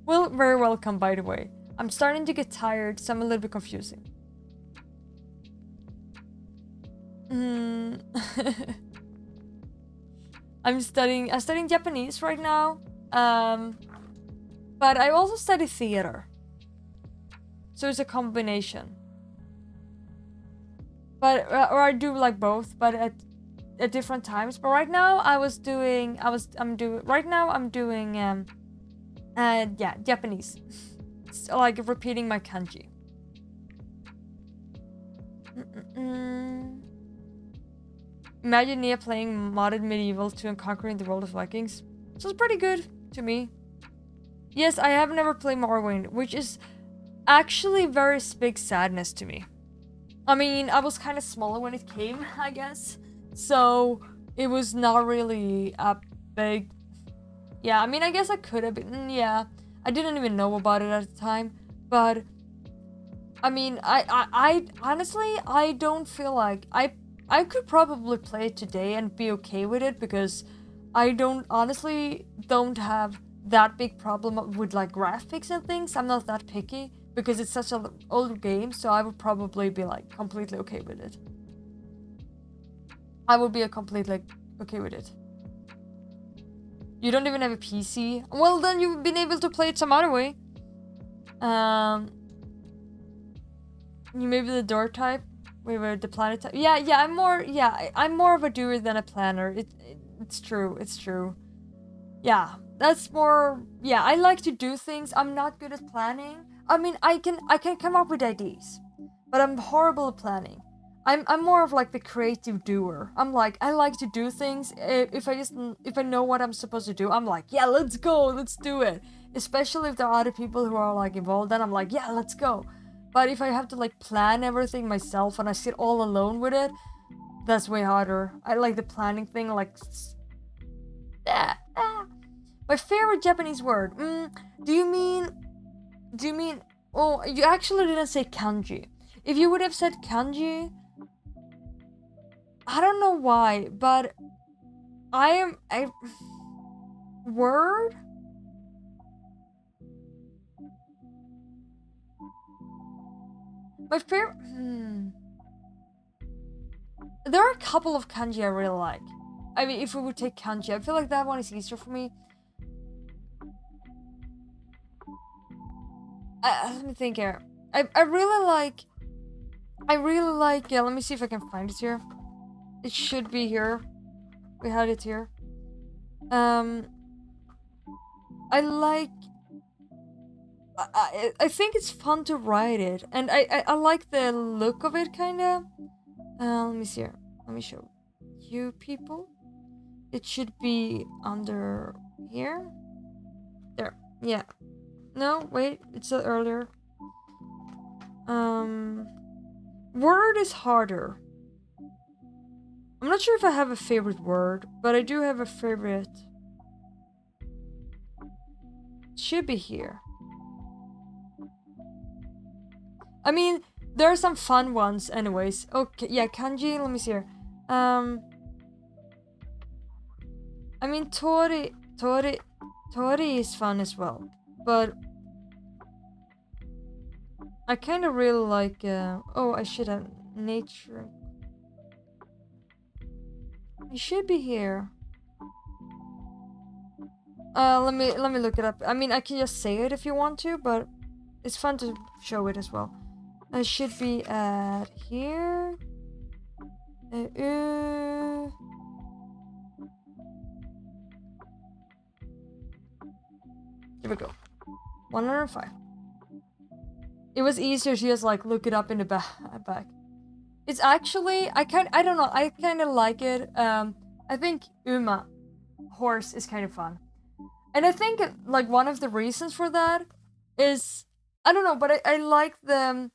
A: Well, very welcome, by the way. I'm starting to get tired, so I'm a little bit confusing. I'm studying Japanese right now. But I also study theater. So it's a combination. But or I do like both, but at different times. But right now I'm doing Japanese. So, like repeating my kanji. Imagine Nia playing modded Medieval 2 and conquering the world of Vikings. So it's pretty good to me. Yes, I have never played Morrowind, which is actually very big sadness to me. I mean, I was kind of smaller when it came, I guess. So it was not really a big... Yeah, I mean, I guess I could have been, yeah. I didn't even know about it at the time, but... I mean, I honestly, I don't feel like... I could probably play it today and be okay with it, because I honestly don't have that big problem with like graphics and things. I'm not that picky, because it's such an old game, so I would probably be like completely okay with it. I would be completely okay with it. You don't even have a PC? Well, then you've been able to play it some other way. You may be the door type. We were the planet type. Yeah, I'm more of a doer than a planner. It's true. Yeah, that's more... Yeah, I like to do things. I'm not good at planning. I mean, I can come up with ideas, but I'm horrible at planning. I'm more of like the creative doer. I'm like, I like to do things. If I know what I'm supposed to do, I'm like, yeah, let's go, let's do it. Especially if there are other people who are like involved, then I'm like, yeah, let's go. But if I have to like plan everything myself and I sit all alone with it, that's way harder. I like the planning thing, like... My favorite Japanese word. Do you mean... Oh, you actually didn't say kanji. If you would have said kanji... I don't know why, but... Word? My favorite... There are a couple of kanji I really like. I mean, if we would take kanji, I feel like that one is easier for me. Let me think here. I really like. Yeah, let me see if I can find it here. It should be here. We had it here. I like. I think it's fun to write it, and I like the look of it, kinda. Let me see here. Let me show you people. It should be under here. There. Yeah. No, wait. It's earlier. Word is harder. I'm not sure if I have a favorite word, but I do have a favorite. It should be here. I mean, there are some fun ones anyways. Okay, yeah, kanji, let me see here. I mean, Tori is fun as well, but I kind of really like, oh, I should have nature. It should be here. Let me look it up. I mean, I can just say it if you want to, but it's fun to show it as well. It should be at here. Here we go. 105. It was easier to just like look it up in the back. It's actually I don't know. I kind of like it. I think Uma horse is kind of fun, and I think like one of the reasons for that is I don't know, but I like the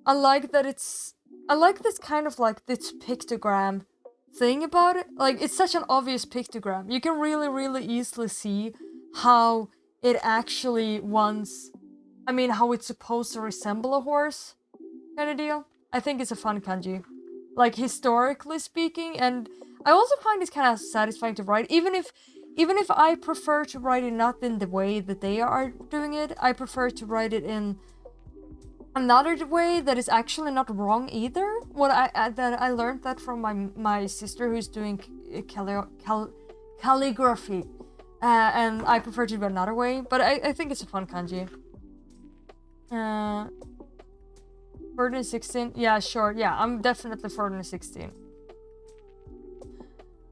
A: I like that it's I like this kind of like this pictogram thing about it. Like it's such an obvious pictogram. You can really easily see how it actually how it's supposed to resemble a horse kind of deal. I think it's a fun kanji. Like historically speaking, and I also find it kind of satisfying to write, even if I prefer to write it not in the way that they are doing it. I prefer to write it in another way that is actually not wrong either. What I learned that from my sister who's doing calligraphy, and I prefer to do it another way. But I think it's a fun kanji. 14-16? Yeah, sure. Yeah, I'm definitely 14-16.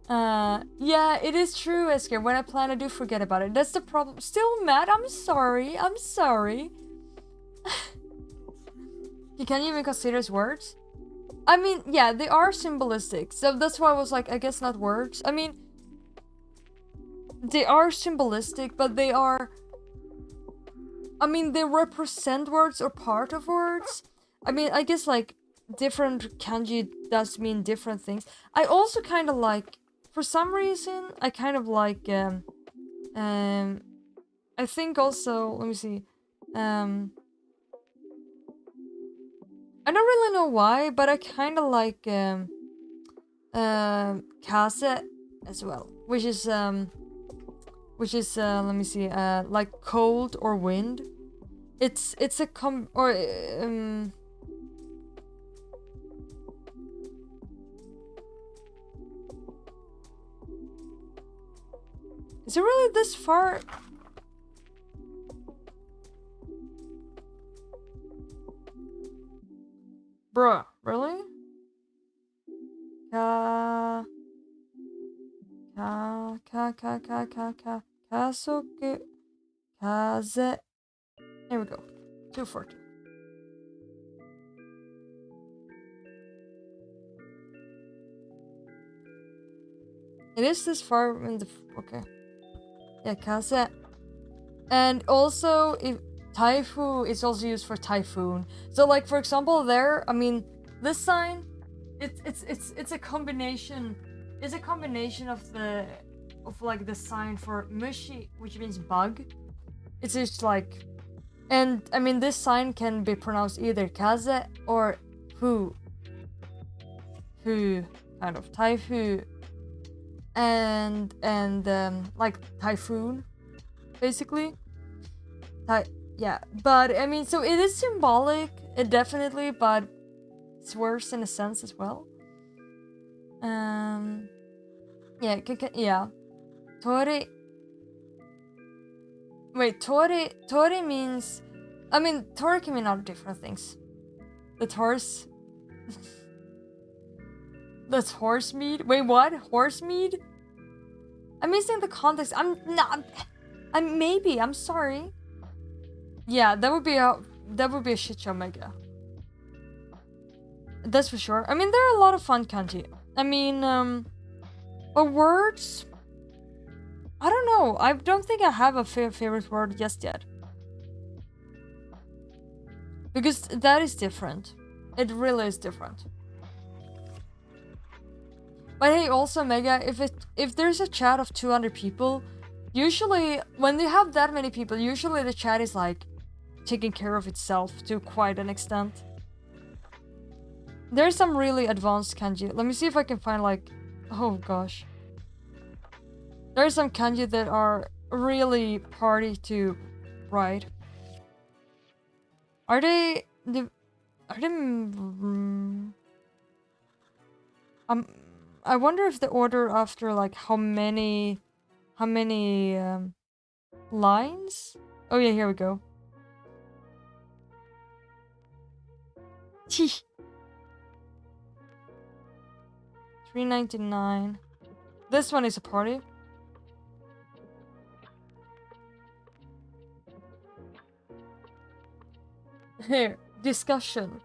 A: Yeah, it is true, Esker. When I plan, I do forget about it. That's the problem. Still, Matt, I'm sorry. Can you even consider as words? I mean, yeah, they are symbolistic. So that's why I was like, I guess not words. I mean, they are symbolistic, but they are... I mean, they represent words or part of words. I mean, I guess like different kanji does mean different things. I also kind of like, for some reason, I kind of like, I think also, let me see, I don't really know why, but I kind of like, kase as well, which is, let me see, like cold or wind. It's a is it really this far? Bruh, really? Kasoke kaze. Here we go. 240. It is this far in the... Okay. Yeah, kaze. And also, if taifu is also used for typhoon. So, like, for example, there, I mean, this sign, it's a combination. It's a combination of the sign for mushi, which means bug. It's just like... And, I mean, this sign can be pronounced either kaze or fu. Fu, kind of. Taifu. And like, typhoon, basically. Yeah, but, I mean, so it is symbolic, it definitely, but it's worse in a sense as well. Yeah, yeah. Tori... Wait, Tori means I mean, Tori can mean other different things. That's horse. That's horse meat. Wait, what? Horse meat? I'm missing the context. I'm not. I'm maybe. I'm sorry. Yeah, that would be a shit show, Mega. That's for sure. I mean, there are a lot of fun kanji. I mean, but words. I don't know. I don't think I have a favorite word just yet. Because that is different. It really is different. But hey, also Mega, if there's a chat of 200 people, usually when you have that many people, usually the chat is like taking care of itself to quite an extent. There's some really advanced kanji. Let me see if I can find like, oh gosh. There's some kanji that are really party to write. Are they I wonder if the order after like how many lines? Oh yeah, here we go. $3.99. This one is a party. Here, discussion.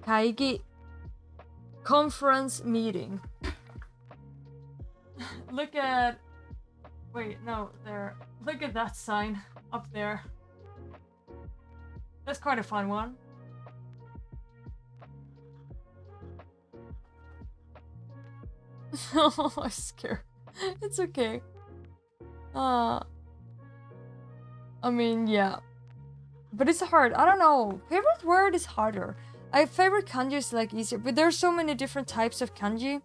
A: Kaigi. Conference meeting. Look at... Wait, no, there. Look at that sign up there. That's quite a fun one. Oh, I'm scared. It's okay. I mean, yeah. But it's hard. I don't know. Favorite word is harder. Favorite kanji is like easier, but there's so many different types of kanji.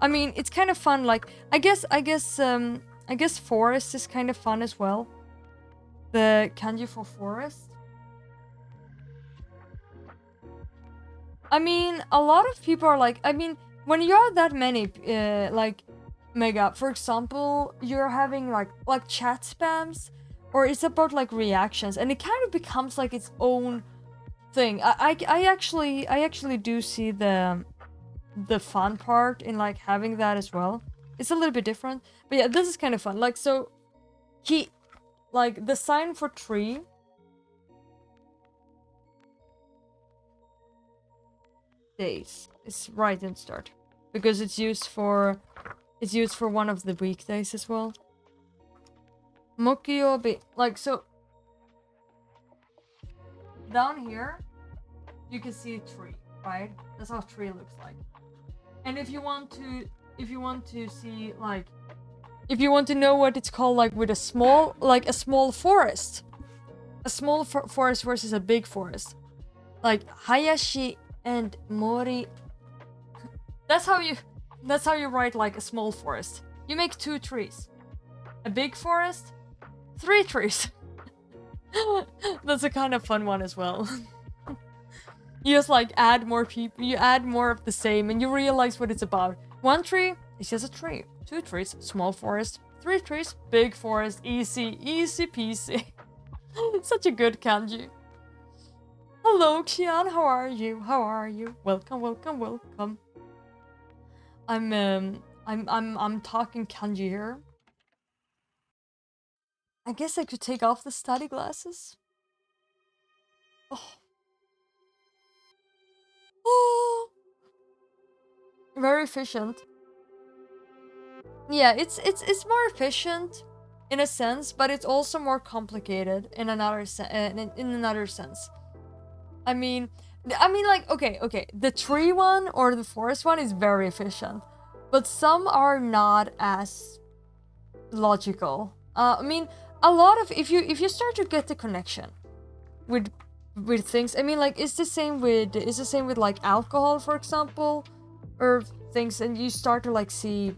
A: I mean, it's kind of fun. Like, I guess forest is kind of fun as well. The kanji for forest. I mean, a lot of people are like, I mean, when you're that many, like, Mega, for example, you're having like chat spams, or it's about like reactions, and it kind of becomes like its own thing. I actually do see the fun part in like having that as well. It's a little bit different, but yeah, this is kind of fun. Like, so he, like, the sign for tree. Days is right in start because it's used for one of the weekdays as well. Mokyobi, like, so down here you can see a tree, right? That's how a tree looks like. And if you want to see, like, if you want to know what it's called, like with a small forest, a small forest versus a big forest, like Hayashi and Mori. That's how you write like a small forest. You make 2 trees. A big forest, 3 trees. That's a kind of fun one as well. You just like add more people, you add more of the same, and you realize what it's about. 1 tree, it's just a tree. 2 trees, small forest. 3 trees, big forest. Easy peasy. Such a good kanji. Hello, Xian, how are you? Welcome. I'm talking kanji here. I guess I could take off the study glasses. Oh. Very efficient. Yeah, it's more efficient in a sense, but it's also more complicated in another sense. I mean, like, okay, the tree one or the forest one is very efficient, but some are not as logical. I mean, a lot of if you start to get the connection with things, I mean, like, it's the same with like alcohol, for example, or things, and you start to like see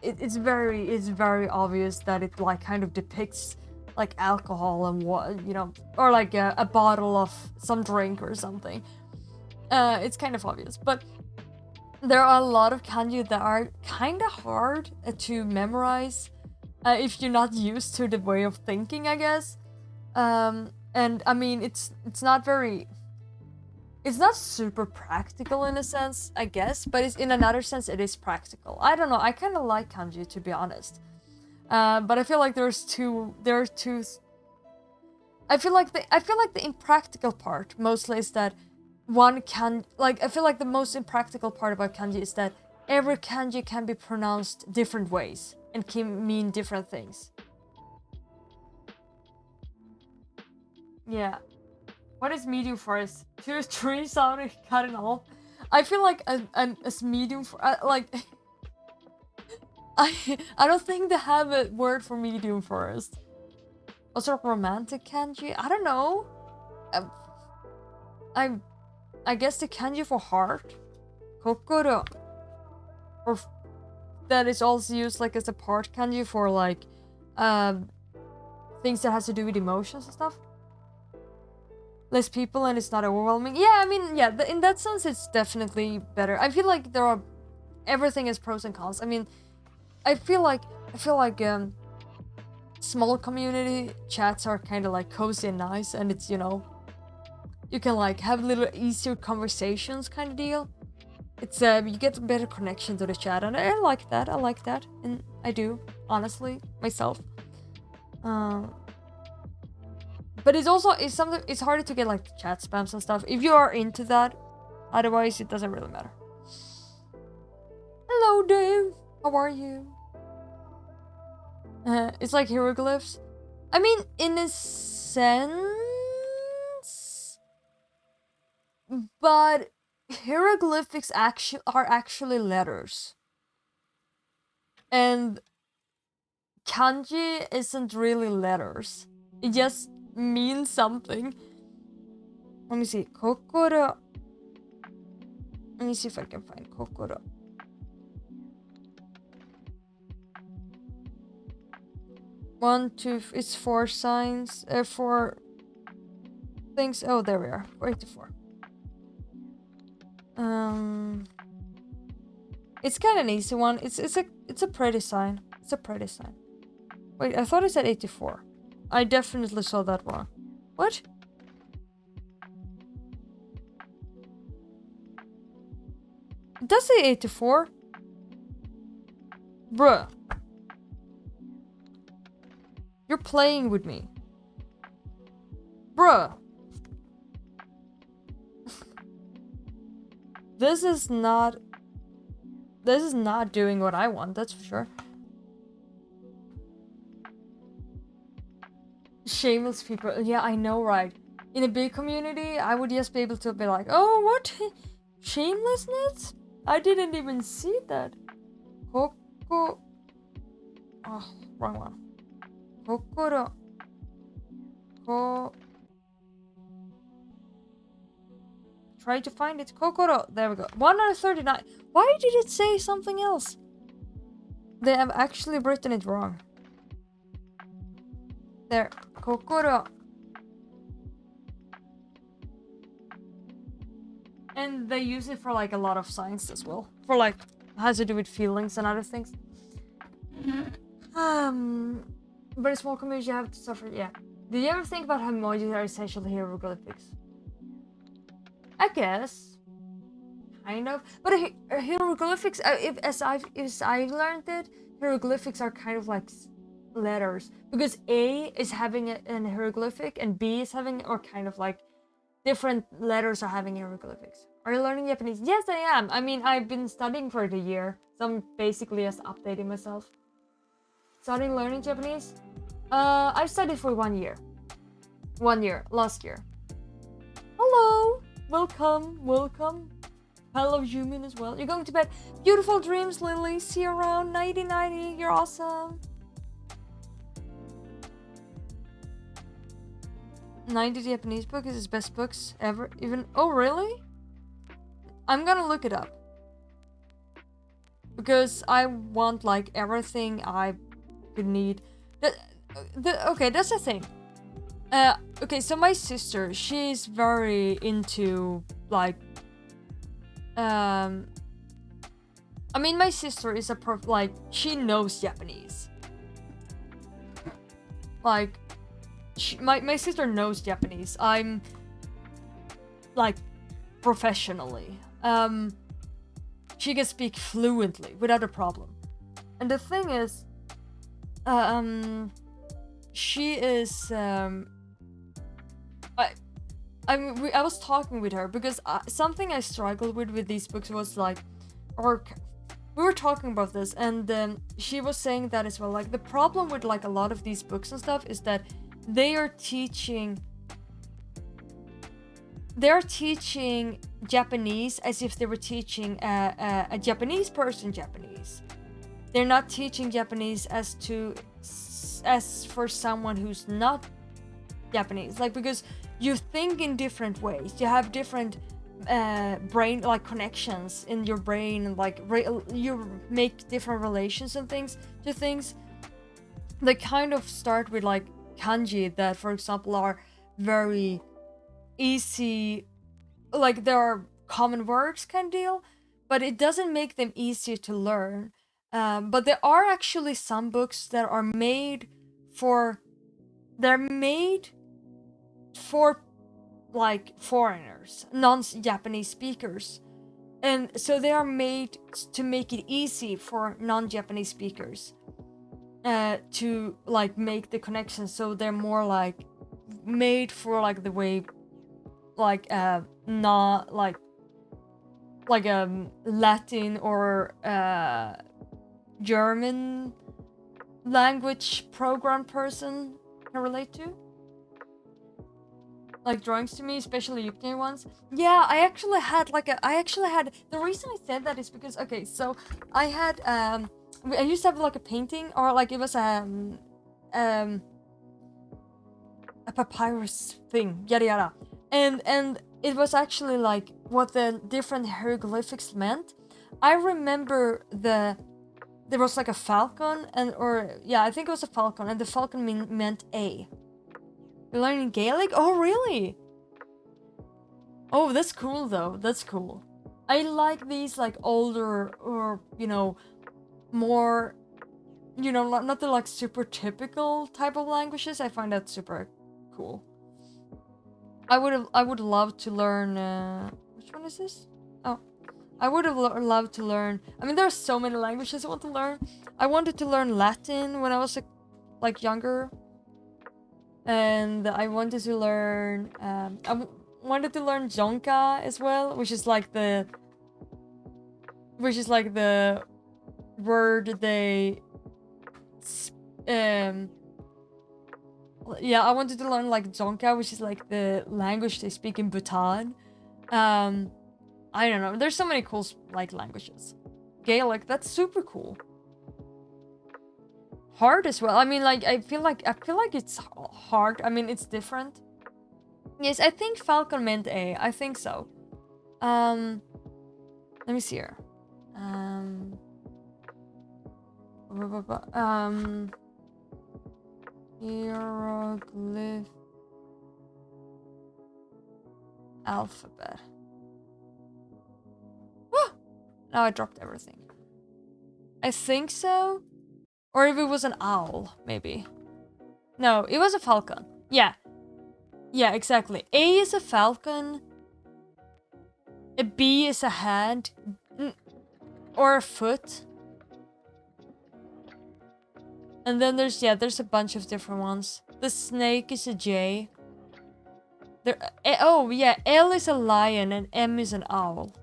A: it's very obvious that it like kind of depicts like alcohol and what, you know, or like a bottle of some drink or something. It's kind of obvious, but there are a lot of kanji that are kind of hard to memorize if you're not used to the way of thinking, I guess. And I mean, it's not very. It's not super practical in a sense, I guess, but it's in another sense it is practical. I don't know. I kind of like kanji, to be honest. But I feel like there are two. I feel like the impractical part mostly is that one can like. I feel like the most impractical part about kanji is that every kanji can be pronounced different ways and can mean different things. Yeah. What is medium forest? Here's tree sounding cut it off. I feel like as medium for like I don't think they have a word for medium forest. Also romantic kanji. I don't know. I guess the kanji for heart, kokoro, or that is also used like as a part kanji for like things that has to do with emotions and stuff. Less people and it's not overwhelming. Yeah, I mean, yeah, in that sense, it's definitely better. I feel like everything is pros and cons. I mean, I feel like small community chats are kind of like cozy and nice, and it's, you know, you can like have little easier conversations kind of deal. It's you get a better connection to the chat, and I like that. And I do, honestly, myself. But it's harder to get like chat spams and stuff if you are into that. Otherwise, it doesn't really matter. Hello, Dave. How are you? It's like hieroglyphs. I mean, in a sense, but hieroglyphics are actually letters, and kanji isn't really letters. It just means something. Let me see. Kokoro. Let me see if I can find kokoro. It's 4 signs. 4 things. Oh, there we are. 484. It's kind of an easy one. It's a pretty sign. It's a pretty sign. Wait, I thought it said 84. I definitely saw that wrong. What? It does say 84. Bruh. You're playing with me. Bruh. This is not doing what I want, that's for sure. Shameless people. Yeah, I know, right? In a big community, I would just be able to be like, oh, what? Shamelessness? I didn't even see that. Koko... Oh, wrong one. Kokoro... Try to find it. Kokoro. There we go. 139. Why did it say something else? They have actually written it wrong. There. Kokoro. And they use it for like a lot of signs as well. For like, has to do with feelings and other things. But a small community you have to suffer. Yeah. Did you ever think about how emojis are essential hieroglyphics? I guess. Kind of. But hieroglyphics, as I learned it, hieroglyphics are kind of like letters. Because A is having an hieroglyphic and B is having, or kind of like different letters are having hieroglyphics. Are you learning Japanese? Yes, I am. I mean, I've been studying for the year. So I'm basically just updating myself. Starting learning Japanese? I studied for 1 year. 1 year, last year. Hello! Welcome. Hello, Jumin as well. You're going to bed. Beautiful dreams, Lily. See you around. Nighty. You're awesome. 90 Japanese book is his best books ever. Even. Oh, really? I'm gonna look it up. Because I want, like, everything I could need. Okay, that's the thing. Okay, so my sister, she's very into, like, I mean, my sister is she knows Japanese. Like, my sister knows Japanese. I'm like professionally. She can speak fluently without a problem. And the thing is, she is I was talking with her because something I struggled with these books was like, or we were talking about this, and she was saying that as well. Like the problem with like a lot of these books and stuff is that they are teaching Japanese as if they were teaching a Japanese person Japanese. They're not teaching Japanese as for someone who's not Japanese, like, because you think in different ways. You have different brain like connections in your brain, and like you make different relations and things to things. They kind of start with like kanji that, for example, are very easy, like there are common words kind of deal, but it doesn't make them easier to learn. But there are actually some books that are made for like foreigners, non-Japanese speakers, and so they are made to make it easy for non-Japanese speakers to like make the connection. So they're more like made for like the way like not like Latin or German language program person can relate to. Like drawings to me, especially UK ones. Yeah, I actually had the reason I said that is because, okay, so I had I used to have like a painting, or like it was a papyrus thing, yada yada, and it was actually like what the different hieroglyphics meant. I remember there was like a falcon, I think it was a falcon, and the falcon meant A. You're learning Gaelic? Oh, really? Oh, that's cool though. That's cool. I like these like older, or more, not the like super typical type of languages. I find that super cool. I would love to learn. Which one is this? Oh, I would have loved to learn. I mean, there are so many languages I want to learn. I wanted to learn Latin when I was like younger. And I wanted to learn wanted to learn Zonka as well, which is like the word they I wanted to learn like Zonka, which is like the language they speak in Bhutan. I don't know, there's so many cool like languages. Gaelic, that's super cool. Hard as well. I mean, like I feel like it's hard. I mean, it's different. Yes, I think falcon meant A. I think so. Let me see here. Hieroglyph alphabet. Now I dropped everything. I think so. Or if it was an owl, maybe. No, it was a falcon. Yeah. Yeah, exactly. A is a falcon. A B is a hand. Or a foot. And then there's a bunch of different ones. The snake is a J. L is a lion and M is an owl.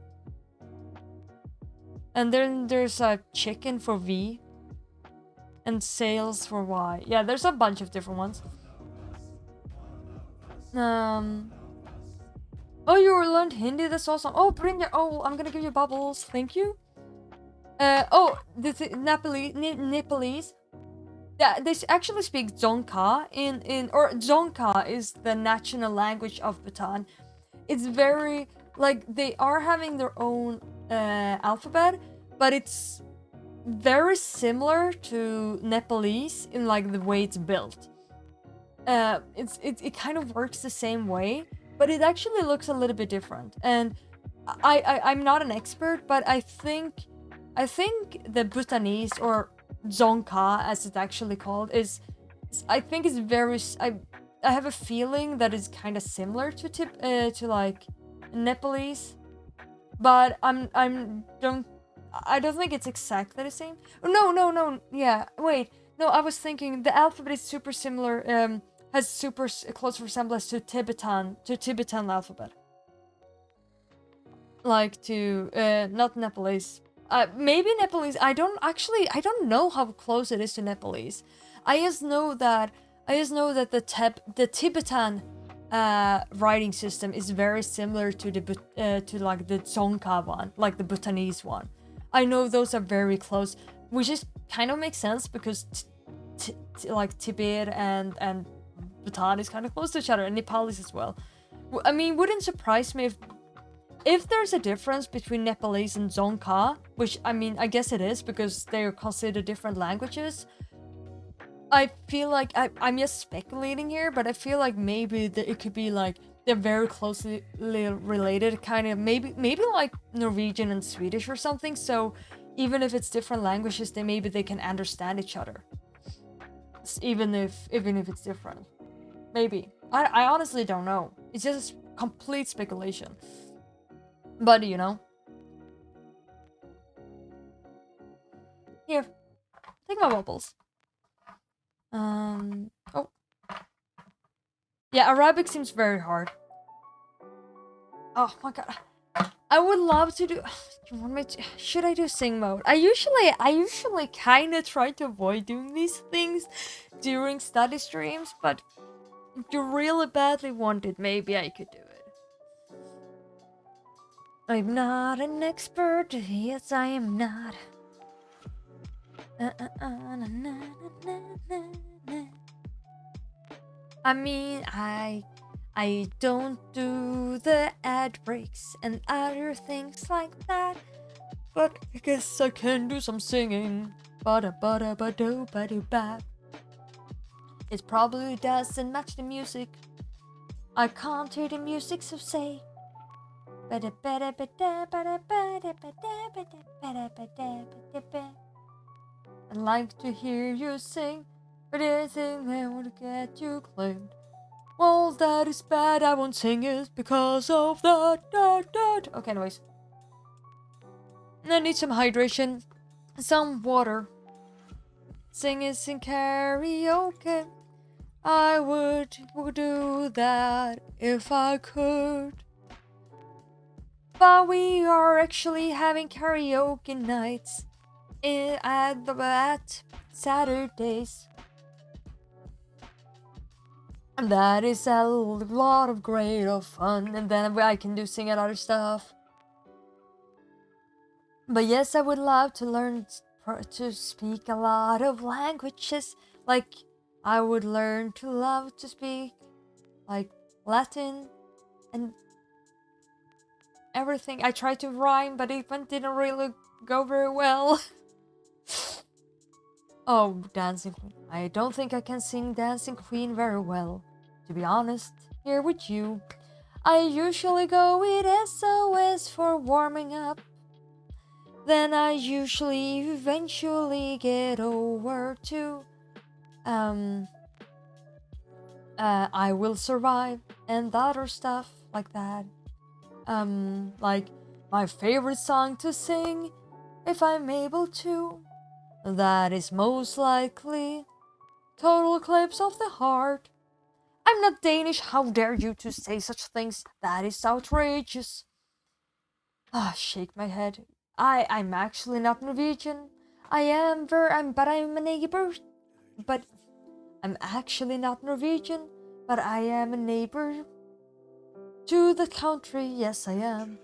A: And then there's a chicken for V. And sails for Y. Yeah, there's a bunch of different ones. Oh, you learned Hindi? That's awesome. Oh, Brynja. Oh, I'm gonna give you bubbles. Thank you. This is Nepalese. Yeah, they actually speak Dzongkha or Dzongkha is the national language of Bhutan. It's very, like, they are having their own alphabet, but it's very similar to Nepalese in like the way it's built. It kind of works the same way, but it actually looks a little bit different. And I'm not an expert, but I think the Bhutanese, or Dzongkha as it's actually called, I think it's very I have a feeling that it's kind of similar to like Nepalese, but I don't think it's exactly the same. Oh, no. Yeah, wait. No, I was thinking the alphabet is super similar. Has super close resemblance to Tibetan alphabet. Like to not Nepalese. Maybe Nepalese. I don't know how close it is to Nepalese. I just know that the Tibetan writing system is very similar to to like the Dzongkha one, like the Bhutanese one. I know those are very close, which is kind of makes sense because like Tibet and Bhutan is kind of close to each other, and Nepalese as well. I mean, wouldn't surprise me if there's a difference between Nepalese and Dzongkha, which I mean, I guess it is because they're considered different languages. I feel like I'm just speculating here, but I feel like maybe it could be like they're very closely related, kind of maybe like Norwegian and Swedish or something. So even if it's different languages, maybe they can understand each other, even if it's different. Maybe I honestly don't know. It's just complete speculation. But you know, here, take my bubbles. Oh. Yeah, Arabic seems very hard. Oh my god. I would love to do. You want me to? Should I do sing mode? I usually kind of try to avoid doing these things during study streams, but if you really badly want it, maybe I could do it. I'm not an expert. Yes, I am not. I mean, I don't do the ad breaks and other things like that, but I guess I can do some singing. Ba-da-ba-da-ba-do-ba-do-ba. It probably doesn't match the music. I can't hear the music, so say. I'd like to hear you sing, but anything that would get you claimed. Well, that is bad, I won't sing it because of that. Okay, anyways. I need some hydration, some water. Sing is in karaoke. I would do that if I could. But we are actually having karaoke nights at Saturdays. And that is a lot of great of fun, and then I can do sing and other stuff. But yes, I would love to learn to speak a lot of languages. Like, I would learn to love to speak like Latin and everything. I tried to rhyme, but it didn't really go very well. Oh, Dancing Queen. I don't think I can sing Dancing Queen very well, to be honest, here with you. I usually go with SOS for warming up. Then I usually eventually get over to I Will Survive and other stuff like that. Like my favorite song to sing, if I'm able to, that is most likely Total Eclipse of the Heart. I'm not Danish, how dare you to say such things? That is outrageous. Shake my head. I'm actually not Norwegian. But I'm a neighbor. But I'm actually not Norwegian, but I am a neighbor to the country. Yes, I am.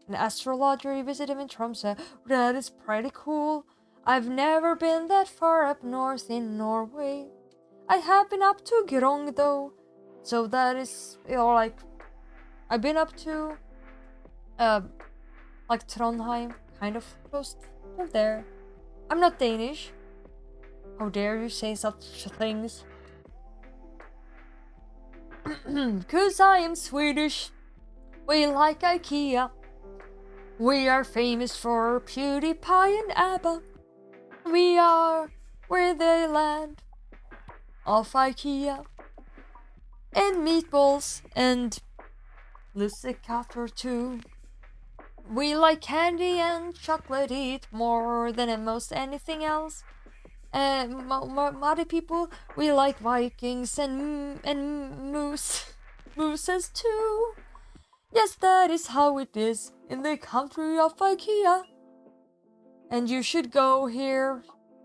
A: An astrologer visited in Tromsø. That is pretty cool. I've never been that far up north in Norway. I have been up to Grong though, so that is, you know, like, I've been up to like Trondheim, kind of close to there. I'm not Danish. How dare you say such things? 'Cause I am Swedish. We like IKEA. We are famous for PewDiePie and ABBA. We are where they land of IKEA. and meatballs and Lucifer too. We like candy and chocolate, eat more than most anything else. Muddy people, we like Vikings and mooses too. Yes, that is how it is in the country of IKEA. And you should go here,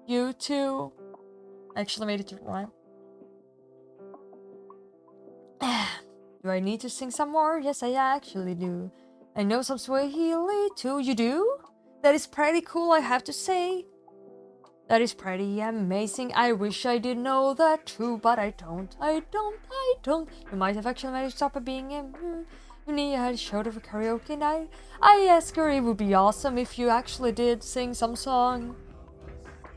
A: you too. I actually made it to rhyme. Do I need to sing some more? Yes, I actually do. I know some Swahili too. You do? That is pretty cool, I have to say. That is pretty amazing. I wish I did know that too, but I don't. You might have actually managed to stop it being you had showed of a karaoke night. I asked her it would be awesome if you actually did sing some song.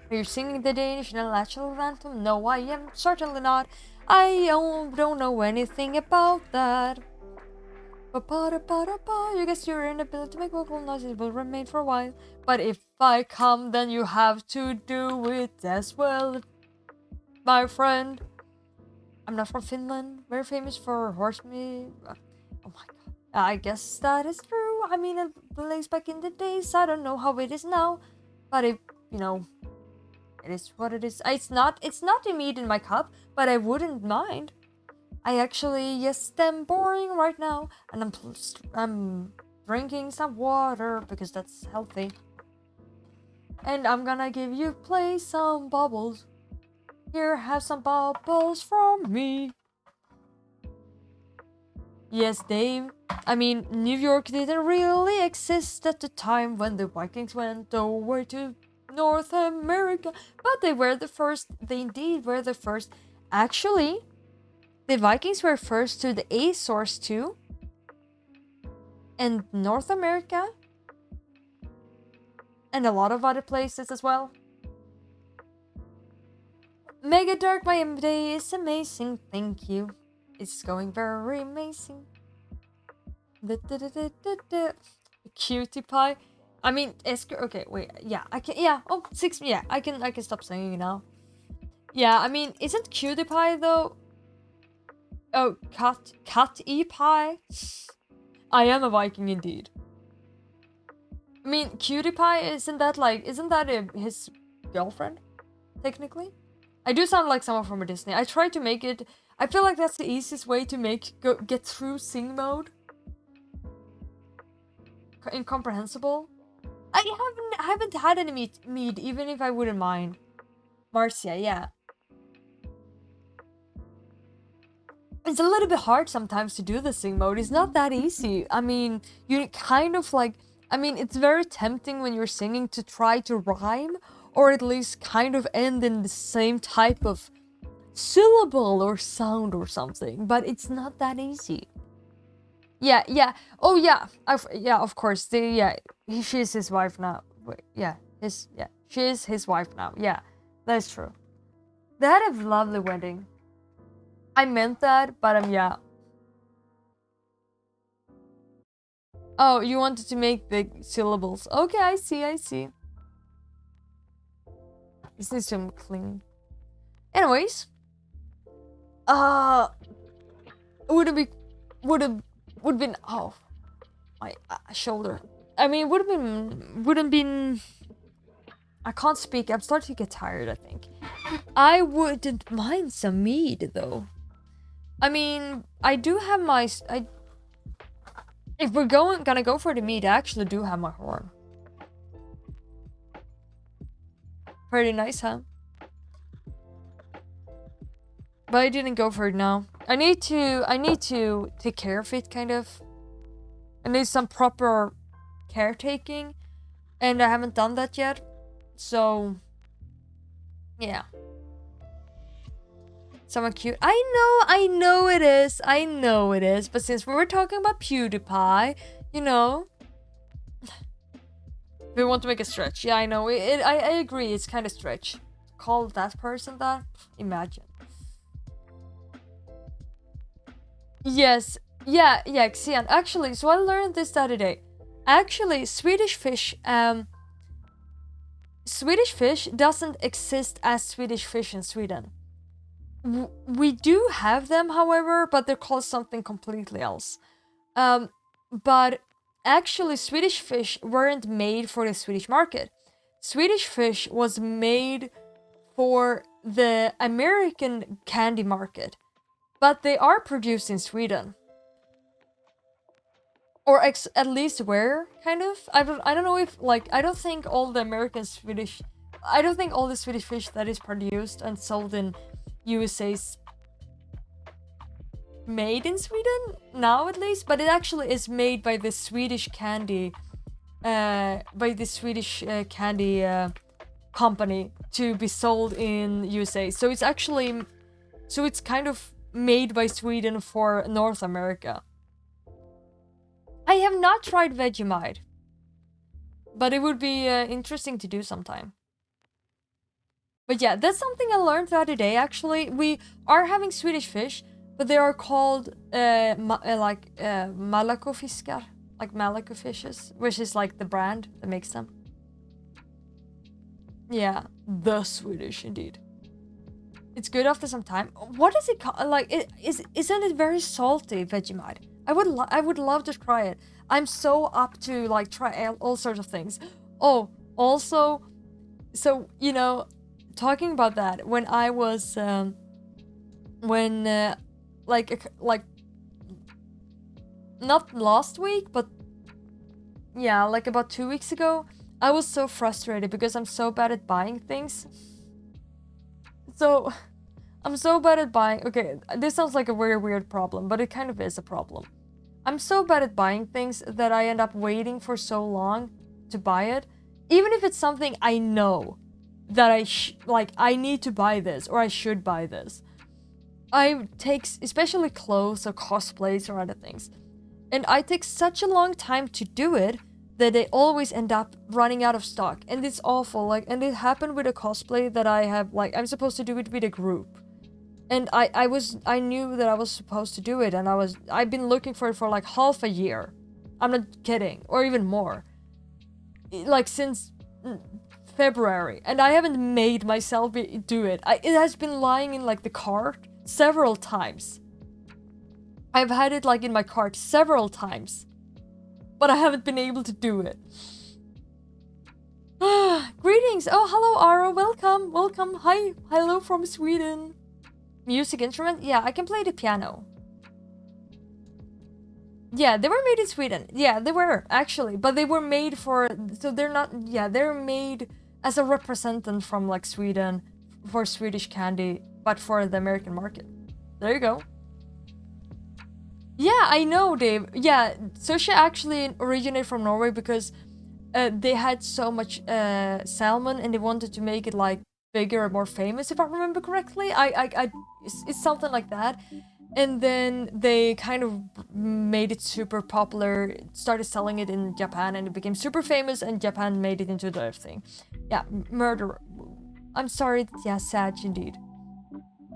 A: Are you singing the Danish national anthem? No, I am certainly not. I don't know anything about that. You guess your inability to make vocal noises will remain for a while. But if I come, then you have to do it as well, my friend. I'm not from Finland. Very famous for horse meat. Oh my god. I guess that is true. I mean, it belongs back in the days. I don't know how it is now. But if, you know, it is what it is. It's not the meat in my cup, but I wouldn't mind. I actually, yes, am boring right now, and I'm drinking some water because that's healthy. And I'm gonna play some bubbles. Here, have some bubbles from me. Yes, Dave. I mean, New York didn't really exist at the time when the Vikings went over to North America, but they were the first. They indeed were the first. Actually, the Vikings were first to the Azores too, and North America, and a lot of other places as well. Mega Dark, my day is amazing, thank you. It's going very amazing. Cutie pie. I mean, okay, wait, yeah, I can, yeah, oh, 6, yeah, I can stop singing now. Yeah, I mean, isn't Cutie Pie though? Oh, cat-e pie? I am a Viking indeed. I mean, Cutie Pie, isn't that his girlfriend? Technically? I do sound like someone from a Disney. I tried to make it, I feel like that's the easiest way to get through sing mode. Incomprehensible. I haven't had any meat, even if I wouldn't mind. Marcia, yeah. It's a little bit hard sometimes to do the sing mode. It's not that easy. I mean, you kind of like... I mean, it's very tempting when you're singing to try to rhyme, or at least kind of end in the same type of syllable or sound or something, but it's not that easy. Yeah. Oh, yeah. Yeah, of course. She's his wife now. Wait, she is his wife now. Yeah, that's true. They had a lovely wedding. I meant that, but yeah. Oh, you wanted to make the syllables. Okay, I see. This needs to clean. Anyways. Would have been, oh, my shoulder. I mean, wouldn't been, I can't speak. I'm starting to get tired, I think. I wouldn't mind some mead, though. I mean, I do have my... if we're gonna go for the meat, I actually do have my horn. Pretty nice, huh? But I didn't go for it now. I need to take care of it, kind of. I need some proper caretaking, and I haven't done that yet. So, yeah. Someone cute. I know it is. But since we were talking about PewDiePie, you know, we want to make a stretch. Yeah, I know. I agree. It's kind of stretch. Call that person that? Imagine. Yes. Yeah, Xian. Actually, so I learned this the other day. Actually, Swedish fish doesn't exist as Swedish fish in Sweden. We do have them, however, but they're called something completely else. But actually, Swedish fish weren't made for the Swedish market. Swedish fish was made for the American candy market, but they are produced in Sweden. Or at least where, kind of. I don't know if, like, I don't think all the Swedish fish that is produced and sold in USA's made in Sweden now, at least, but it actually is made by the Swedish candy company to be sold in USA. So it's kind of made by Sweden for North America. I have not tried Vegemite, but it would be interesting to do sometime. But yeah, that's something I learned the other day, actually. We are having Swedish fish, but they are called Malakofiskar, like Malaco fishes, which is like the brand that makes them. Yeah, the Swedish indeed. It's good after some time. What is it called? Like, isn't it very salty, Vegemite? I would love to try it. I'm so up to like try all sorts of things. Oh, also, so you know, talking about that, when I was like not last week, but yeah, like about 2 weeks ago, I was so frustrated because I'm so bad at buying things. So I'm so bad at buying. Okay, this sounds like a very weird problem, but it kind of is a problem. I'm so bad at buying things that I end up waiting for so long to buy it, even if it's something I know that I need to buy this or I should buy this. I take especially clothes or cosplays or other things, and I take such a long time to do it that they always end up running out of stock, and it's awful. Like, and it happened with a cosplay that I have. Like, I'm supposed to do it with a group, and I knew that I was supposed to do it, and I've been looking for it for like half a year. I'm not kidding, or even more. Like since February, and I haven't made myself do it. It has been lying in like the cart several times. I've had it like in my cart several times, but I haven't been able to do it. Greetings! Oh, hello, Aro. Welcome. Hi, hello from Sweden. Music instrument? Yeah, I can play the piano. Yeah, they were made in Sweden. Yeah, they were, actually. But they were made for... So they're not... Yeah, they're made as a representative from, like, Sweden for Swedish candy, but for the American market. There you go. Yeah, I know, Dave. Yeah, sushi actually originated from Norway because they had so much salmon and they wanted to make it, like, bigger and more famous, if I remember correctly. It's something like that. And then they kind of made it super popular, started selling it in Japan, and it became super famous, and Japan made it into their thing. Yeah, murder. I'm sorry, yeah, sad indeed.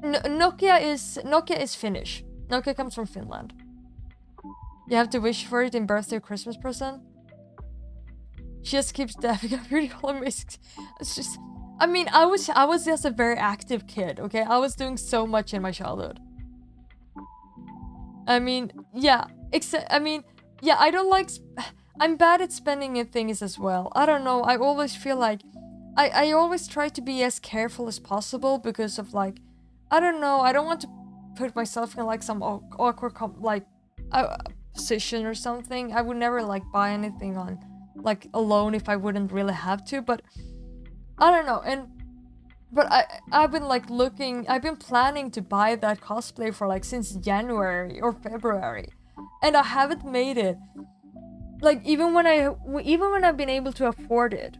A: Nokia is Finnish. Nokia comes from Finland. You have to wish for it in birthday or Christmas present. She just keeps dabbing up really amazing. It's just, I mean, I was just a very active kid, okay? I was doing so much in my childhood. I mean, yeah, I don't like, I'm bad at spending things as well. I don't know, I always feel like, I always try to be as careful as possible because of like, I don't know, I don't want to put myself in like some awkward, position or something. I would never like buy anything on, like, alone if I wouldn't really have to, but I don't know, but I've been like I've been planning to buy that cosplay for like since January or February, and I haven't made it. Like even when I've been able to afford it,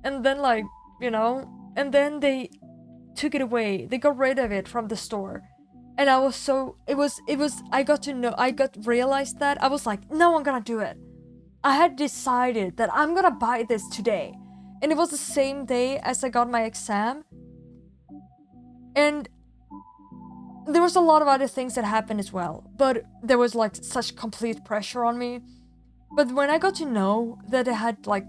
A: and then like, you know, and then they took it away. They got rid of it from the store, and I was so I realized that I was like, no, I'm gonna do it. I had decided that I'm gonna buy this today, and it was the same day as I got my exam. And there was a lot of other things that happened as well, but there was like such complete pressure on me. But when I got to know that they had like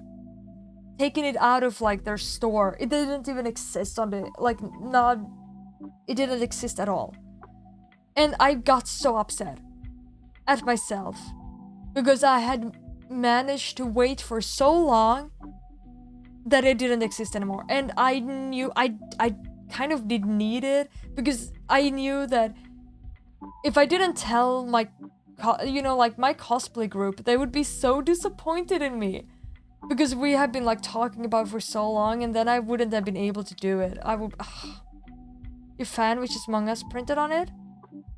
A: taken it out of like their store, it didn't even exist on the, like, not it didn't exist at all. And I got so upset at myself because I had managed to wait for so long that it didn't exist anymore. And I knew I kind of did need it, because I knew that if I didn't tell my my cosplay group, they would be so disappointed in me, because we have been like talking about it for so long, and then I wouldn't have been able to do it. I would Your fan, which is Among Us, printed on it?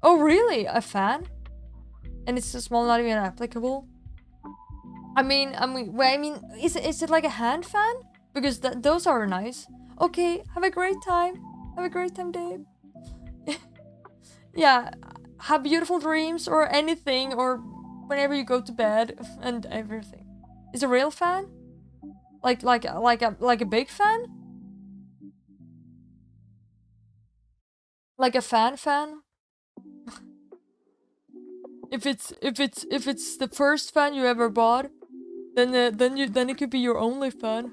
A: Oh really? A fan? And it's so small, not even applicable? I mean, is it like a hand fan? Because those are nice. Okay, have a great time. Have a great time, Dave. Yeah, have beautiful dreams or anything, or whenever you go to bed and everything. Is a real fan? Like a big fan? Like a fan? If it's the first fan you ever bought, then it could be your only fan.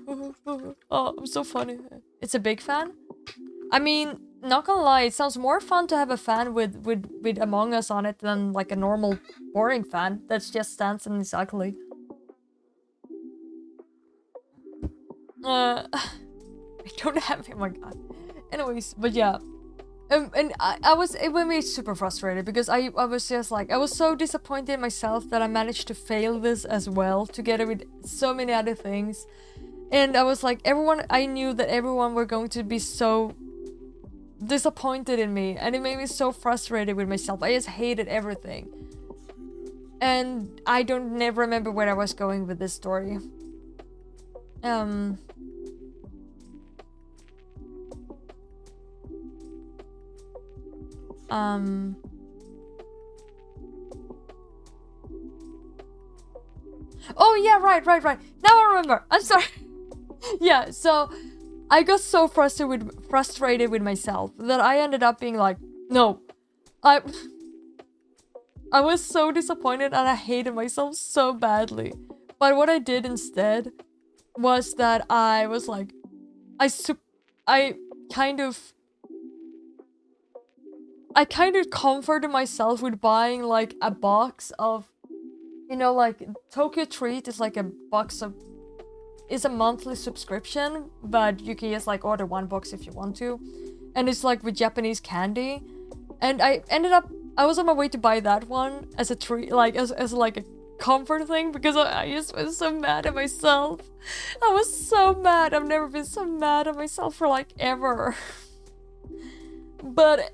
A: Oh, I'm so funny. It's a big fan. I mean, not gonna lie, it sounds more fun to have a fan with Among Us on it than like a normal boring fan that just stands and is ugly. I don't have him. Oh my god. Anyways, but yeah. And it made me super frustrated, because I was just like, I was so disappointed in myself that I managed to fail this as well, together with so many other things. And I was like, I knew that everyone were going to be so disappointed in me, and it made me so frustrated with myself. I just hated everything. And I don't never remember where I was going with this story. Oh yeah, right. Now I remember. I'm sorry. Yeah, so I got so frustrated with myself that I ended up being like, no. I was so disappointed and I hated myself so badly. But what I did instead was that I was like, I kind of comforted myself with buying like a box of, like Tokyo Treat is like a box of, it's a monthly subscription, but you can just like order one box if you want to, and it's like with Japanese candy. And I was on my way to buy that one as a treat, like as like a comfort thing, because I just was so mad at myself. I was so mad. I've never been so mad at myself for like ever. But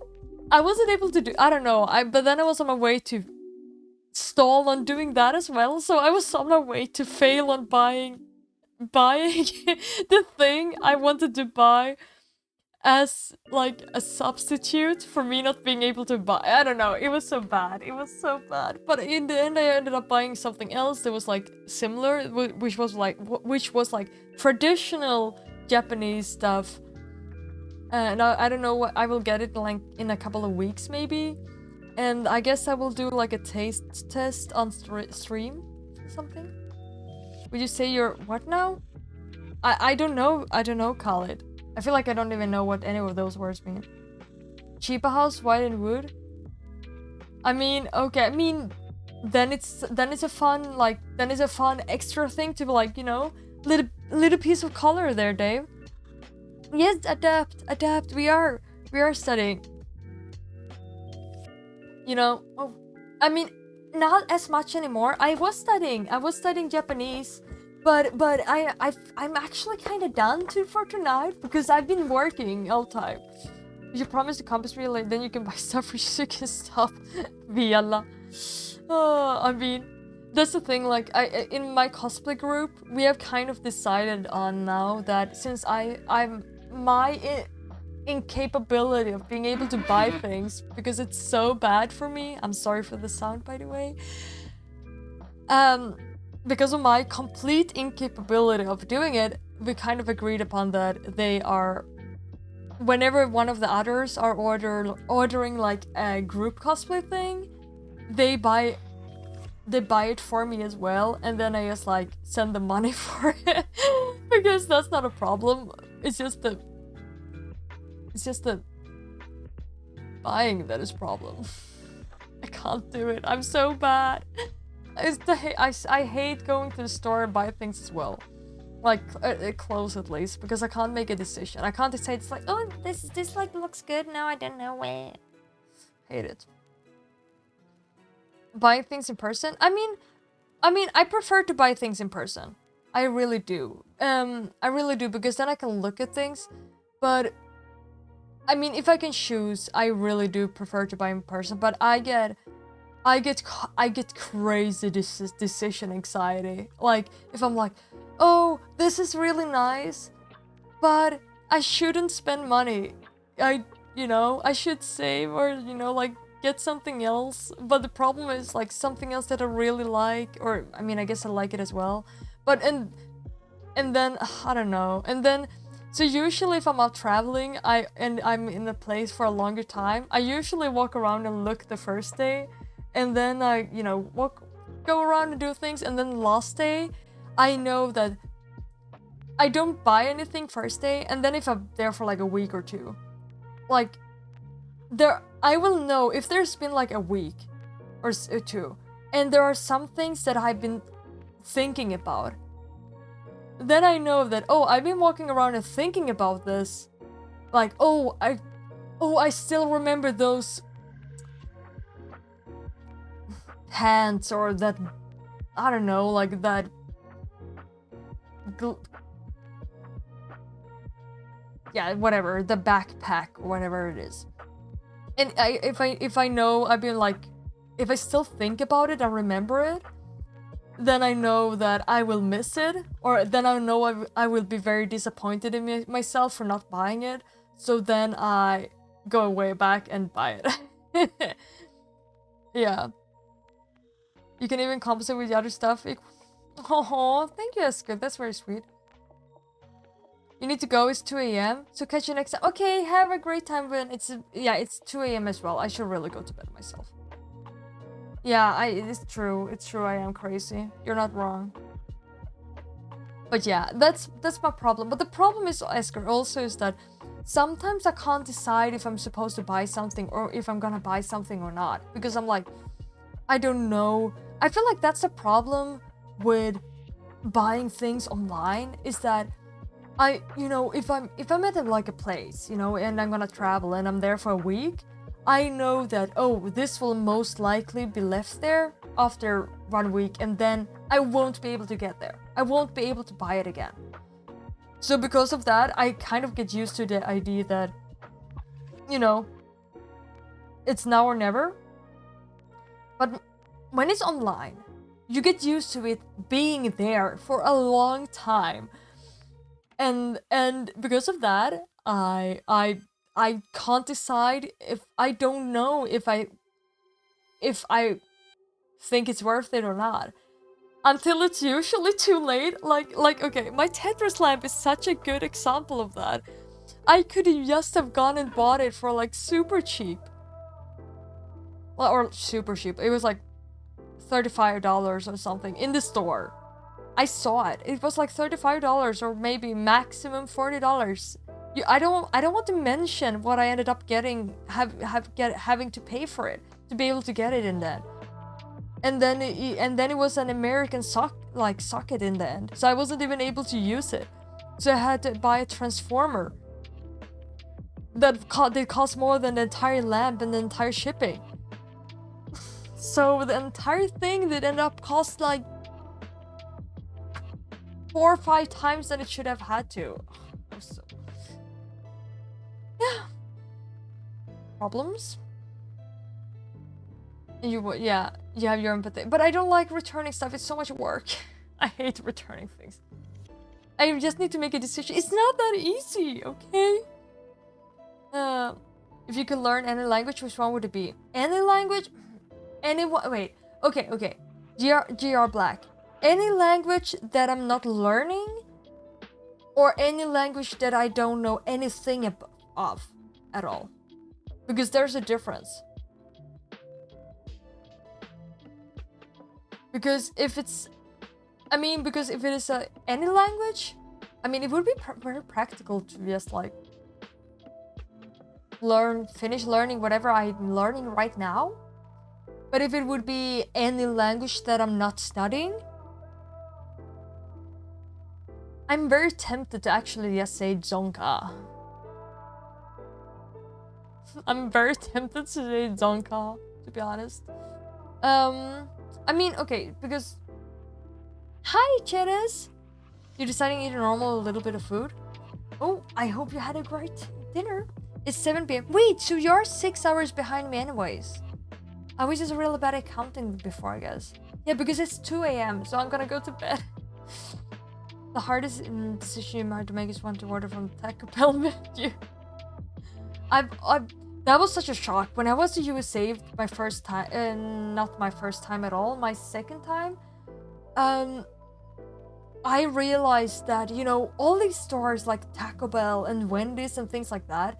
A: I wasn't able to do, I don't know, but then I was on my way to stall on doing that as well, so I was on my way to fail on buying the thing I wanted to buy as like a substitute for me not being able to buy. I don't know, it was so bad. But in the end I ended up buying something else that was like similar, which was like traditional Japanese stuff. And I don't know what, I will get it like in a couple of weeks maybe, and I guess I will do like a taste test on stream or something. Would you say you're what now? I don't know, Khalid. I feel like I don't even know what any of those words mean. Chiba house, white and wood. I mean, okay, I mean, then it's a fun extra thing to like, little piece of color there, Dave. Yes, adapt. We are studying. Oh, I mean, not as much anymore. I was studying Japanese, but I'm actually kind of done for tonight, because I've been working all the time. You promise to compass me later, then you can buy stuff for you can stop. Viala. I mean, that's the thing, like, in my cosplay group, we have kind of decided on now that since I'm my incapability of being able to buy things, because it's so bad for me. I'm sorry for the sound, by the way. Because of my complete incapability of doing it, we kind of agreed upon that they are, whenever one of the others are ordering like a group cosplay thing, they buy it for me as well, and then I just like send the money for it. Because that's not a problem. It's just the buying that is problem. I can't do it. I'm so bad. I hate going to the store and buy things as well. Like clothes at least, because I can't make a decision. I can't decide. It's like, oh, this like looks good. Now I don't know where. Hate it. Buying things in person. I mean, I prefer to buy things in person. I really do. I really do, because then I can look at things. But I mean, if I can choose, I really do prefer to buy in person. But I get crazy decision anxiety. Like if I'm like, oh, this is really nice, but I shouldn't spend money. I should save, or like get something else. But the problem is like something else that I really like, or I mean, I guess I like it as well. But and then I don't know. And then so usually if I'm out traveling, I'm in a place for a longer time, I usually walk around and look the first day, and then I go around and do things, and then last day I know that I don't buy anything first day, and then if I'm there for like a week or two, like I will know if there's been like a week or two, and there are some things that I've been thinking about. Then I know that, oh, I've been walking around and thinking about this. Like, I still remember those pants, or that, I don't know, like that yeah, whatever, the backpack or whatever it is. And if I know I've been like, if I still think about it and remember it, then I know that I will miss it, or then I know I will be very disappointed in myself for not buying it. So then I go way back and buy it. Yeah. You can even compensate with the other stuff. Oh, thank you, that's good. That's very sweet. You need to go, it's 2 a.m. So catch you next time. Okay, have a great time when it's 2 a.m. as well. I should really go to bed myself. Yeah, it's true. It's true, I am crazy. You're not wrong. But yeah, that's my problem. But the problem is, Esker, also is that sometimes I can't decide if I'm supposed to buy something or if I'm gonna buy something or not. Because I'm like, I don't know. I feel like that's the problem with buying things online, is that if I'm at like a place, and I'm gonna travel and I'm there for a week, I know that, oh, this will most likely be left there after 1 week, and then I won't be able to get there. I won't be able to buy it again. So because of that, I kind of get used to the idea that, it's now or never. But when it's online, you get used to it being there for a long time. And because of that, I can't decide if I don't know if I think it's worth it or not, until it's usually too late. Like okay, my Tetris lamp is such a good example of that. I could just have gone and bought it for like super cheap. Well, or super cheap. It was like $35 or something in the store. I saw it. It was like $35 or maybe maximum $40. I don't want to mention what I ended up getting, having to pay for it to be able to get it in that. And then it was an American socket in the end, so I wasn't even able to use it. So I had to buy a transformer that cost more than the entire lamp and the entire shipping. So the entire thing did end up cost like 4 or 5 times than it should have had to. So, yeah. Problems? You have your empathy. But I don't like returning stuff. It's so much work. I hate returning things. I just need to make a decision. It's not that easy, okay? If you could learn any language, which one would it be? Any language? Wait. Okay. GR Black. Any language that I'm not learning, or any language that I don't know anything of at all, because there's a difference. Because if it is any language, it would be very practical to just like finish learning whatever I'm learning right now. But if it would be any language that I'm not studying, I'm very tempted to actually just say Zonka. I'm very tempted to say Zonka, to be honest. I mean, okay, because... Hi, Cheddars! You're deciding to eat a normal little bit of food? Oh, I hope you had a great dinner. It's 7 p.m. Wait, so you're 6 hours behind me anyways. I was just really bad at counting before, I guess. Yeah, because it's 2 a.m, so I'm gonna go to bed. The hardest decision you had to make is one to order from the Taco Bell menu. That was such a shock. When I was to USA my first time, not my first time at all, my second time, I realized that, you know, all these stores like Taco Bell and Wendy's and things like that,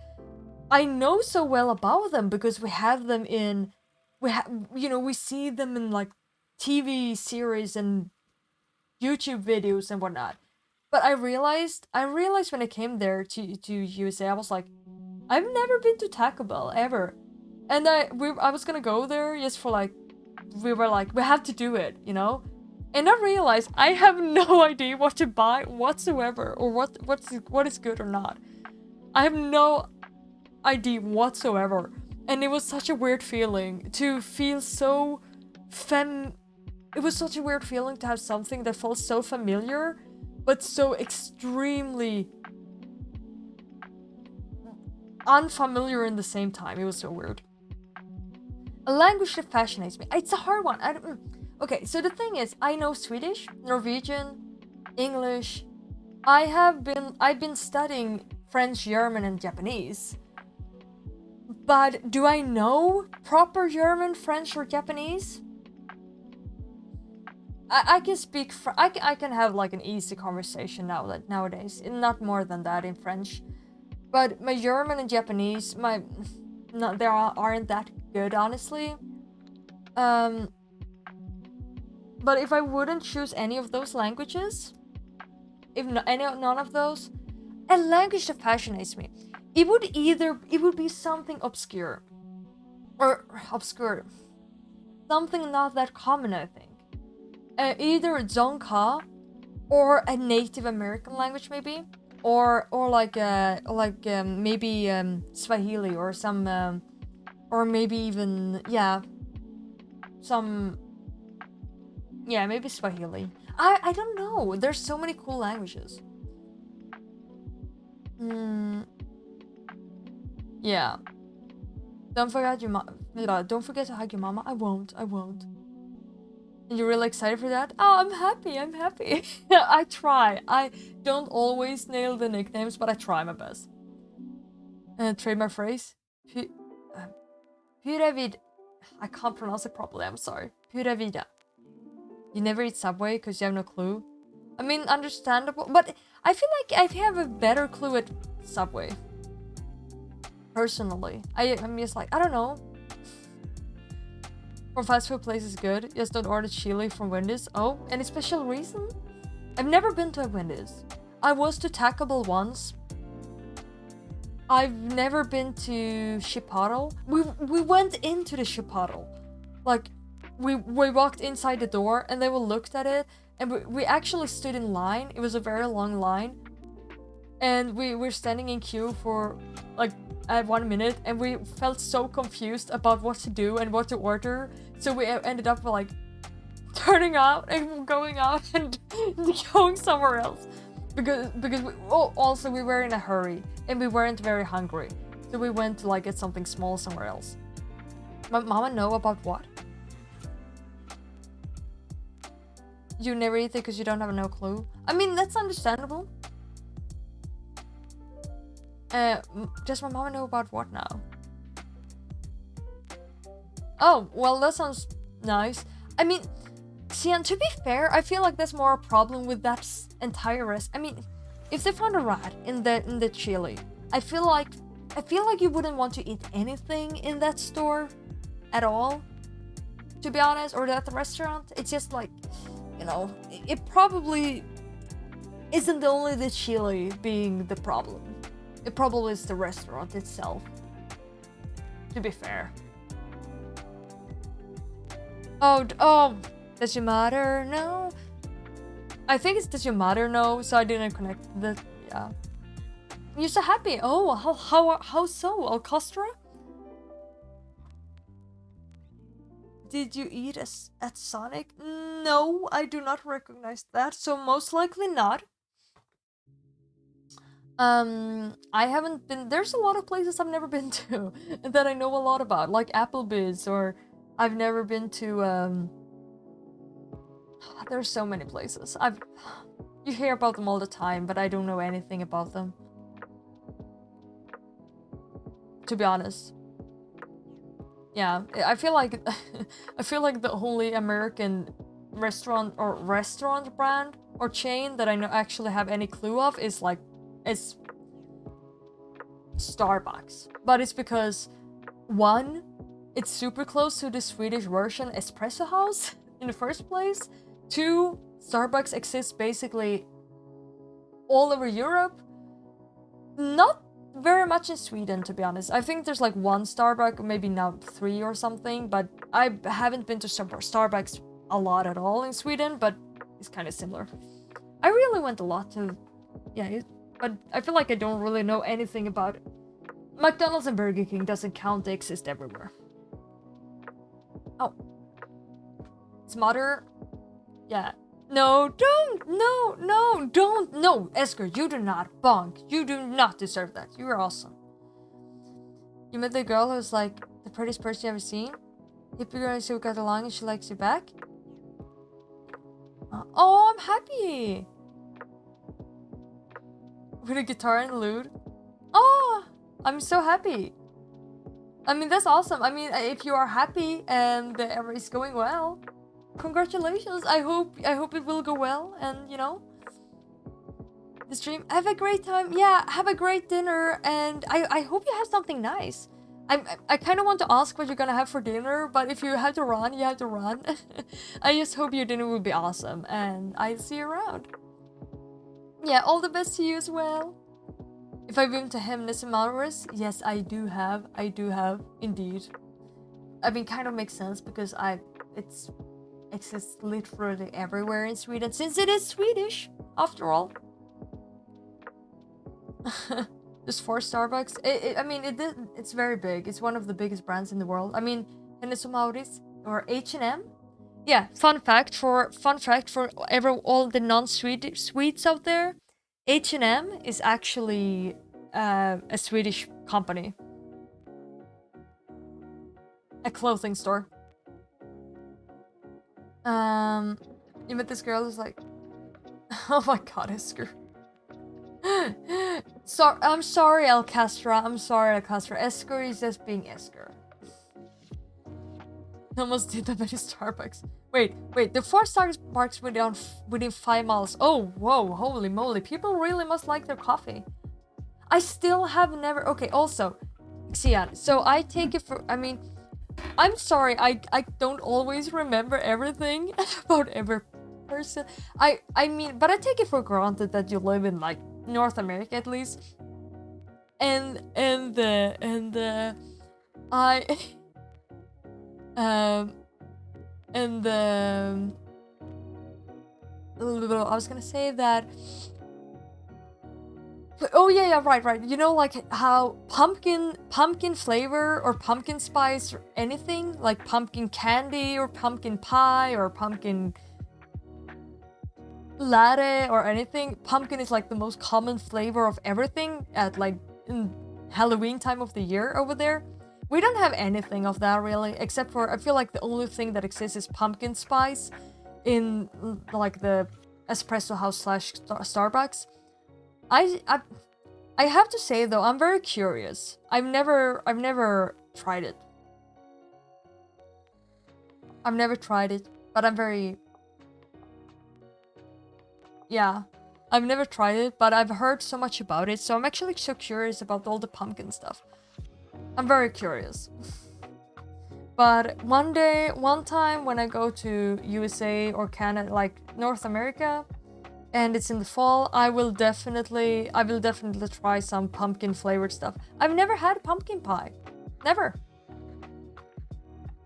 A: I know so well about them because we have them in, we see them in like TV series and YouTube videos and whatnot. But I realized when I came there to USA, I was like, I've never been to Taco Bell ever, and I was gonna go there just for like, we were like, we have to do it, you know. And I realized I have no idea what to buy whatsoever, or what is good or not. I have no idea whatsoever, and it was such a weird feeling to feel so It was such a weird feeling to have something that felt so familiar, but so extremely unfamiliar in the same time. It was so weird. A language that fascinates me. It's a hard one. Okay, so the thing is, I know Swedish, Norwegian, English. I've been studying French, German, and Japanese. But do I know proper German, French, or Japanese? I can speak. I can have like an easy conversation nowadays. Not more than that in French. But my German and Japanese, they aren't that good, honestly. But if I wouldn't choose any of those languages, none of those, a language that fascinates me, it would be something obscure, something not that common, I think. Either Dzongkha or a Native American language, maybe. Or maybe Swahili or some or maybe even maybe Swahili. I don't know. There's so many cool languages. Yeah. Don't forget to hug your mama. I won't. And you're really excited for that? Oh, I'm happy. I try. I don't always nail the nicknames, but I try my best. Trademark phrase. Pura vida. I can't pronounce it properly, I'm sorry. Pura vida. You never eat Subway because you have no clue? I mean, understandable, but I feel like I have a better clue at Subway. Personally. I'm just like, I don't know. From fast food places good, just don't order chili from Wendy's. Oh, any special reason? I've never been to a Wendy's. I was to Taco Bell once. I've never been to Chipotle. We went into the Chipotle. Like, we walked inside the door and then we looked at it and we actually stood in line. It was a very long line. And we were standing in queue for like 1 minute and we felt so confused about what to do and what to order. So we ended up like turning out and going out and going somewhere else. Because also we were in a hurry and we weren't very hungry. So we went to like get something small somewhere else. My mama know about what? You never eat it because you don't have no clue? I mean, that's understandable. Does my mama know about what now? Oh, well, that sounds nice. I mean, see, and to be fair, I feel like there's more a problem with that entire rest. I mean, if they found a rat in the chili, I feel like you wouldn't want to eat anything in that store at all, to be honest, or at the restaurant. It's just like, you know, it probably isn't only the chili being the problem. It probably is the restaurant itself. To be fair. Oh, does it matter? No. I think it's does it matter? No, so I didn't connect the, yeah. You're so happy. Oh, how so, Alcostra? Did you eat at Sonic? No, I do not recognize that, so most likely not. I haven't been. There's a lot of places I've never been to that I know a lot about, like Applebee's, or I've never been to. There's so many places. You hear about them all the time, but I don't know anything about them. To be honest. Yeah, I feel like I feel like the only American restaurant brand or chain that I know actually have any clue of is Starbucks. But it's because one, it's super close to the Swedish version Espresso House in the first place. Two, Starbucks exists basically all over Europe. Not very much in Sweden, to be honest. I think there's like one Starbucks, maybe now 3 or something, but I haven't been to Starbucks a lot at all in Sweden, but it's kind of similar. I really went a lot to, yeah, but I feel like I don't really know anything about it. McDonald's and Burger King doesn't count, they exist everywhere. Oh. Smother? Yeah. No, don't! No, Esker, you do not bonk. You do not deserve that. You are awesome. You met the girl who's like the prettiest person you ever seen? Hippie girl and she got along and she likes you back? Oh, I'm happy! With a guitar and lute? Oh, I'm so happy. I mean, that's awesome. I mean, if you are happy and everything's going well, congratulations. I hope it will go well, and you know, the stream. Have a great time. Yeah, have a great dinner, and I hope you have something nice. I kind of want to ask what you're gonna have for dinner, but if you have to run, you have to run. I just hope your dinner will be awesome, and I'll see you around. Yeah, all the best to you as well. If I've been to Hemnes and Malrus, yes, I do have, indeed. I mean, kind of makes sense because it exists literally everywhere in Sweden, since it is Swedish, after all. There's 4 Starbucks. It's very big. It's one of the biggest brands in the world. I mean, Hennes & Mauritz or H&M. Yeah, fun fact for all the non-Swedes out there, H&M is actually a Swedish company. A clothing store. You met this girl who's like, oh my god, Esker. I'm sorry, Alcastra. Esker is just being Esker. Almost did that many Starbucks. Wait, the 4 Starbucks within 5 miles. Oh, whoa, holy moly. People really must like their coffee. I still have never... Okay, also, Xian, so I take it for... I mean, I'm sorry, I don't always remember everything about every person. I mean, but I take it for granted that you live in, like, North America at least. I was gonna say that. Oh yeah, right. You know, like how pumpkin flavor or pumpkin spice or anything, like pumpkin candy or pumpkin pie or pumpkin latte or anything. Pumpkin is like the most common flavor of everything at like in Halloween time of the year over there. We don't have anything of that really, except for I feel like the only thing that exists is pumpkin spice in like the Espresso House / Starbucks. I have to say though, I'm very curious. I've never tried it. I've never tried it, but I'm very... Yeah, I've never tried it, but I've heard so much about it, so I'm actually so curious about all the pumpkin stuff. I'm very curious. But one time when I go to USA or Canada, like North America, and it's in the fall, I will definitely try some pumpkin flavored stuff. I've never had pumpkin pie. Never.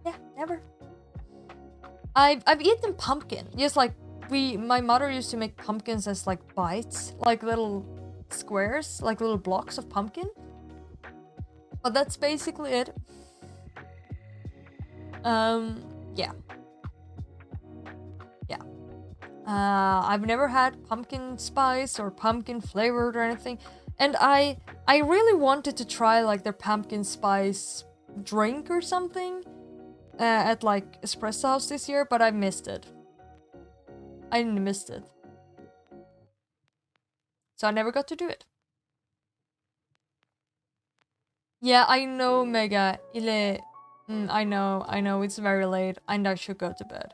A: Yeah, never. I've eaten pumpkin. Just like my mother used to make pumpkins as like bites, like little squares, like little blocks of pumpkin. But that's basically it. Yeah. Yeah. I've never had pumpkin spice or pumpkin flavored or anything. And I really wanted to try like their pumpkin spice drink or something at like Espresso House this year, but I missed it. I missed it. So I never got to do it. Yeah, I know, Mega. I know, it's very late and I should go to bed.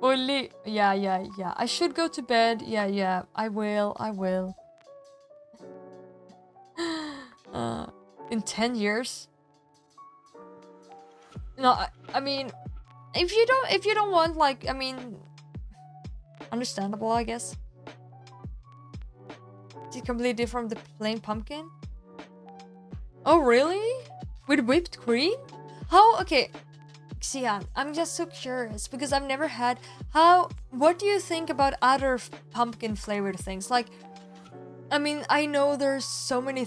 A: Only, yeah. I should go to bed. Yeah, I will. In 10 years? No, I mean, if you don't want, like, I mean, understandable, I guess. It's completely different from the plain pumpkin. Oh, really? With whipped cream? How? Okay, Xian, I'm just so curious because I've never had. What do you think about other pumpkin flavored things? Like, I mean, I know there's so many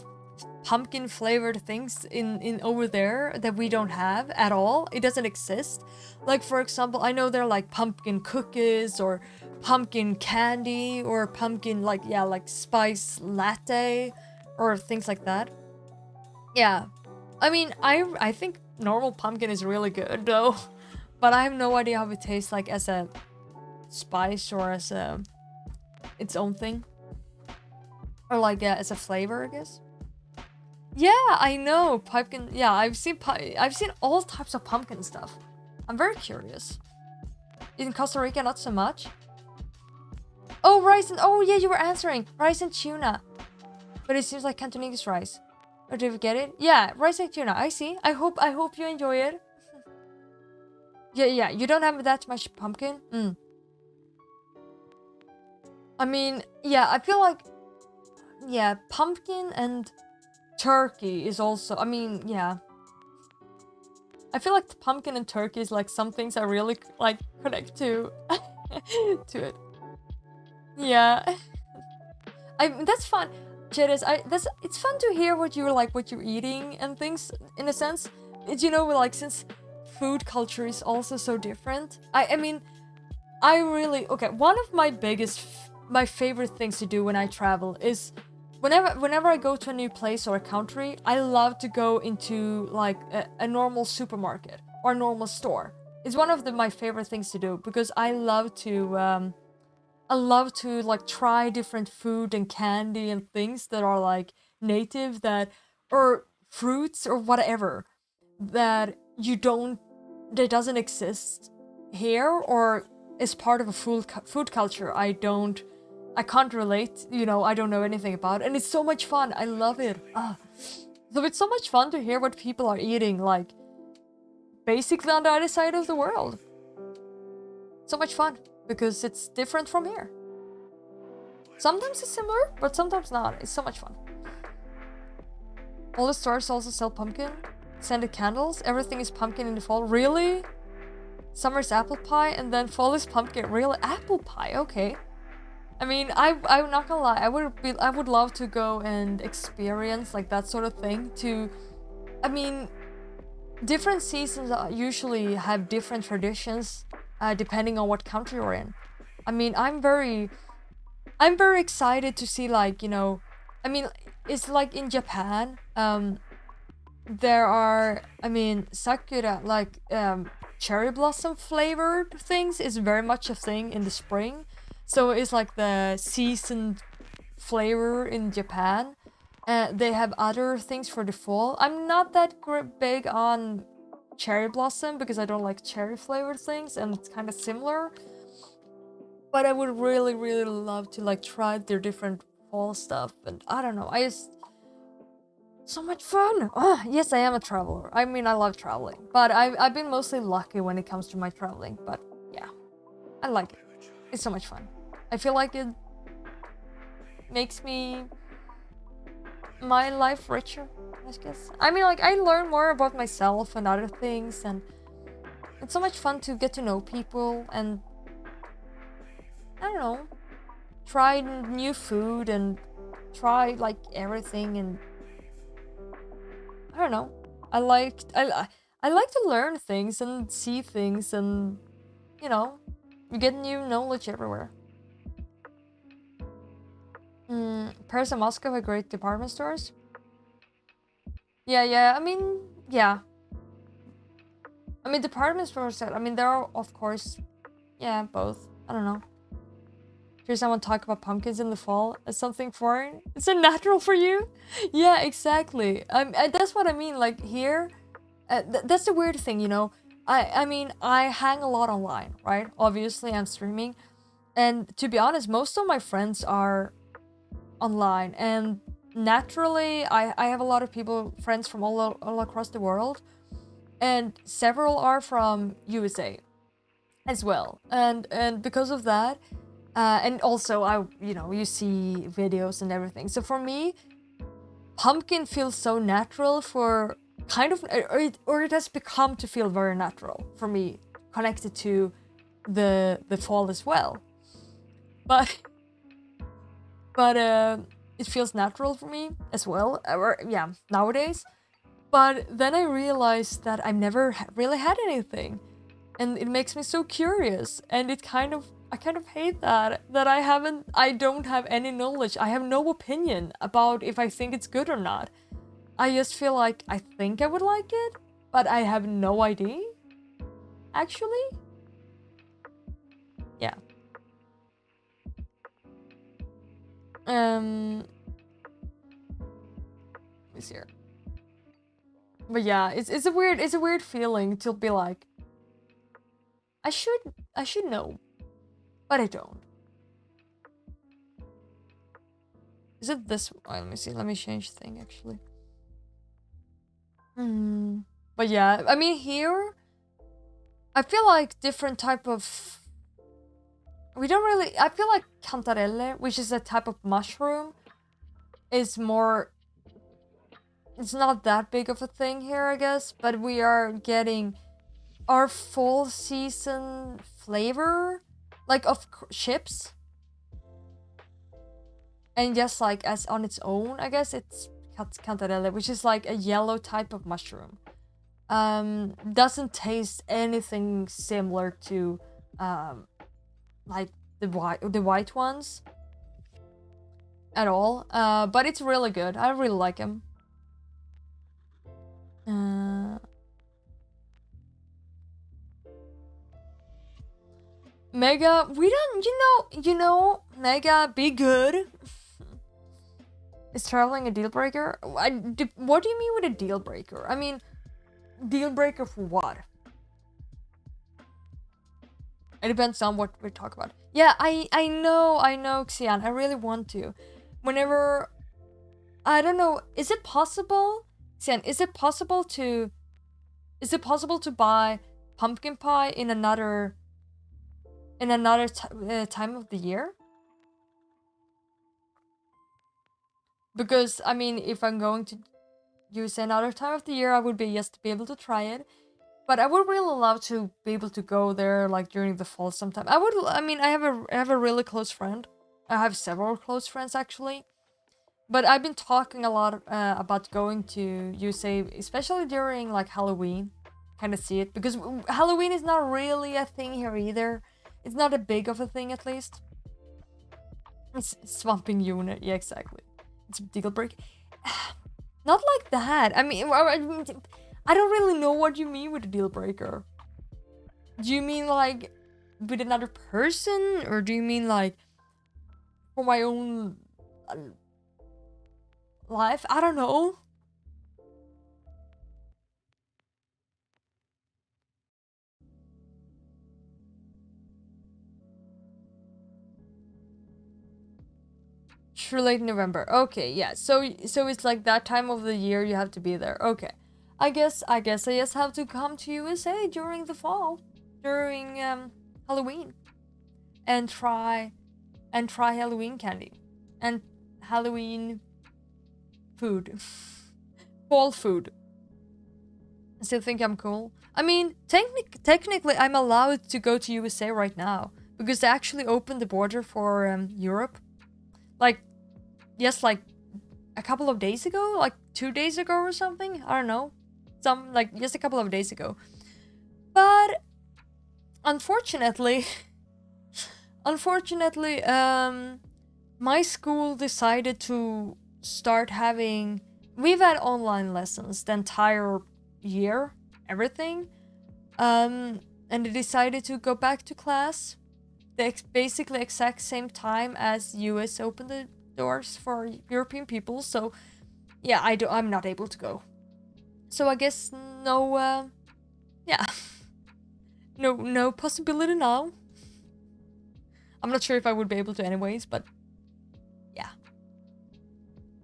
A: pumpkin flavored things in over there that we don't have at all. It doesn't exist. Like, for example, I know there are like pumpkin cookies or pumpkin candy or pumpkin like spice latte or things like that. Yeah. I mean, I think normal pumpkin is really good though, but I have no idea how it tastes like as a spice or as a its own thing, or like as a flavor, I guess. Yeah, I know pumpkin. Yeah, I've seen all types of pumpkin stuff. I'm very curious. In Costa Rica, not so much. Oh, rice and yeah, you were answering rice and tuna, but it seems like Cantonese rice. Or did we get it? Yeah, rice and tuna. I see. I hope you enjoy it. Yeah. You don't have that much pumpkin. I mean, yeah. I feel like, yeah, pumpkin and turkey is also. I mean, yeah. I feel like the pumpkin and turkey is like some things I really like connect to, to it. Yeah. That's fun. Jedis, it's fun to hear what you're eating and things in a sense. You know, like, since food culture is also so different. I mean, I really, okay, one of my favorite things to do when I travel is whenever I go to a new place or a country, I love to go into like a normal supermarket or a normal store. It's one of my favorite things to do because I love to like try different food and candy and things that are like native, that or fruits or whatever that doesn't exist here or is part of a food culture I can't relate, I don't know anything about, and it's so much fun. I love it. So it's so much fun to hear what people are eating, like basically on the other side of the world. So much fun because it's different from here. Sometimes it's similar, but sometimes not. It's so much fun. All the stores also sell pumpkin, scented candles. Everything is pumpkin in the fall. Really? Summer's apple pie and then fall is pumpkin. Really? Apple pie? Okay. I mean, I'm not gonna lie. I would love to go and experience like that sort of thing. I mean, different seasons usually have different traditions, depending on what country we're in. I mean, I'm very excited to see, like, I mean, it's like in Japan, there are, I mean, sakura, like, cherry blossom flavored things is very much a thing in the spring. So it's like the seasoned flavor in Japan. They have other things for the fall. I'm not that big on cherry blossom because I don't like cherry flavored things and it's kind of similar. But I would really, really love to like try their different fall stuff. And I don't know, so much fun. Oh, yes, I am a traveler. I mean, I love traveling, but I've been mostly lucky when it comes to my traveling. But yeah, I like it. It's so much fun. I feel like it makes me my life richer, I guess. I mean, like, I learn more about myself and other things, and it's so much fun to get to know people and, I don't know, try new food and try, like, everything, and I don't know. I like to learn things and see things, and, you know, you get new knowledge everywhere. Paris and Moscow have great department stores. Yeah, I mean, yeah. I mean, department stores, I mean, there are, of course, yeah, both. I don't know. Hear someone talk about pumpkins in the fall as something foreign. It's so natural for you. Yeah, exactly. That's what I mean. Like, here, that's the weird thing, you know. I mean, I hang a lot online, right? Obviously, I'm streaming. And to be honest, most of my friends are online, and naturally I have a lot of friends from all across the world, and several are from USA as well, and because of that, and also you see videos and everything, so for me pumpkin feels so natural for kind of, or it has become to feel very natural for me, connected to the fall as well, but it feels natural for me as well, or yeah, nowadays. But then I realized that I've never really had anything, and it makes me so curious, and I kind of hate that I don't have any knowledge. I have no opinion about if I think it's good or not. I just feel like I think I would like it, but I have no idea, actually. Yeah. Let me see here. But yeah, it's a weird feeling to be like, I should know, but I don't. Is it this? Oh, let me see. Let me change thing actually. But yeah, I mean here, I feel like different type of. We don't really. I feel like cantarelle, which is a type of mushroom, is more. It's not that big of a thing here, I guess, but we are getting our fall season flavor, like of chips, and just like as on its own, I guess it's cantarelle, which is like a yellow type of mushroom. Doesn't taste anything similar to like the white ones at all. But it's really good. I really like them. Mega, we don't, you know, Mega, be good. Is traveling a deal breaker? What do you mean with a deal breaker? I mean, deal breaker for what? It depends on what we talk about. Yeah, I know, Xian. I really want to. Whenever, I don't know, is it possible, Xian? Is it possible to buy pumpkin pie in another time of the year? Because I mean, if I'm going to use another time of the year, I would be just to be able to try it. But I would really love to be able to go there like during the fall sometime. I mean, I have a really close friend. I have several close friends actually. But I've been talking a lot about going to USA, especially during like Halloween. Kind of see it because Halloween is not really a thing here either. It's not a big of a thing, at least. It's swamping unit, yeah, exactly. It's a deal break. Not like that. I mean, I don't really know what you mean with a deal breaker. Do you mean like with another person, or do you mean like for my own life? I don't know. Sure, late November. Okay, yeah. So it's like that time of the year you have to be there. Okay. I guess I just have to come to USA during the fall, during Halloween, and try Halloween candy and Halloween food. Fall food. I still think I'm cool. I mean, technically, I'm allowed to go to USA right now because they actually opened the border for Europe. Like, yes, like a couple of days ago, like 2 days ago or something. I don't know, just a couple of days ago. But unfortunately, my school decided to start having. We've had online lessons the entire year, everything. And they decided to go back to class basically exact same time as US opened the doors for European people. So yeah, I'm not able to go. So I guess no yeah. No possibility now. I'm not sure if I would be able to anyways, but yeah.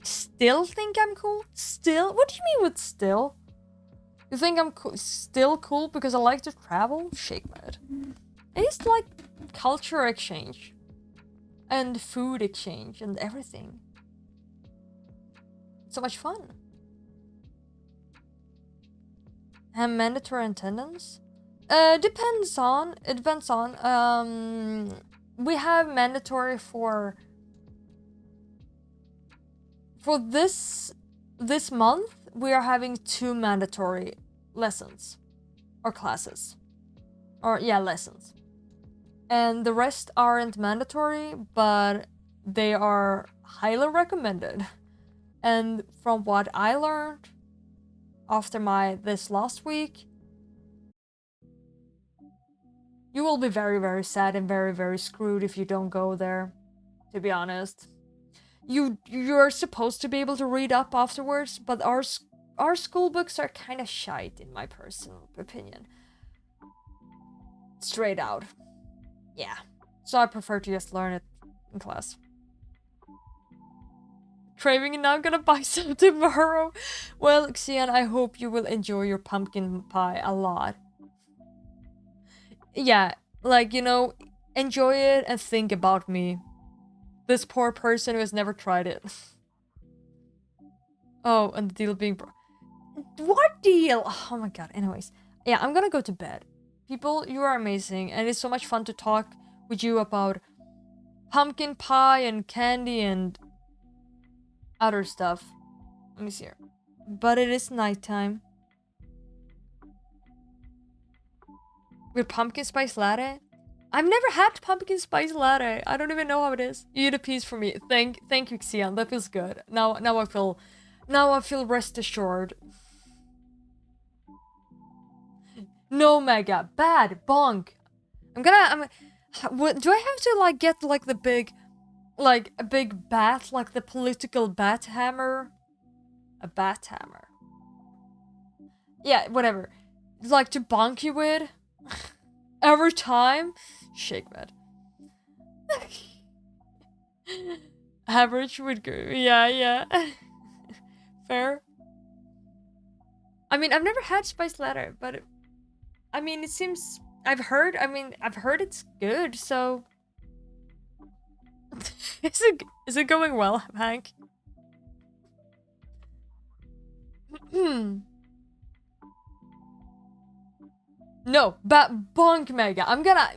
A: Still think I'm cool? Still? What do you mean with still? You think I'm still cool because I like to travel? Shake my head. It's like culture exchange. And food exchange and everything. So much fun. And mandatory attendance? It depends on. We have mandatory for this month. We are having 2 mandatory lessons or classes. Or yeah, lessons. And the rest aren't mandatory, but they are highly recommended. And from what I learned after this last week, you will be very, very sad and very, very screwed if you don't go there, to be honest. You're supposed to be able to read up afterwards, but our school books are kind of shite in my personal opinion. Straight out. Yeah. So I prefer to just learn it in class. Craving and now I'm gonna buy some tomorrow. Well, Xian, I hope you will enjoy your pumpkin pie a lot. Yeah, like, enjoy it and think about me. This poor person who has never tried it. Oh, and the deal being what deal? Oh my god. Anyways, yeah, I'm gonna go to bed. People, you are amazing, and it's so much fun to talk with you about pumpkin pie and candy and other stuff. Let me see here. But it is nighttime. With pumpkin spice latte? I've never had pumpkin spice latte. I don't even know how it is. You eat a piece for me. Thank you, Xian. That feels good. Now I feel rest assured. No, Mega. Bad. Bonk. Do I have to, like, get, like, the big, like, a big bat, like the political bat hammer? A bat hammer. Yeah, whatever. Like, to bonk you with? Every time? Shake that. Average would go. Yeah. Fair. I mean, I've never had spice latte, but I mean, it seems I've heard it's good, so is it going well, Hank? No, but bonk, Mega. I'm gonna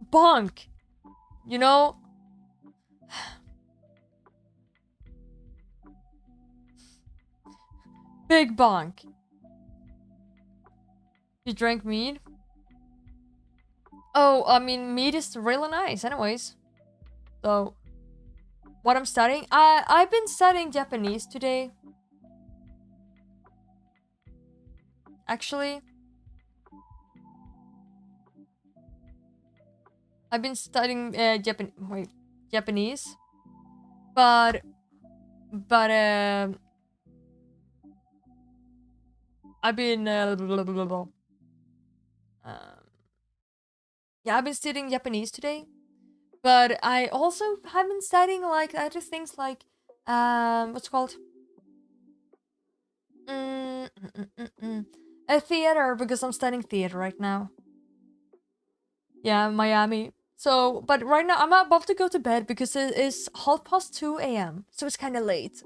A: bonk. You know? Big bonk. You drank mead? Oh, I mean, mead is really nice anyways. So, what I'm studying? I've been studying Japanese today. Actually, I've been studying Japanese, but I've been yeah, I've been studying Japanese today, but I also have been studying like other things like what's it called a theater, because I'm studying theater right now. Yeah, Miami. So, but right now I'm about to go to bed because it is 2:30 a.m. So it's kind of late.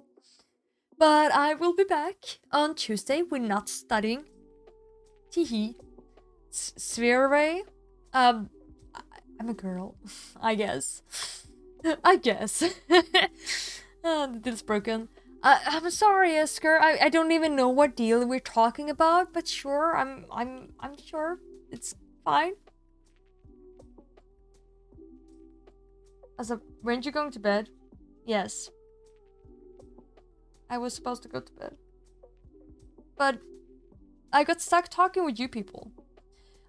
A: But I will be back on Tuesday. We're not studying. Teehee. Sverre. I'm a girl. I guess. I guess. The deal's broken. I'm sorry, Esker. I don't even know what deal we're talking about, but sure, I'm sure it's fine. Weren't you going to bed? Yes. I was supposed to go to bed. But I got stuck talking with you people.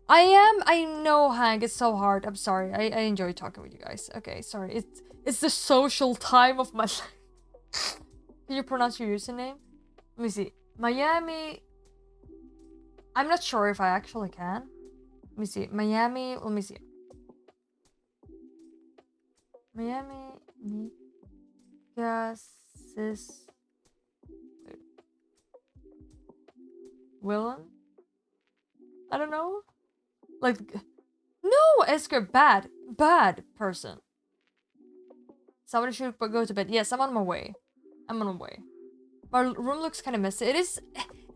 A: I know, Hank, it's so hard. I'm sorry. I enjoy talking with you guys. Okay, sorry. It's the social time of my life. Can you pronounce your username? Let me see. Miami. I'm not sure if I actually can. Let me see. Miami. Let me see. Miami. Gases. Willen? I don't know. Like, no, Esker, bad person. Somebody should go to bed. Yes, I'm on my way. I'm on my way. My room looks kind of messy. It's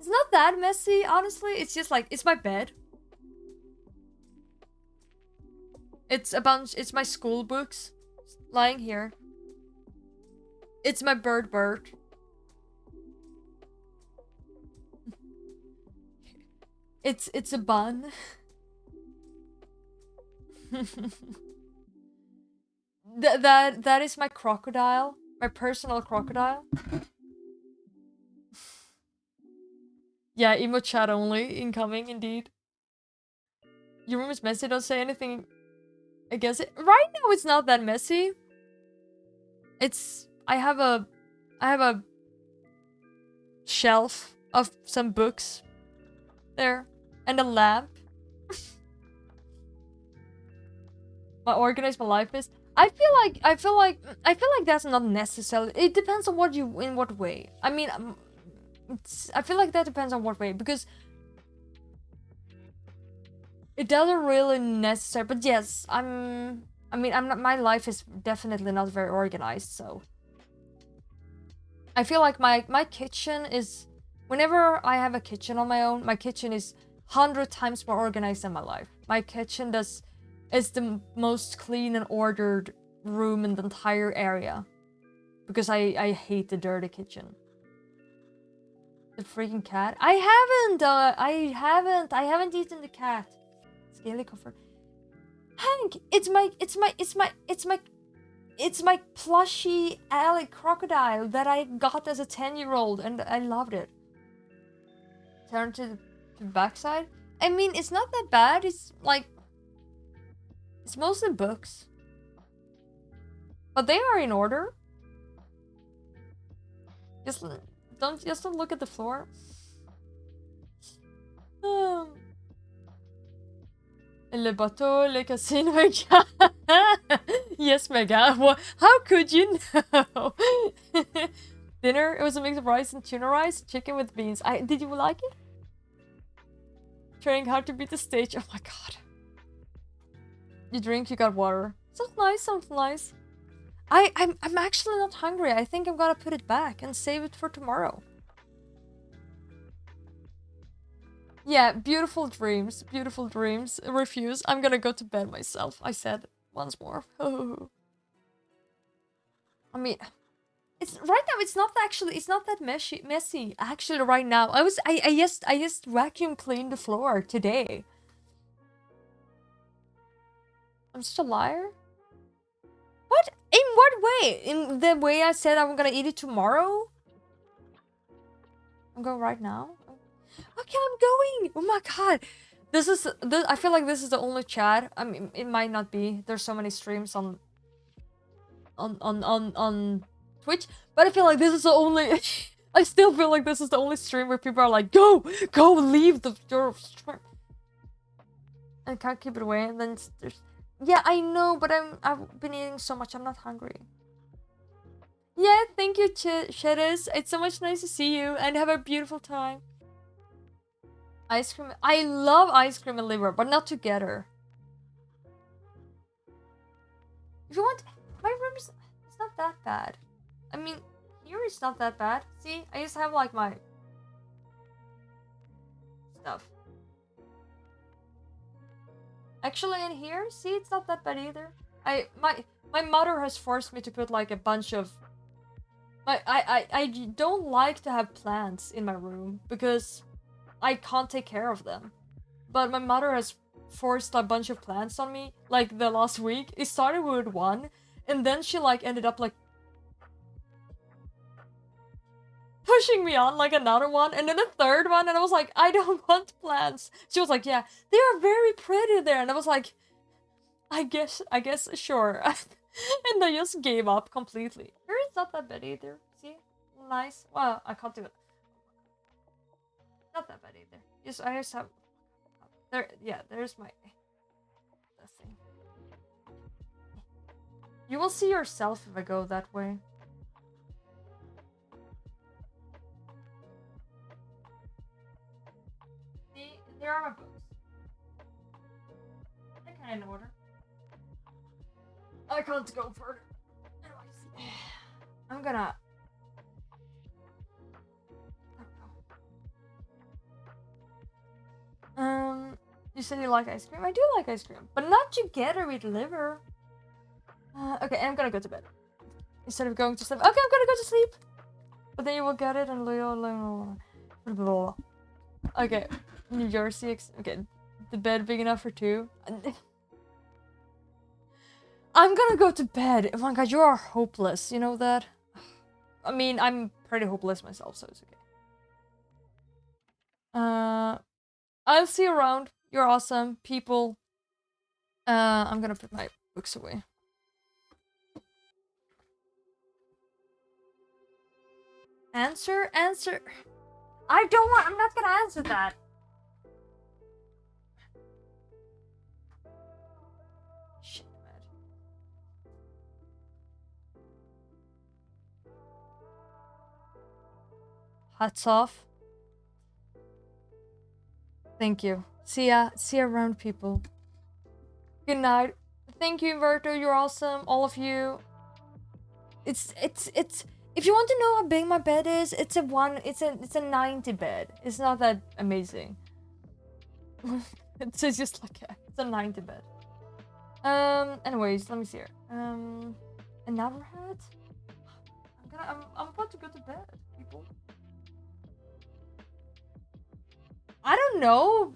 A: not that messy, honestly. It's just like, it's my bed. It's my school books lying here. It's my bird. It's a bun. That is my crocodile. My personal crocodile. Yeah, emo chat only. Incoming, indeed. Your room is messy, don't say anything against it. Right now it's not that messy. I have a shelf of some books there. And a lamp. How organized my life is. I feel like that's not necessary. It depends on in what way. I mean, I feel like that depends on what way, because it doesn't really necessary. But yes, I'm not. My life is definitely not very organized, so I feel like my kitchen is. Whenever I have a kitchen on my own, my kitchen is 100 times more organized than my life. My kitchen is the most clean and ordered room in the entire area. Because I hate the dirty kitchen. The freaking cat. I haven't eaten the cat. Scaly comfort. Hank, it's my plushy alley crocodile that I got as a 10-year-old and I loved it. Turn to the backside. I mean, it's not that bad. It's like, it's mostly books, but they are in order. Just don't look at the floor. Le bateau, le casino. Yes, Mega. Well, how could you know? Dinner. It was a mix of rice and tuna rice, chicken with beans. Did you like it? Training hard to beat the stage. Oh my god. You drink, you got water. Sounds nice. I'm actually not hungry. I think I'm gonna put it back and save it for tomorrow. Yeah, beautiful dreams. Beautiful dreams. Refuse. I'm gonna go to bed myself. I said once more. I mean, it's right now. It's not that messy. Actually, right now, I just vacuum cleaned the floor today. I'm such a liar. What? In what way? In the way I said I'm gonna eat it tomorrow? I'm going right now. Okay, I'm going. Oh my god. I feel like this is the only chat. I mean, it might not be. There's so many streams on Twitch, but I feel like this is the only. I still feel like this is the only stream where people are like, go, leave your stream. And can't keep it away. And then there's. Yeah, I know, but I've been eating so much. I'm not hungry. Yeah, thank you, Cheddars. It's so much nice to see you, and have a beautiful time. Ice cream. I love ice cream and liver, but not together. If you want, my room's it's not that bad. I mean, Here it's not that bad. See, I just have like my stuff. Actually, in here, see, it's not that bad either. My mother has forced me to put like a bunch of. I don't like to have plants in my room because I can't take care of them. But my mother has forced a bunch of plants on me like the last week. It started with one, and then she like ended up like pushing me on like another one, and then a third one, and I was like, I don't want plants. She was like, yeah, they are very pretty there, and I was like, I guess sure. And I just gave up completely. Here it's not that bad either. See, nice. Well, I can't do it. Not that bad either. Yes, I just have there. Yeah, there's my that thing. You will see yourself if I go that way. See, there are my books. They're kind of in order. I can't go further. Anyways, I'm gonna. You said you like ice cream. I do like ice cream, but not together with liver. Okay, I'm gonna go to bed instead of going to sleep. Okay, I'm gonna go to sleep. But then you will get it and okay, New Jersey. Okay, the bed big enough for two. I'm gonna go to bed. Oh my god, you are hopeless. You know that? I mean, I'm pretty hopeless myself, so it's okay. I'll see you around. You're awesome, people. I'm gonna put my books away. Answer. I don't want. I'm not gonna answer that. Shit, man. Hats off. Thank you. See ya around, people. Good night. Thank you, Inverto. You're awesome. All of you. It's. If you want to know how big my bed is, it's a 90 bed. It's not that amazing. It's just like it's a 90 bed. Anyways, let me see here. Another hat. I'm about to go to bed, people. I don't know.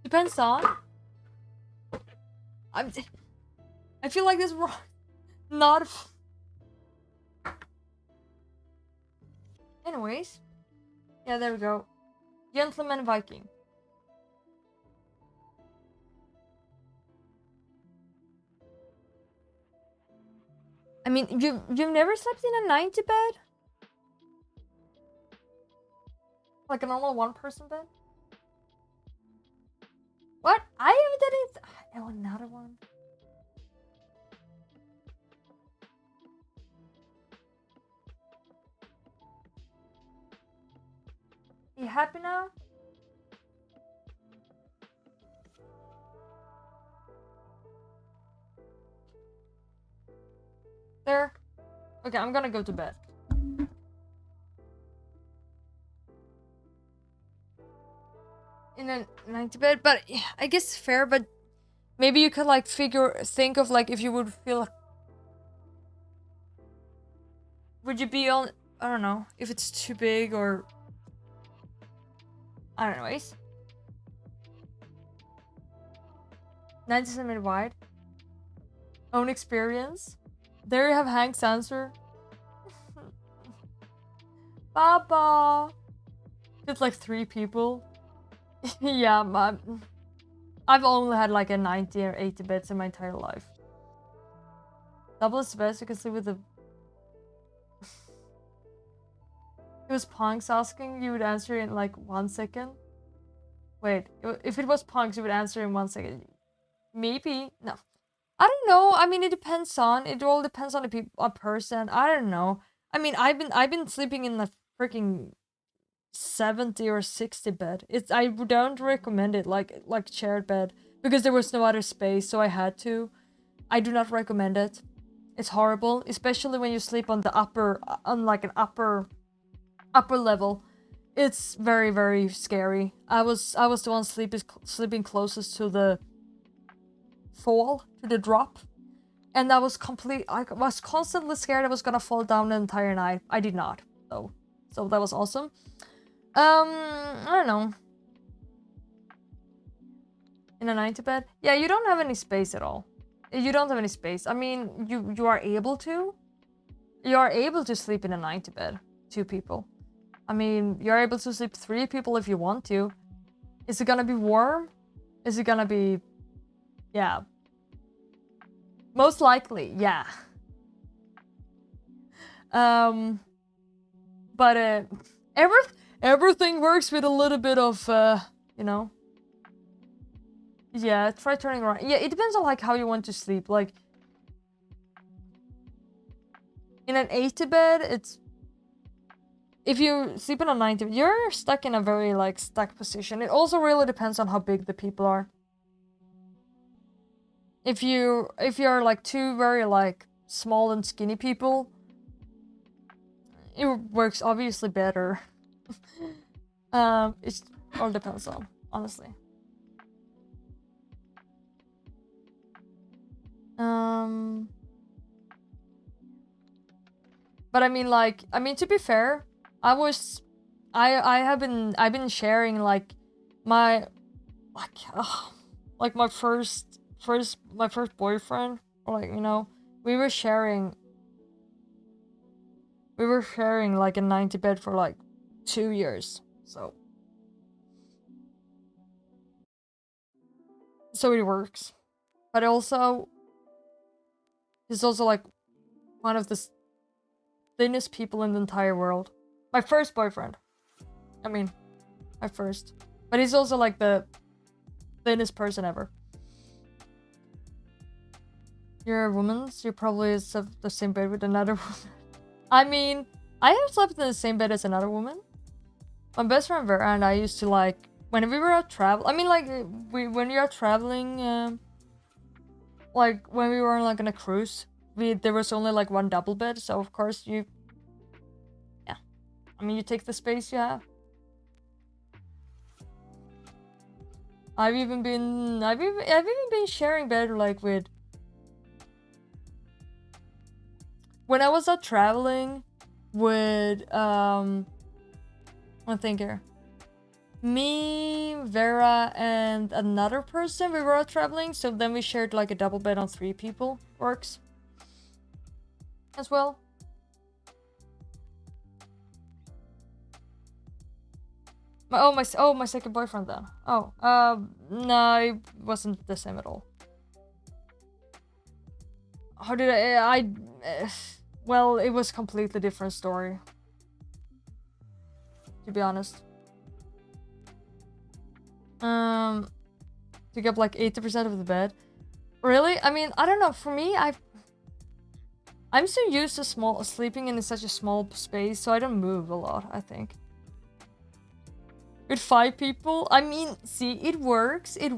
A: Depends on. I feel like this wrong. Not. Anyways. Yeah, there we go. Gentleman Viking. I mean, you've never slept in a 90 bed? Like a normal one-person bed? What? I haven't done it. Oh, another one. You happy now? There. Okay, I'm gonna go to bed. In a 90 bed, but yeah, I guess fair, but maybe you could like think of like if you would feel. Would you be on, I don't know, if it's too big or. I don't know, Ace. 90 centimeter wide. Own experience. There you have Hank's answer. Papa. It's like 3 people. Yeah, I've only had like a 90 or 80 beds in my entire life. Double is the best. You can sleep with the. It was Punks asking, you would answer in like 1 second. Wait, if it was Punks, you would answer in 1 second. Maybe. No. I don't know. I mean, it all depends on a person. I don't know. I mean, I've been sleeping in the freaking 70 or 60 bed. I don't recommend it like shared bed because there was no other space, so I had to. I do not recommend it. It's horrible, especially when you sleep on the on like an upper level. It's very, very scary. I was the one sleeping closest to the fall, to the drop. And I was constantly scared I was gonna fall down the entire night. I did not, though. So that was awesome. I don't know. In a 90 bed? Yeah, you don't have any space at all. You don't have any space. I mean, you are able to. You are able to sleep in a 90 bed. 2 people. I mean, you're able to sleep 3 people if you want to. Is it gonna be warm? Is it gonna be... Yeah. Most likely, yeah. But everything works with a little bit of, you know. Yeah, try turning around. Yeah, it depends on like how you want to sleep. Like in an 80 bed, it's if you sleep in a 90, you're stuck in a very like stuck position. It also really depends on how big the people are. If you're like 2 very like small and skinny people, it works obviously better. It all depends on, honestly. But I mean, like, to be fair, I've been sharing like my like my first boyfriend, or like, you know, we were sharing like a 90 bed for like 2 years, so it works. But also, he's also like one of the thinnest people in the entire world. My first boyfriend. I mean, my first. But he's also like the thinnest person ever. You're a woman, so you probably slept the same bed with another woman. I mean, I have slept in the same bed as another woman. My best friend Vera and I used to like, when we were out travel. I mean, like, when you are traveling, like when we were like on a cruise, there was only like 1 double bed, so of course you take the space you have. I've even been sharing bed like with, when I was out traveling with I think here, me, Vera, and another person. We were out traveling, so then we shared like a double bed on 3 people. Works as well. My second boyfriend then. No, it wasn't the same at all. How did well, it was a completely different story, to be honest. Took up like 80% of the bed. Really? I mean, I don't know. For me, I'm so used to sleeping in such a small space, so I don't move a lot, I think. With 5 people, I mean, see, it works. I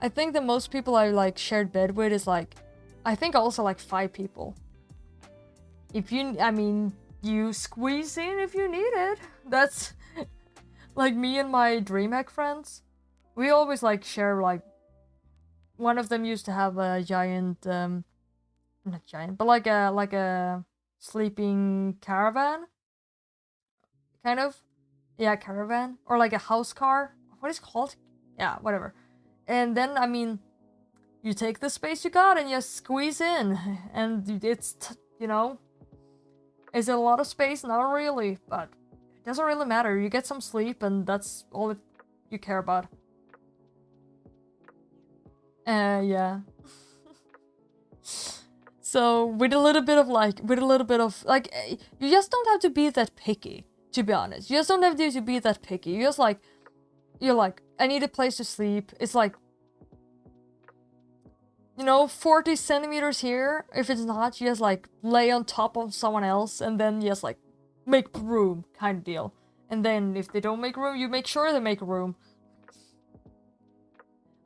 A: think the most people I like shared bed with is like, I think also like 5 people. You squeeze in if you need it. That's like me and my DreamHack friends. We always like share, like, one of them used to have a giant, not giant, but like a sleeping caravan, kind of. Yeah, caravan. Or like a house car. What is it called? Yeah, whatever. And then, I mean, you take the space you got and you squeeze in. And it's, you know, is it a lot of space? Not really, but it doesn't really matter. You get some sleep and that's all you care about. Yeah. So, with a little bit of, you just don't have to be that picky. To be honest, you just don't have to be that picky. You're like, I need a place to sleep. It's like, you know, 40 centimeters here. If it's not, you just like lay on top of someone else and then you just like make room, kind of deal. And then if they don't make room, you make sure they make room.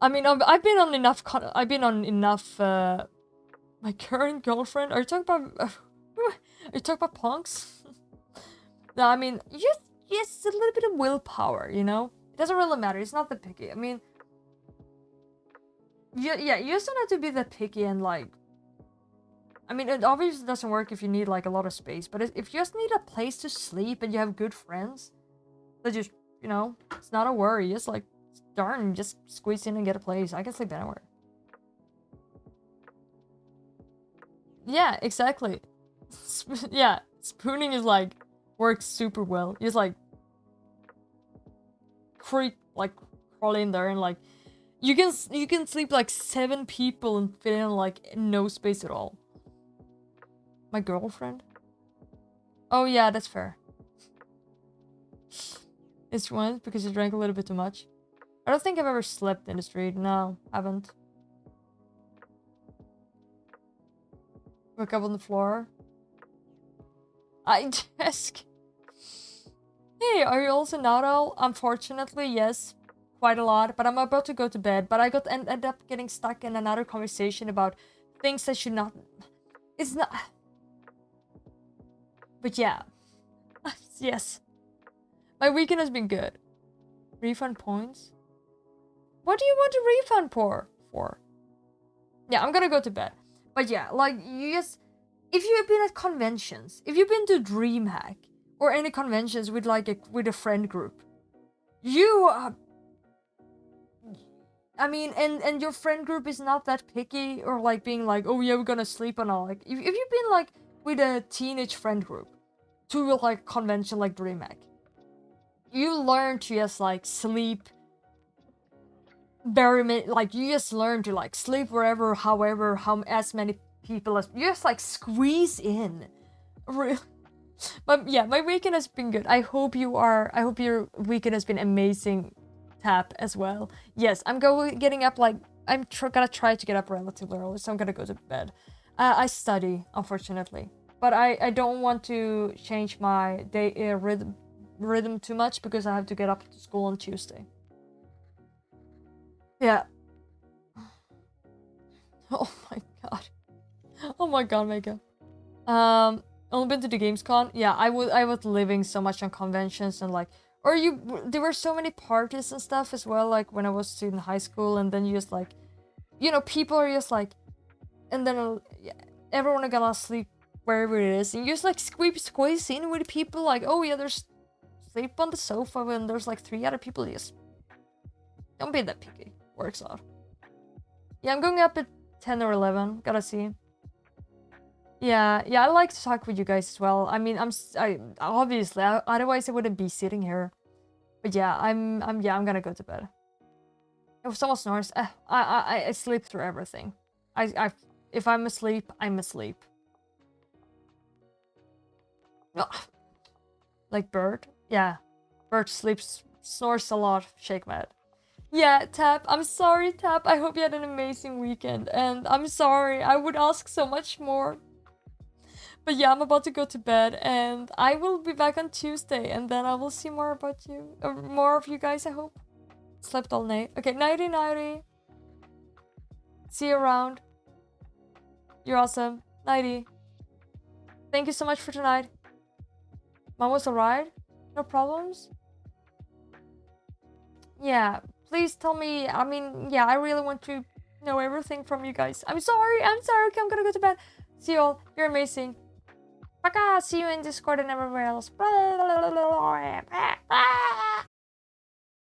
A: I mean, I've been on enough My current girlfriend? Are you talking about... are you talking about punks? No, I mean, just a little bit of willpower, you know? It doesn't really matter. It's not that picky. I mean... Yeah, you just don't have to be that picky and, like... I mean, it obviously doesn't work if you need, like, a lot of space. But if you just need a place to sleep and you have good friends... That just, you know, it's not a worry. Just, like, darn, just squeeze in and get a place. I can sleep anywhere. Yeah, exactly. Yeah, spooning is, like, works super well. You just, like... crawl in there and, like... You can sleep like 7 people and fit in like no space at all. My girlfriend? Oh yeah, that's fair. It's one because you drank a little bit too much. I don't think I've ever slept in the street. No, haven't. Woke up on the floor. I just... Hey, are you also not all? Unfortunately, yes. Quite a lot, but I'm about to go to bed. But I ended up getting stuck in another conversation about things that should not... It's not... But yeah. Yes. My weekend has been good. Refund points? What do you want to refund for? Yeah, I'm gonna go to bed. But yeah, like, you just... If you've been at conventions, if you've been to DreamHack, or any conventions with, like, with a friend group, you... I mean, and your friend group is not that picky or like being like, oh yeah, we're gonna sleep and all. Like, if you've been like with a teenage friend group to like convention like DreamHack, you learn to just like sleep like you just learn to like sleep wherever, however, as many people as you just like squeeze in. But yeah, my weekend has been good. I hope your weekend has been amazing. Tap as well. Yes, I'm getting up like gonna try to get up relatively early, so I'm gonna go to bed. I study, unfortunately, but I don't want to change my day rhythm too much because I have to get up to school on Tuesday. Yeah. Oh my god, Mega. Only been to the Gamescom. Yeah, I was living so much on conventions and like. Or there were so many parties and stuff as well, like when I was in high school, and then you just like, you know, people are just like, and then everyone are gonna sleep wherever it is, and you just like squeeze in with people, like, oh yeah, there's sleep on the sofa when there's like 3 other people. Just don't be that picky. Works out. Yeah, I'm going up at 10 or 11. Gotta see. Yeah, I like to talk with you guys as well. I mean, obviously, otherwise I wouldn't be sitting here. But yeah, I'm gonna go to bed. If someone snores, I sleep through everything. If I'm asleep, I'm asleep. Ugh. Like Bird? Yeah. Bird snores a lot. Shake my head. Yeah, Tap, I'm sorry, Tap. I hope you had an amazing weekend. And I'm sorry, I would ask so much more. But yeah, I'm about to go to bed, and I will be back on Tuesday, and then I will see more about you, or more of you guys, I hope. Slept all night. Okay, nighty. See you around. You're awesome. Nighty. Thank you so much for tonight. Mom was alright? No problems? Yeah, please tell me. I mean, yeah, I really want to know everything from you guys. I'm sorry. Okay, I'm gonna go to bed. See you all. You're amazing. Baka, see you in Discord and everywhere else.